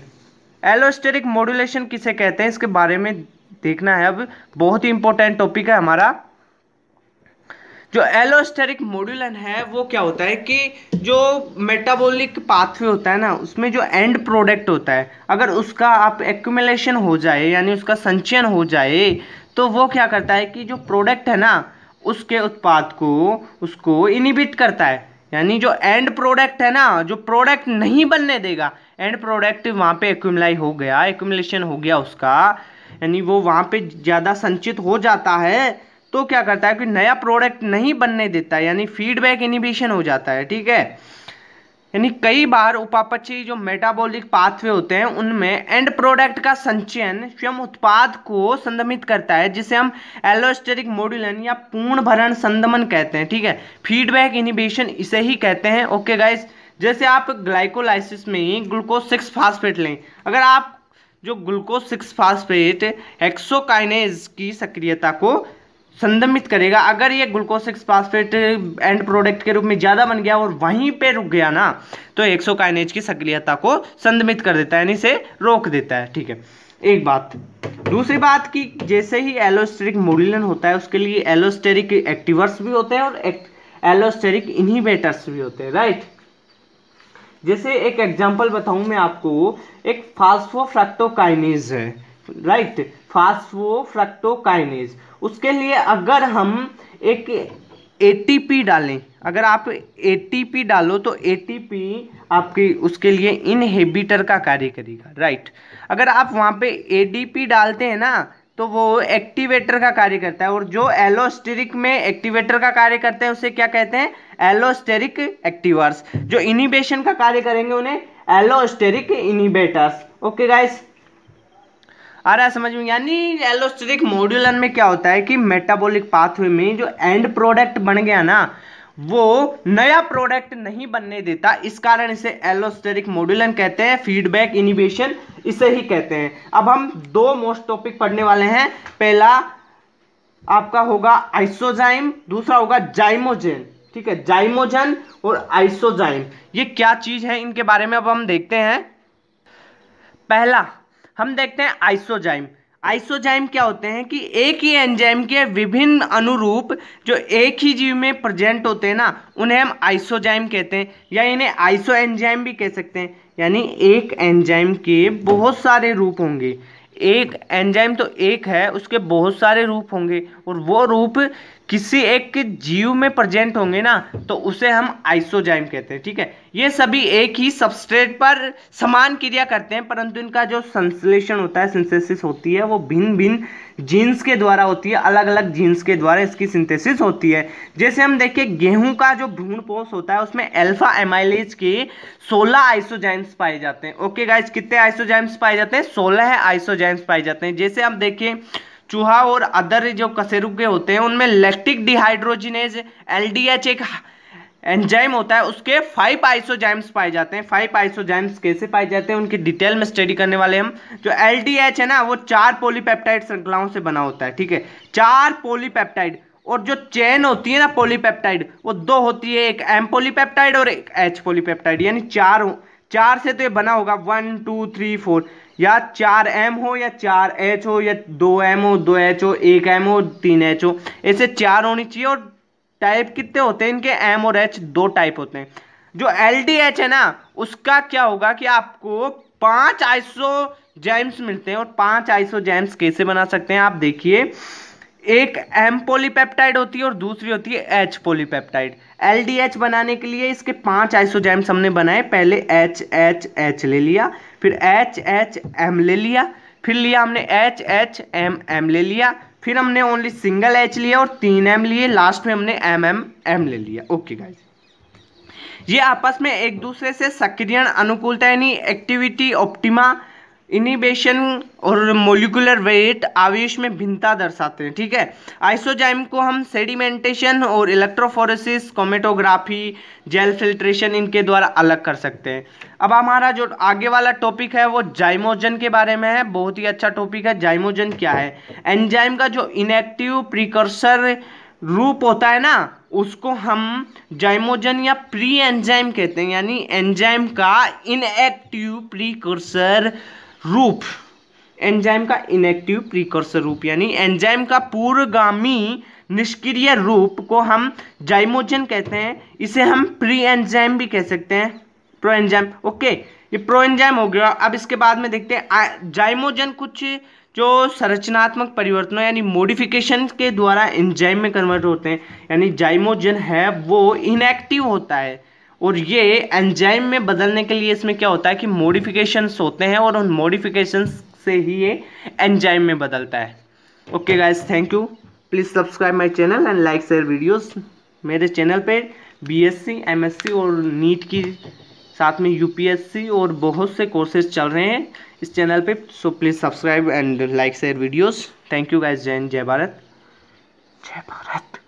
एलोस्टेरिक मॉड्यूलेशन किसे कहते हैं इसके बारे में देखना है। अब बहुत ही इंपॉर्टेंट टॉपिक है हमारा। जो एलोस्टेरिक मॉड्यूलन है वो क्या होता है कि जो मेटाबॉलिक पाथवे होता है ना, उसमें जो एंड प्रोडक्ट होता है, अगर उसका आप एक्यूमुलेशन हो जाए यानी उसका संचयन हो जाए, तो वो क्या करता है कि जो प्रोडक्ट है ना उसके उत्पाद को उसको इनहिबिट करता है। यानी जो एंड प्रोडक्ट है ना, जो प्रोडक्ट नहीं बनने देगा, एंड प्रोडक्ट वहाँ पे एक्यूमुलाई हो गया, एक्यूमुलेशन हो गया उसका, यानी वो वहाँ पे ज़्यादा संचित हो जाता है, तो क्या करता है कि नया प्रोडक्ट नहीं बनने देता, यानी फीडबैक इनहिबिशन हो जाता है, ठीक है। यानी कई बार उपापचयी जो मेटाबॉलिक पाथवे होते हैं उनमें एंड प्रोडक्ट का संचयन स्वयं उत्पाद को संदमित करता है, जिसे हम एलोस्टेरिक मॉड्यूलन या पूर्ण भरण संदमन कहते हैं, ठीक है। फीडबैक इनहिबिशन इसे ही कहते हैं। ओके गाइस, जैसे आप ग्लाइकोलाइसिस में ग्लूकोज 6 फास्फेट लें, अगर आप जो ग्लूकोज 6 फास्फेट हेक्सोकाइनेज की सक्रियता को संदमित करेगा, अगर ये ग्लूकोज 6 फास्फेट एंड प्रोडक्ट के रूप में ज़्यादा बन गया और वहीं पे रुक गया ना, तो हेक्सोकाइनेज की सक्रियता को संदमित कर देता है, यानी इसे रोक देता है, ठीक है। एक बात। दूसरी बात कि जैसे ही एलोस्टेरिक मॉड्यूलन होता है उसके लिए एलोस्टेरिक एक्टिवर्स भी होते हैं और एलोस्टेरिक इनहिबिटर्स भी होते हैं, राइट। जैसे एक एग्जांपल बताऊं मैं आपको, एक फास्फोफ्रक्टोकाइनेज है, राइट, फास्फोफ्रक्टोकाइनेज। उसके लिए अगर हम एक ATP डालें, अगर आप ATP डालो तो ATP आपके उसके लिए इनहिबिटर का कार्य करेगा, राइट। अगर आप वहाँ पे ADP डालते हैं ना तो वो एक्टिवेटर का कार्य करता है, और जो एलोस्टेरिक में एक्टिवेटर का कार्य करते हैं उसे क्या कहते हैं, एलोस्टेरिक एक्टिवर्स। जो इनहिबिशन का कार्य करेंगे उन्हें एलोस्टेरिक इनहिबिटर्स। ओके गाइस, आ रहा है समझ में। यानी एलोस्टेरिक मॉड्यूलन में क्या होता है कि मेटाबॉलिक पाथवे में जो एंड प्रोडक्ट बन गया ना, वो नया प्रोडक्ट नहीं बनने देता, इस कारण इसे एलोस्टेरिक मॉड्यूलन कहते हैं। फीडबैक इनहिबिशन इसे ही कहते हैं। अब हम दो मोस्ट टॉपिक पढ़ने वाले हैं। पहला आपका होगा आइसोजाइम, दूसरा होगा जाइमोजेन, ठीक है। जाइमोजन और आइसोजाइम ये क्या चीज है, इनके बारे में अब हम देखते हैं। पहला हम देखते हैं आइसोजाइम। आइसोजाइम क्या होते हैं कि एक ही एंजाइम के विभिन्न अनुरूप जो एक ही जीव में प्रेजेंट होते हैं ना, उन्हें हम आइसोजाइम कहते हैं, या इन्हें आइसो एंजाइम भी कह सकते हैं। यानी एक एंजाइम के बहुत सारे रूप होंगे, एक एंजाइम तो एक है, उसके बहुत सारे रूप होंगे, और वो रूप किसी एक जीव में प्रेजेंट होंगे ना, तो उसे हम आइसोजाइम कहते हैं, ठीक है। ये सभी एक ही सबस्ट्रेट पर समान क्रिया करते हैं, परंतु इनका जो संश्लेषण होता है, सिंथेसिस होती है, वो भिन्न भिन्न जीन्स के द्वारा होती है, अलग अलग जीन्स के द्वारा इसकी सिंथेसिस होती है। जैसे हम देखें गेहूं का जो भ्रूणपोष होता है उसमें अल्फा एमाइलेज के 16 आइसोजाइम्स पाए जाते हैं। ओके गाइस, कितने आइसोजाइम्स पाए जाते हैं, 16 आइसोजाइम्स पाए जाते हैं। जैसे हम देखें चूहा और अदर जो कशेरुके होते हैं उनमें लैक्टिक डिहाइड्रोजिनेज LDH एक एंजाइम होता है, उसके 5 आइसोजाइम्स पाए जाते हैं। 5 आइसोजाइम्स कैसे पाए जाते हैं उनकी डिटेल में स्टडी करने वाले हम। जो LDH है ना, वो 4 पॉलीपेप्टाइड श्रृंखलाओं से बना होता है, ठीक है, 4 पॉलीपेप्टाइड। और जो चेन होती है ना पॉलीपेप्टाइड, वो 2 होती है, एक M पॉलीपेप्टाइड और एक H पॉलीपेप्टाइड, यानी 4 से तो ये बना होगा 1 2 3 4, या 4m हो या 4h हो या 2m हो 2h हो 1m हो 3h हो, ऐसे 4 होनी चाहिए। और टाइप कितने होते हैं इनके, m और h 2 टाइप होते हैं। जो LDH है ना उसका क्या होगा कि आपको 5 आइसोजाइम्स मिलते हैं। और 5 आइसोजाइम्स कैसे बना सकते हैं आप देखिए, एक M पॉलीपेप्टाइड होती है और दूसरी होती है H पॉलीपेप्टाइड। LDH बनाने के लिए इसके 5 आइसोजाइम्स हमने बनाए, पहले H ले लिया, फिर HM ले लिया, फिर लिया हमने HM ले लिया, फिर हमने ओनली सिंगल H लिया और 3M लिए, लास्ट में हमने MM ले लिया। ओके गाइस, ये आपस में एक दूसरे से सक्रियण अनुकूलता यानी एक्टिविटी ऑप्टिमा, इनिबेशन और मोलिकुलर वेट आवेश में भिन्नता दर्शाते हैं। ठीक है, आइसोजाइम को हम सेडिमेंटेशन और इलेक्ट्रोफोरेसिस, क्रोमेटोग्राफी, जेल फिल्ट्रेशन इनके द्वारा अलग कर सकते हैं। अब हमारा जो आगे वाला टॉपिक है वो जाइमोजन के बारे में है। बहुत ही अच्छा टॉपिक है। जाइमोजन क्या है? एंजाइम का जो इनएक्टिव प्रीकर्सर रूप होता है ना उसको हम जाइमोजन या प्री एंजाइम कहते हैं, यानी एंजाइम का इनएक्टिव प्रीकर्सर रूप, एंजाइम का इनएक्टिव प्रीकर्सर रूप यानी एंजाइम का पूर्वगामी निष्क्रिय रूप को हम जाइमोजन कहते हैं। इसे हम प्री एंजाइम भी कह सकते हैं, प्रो एंजाइम। ओके, ये प्रो एंजाइम हो गया। अब इसके बाद में देखते हैं जाइमोजन कुछ जो संरचनात्मक परिवर्तनों यानी मॉडिफिकेशन के द्वारा एंजाइम में कन्वर्ट होते हैं। यानी जाइमोजन है वो इनएक्टिव होता है और ये एंजाइम में बदलने के लिए इसमें क्या होता है कि मॉडिफिकेशंस होते हैं और उन मॉडिफिकेशंस से ही ये एंजाइम में बदलता है। Okay guys, thank you. Please subscribe my channel and like share videos. मेरे चैनल पे BSc MSc और नीट की साथ में UPSC और बहुत से कोर्सेज चल रहे हैं इस चैनल पे। So please subscribe and like share videos. Thank you guys. जय हिंद, जय भारत, जय भारत।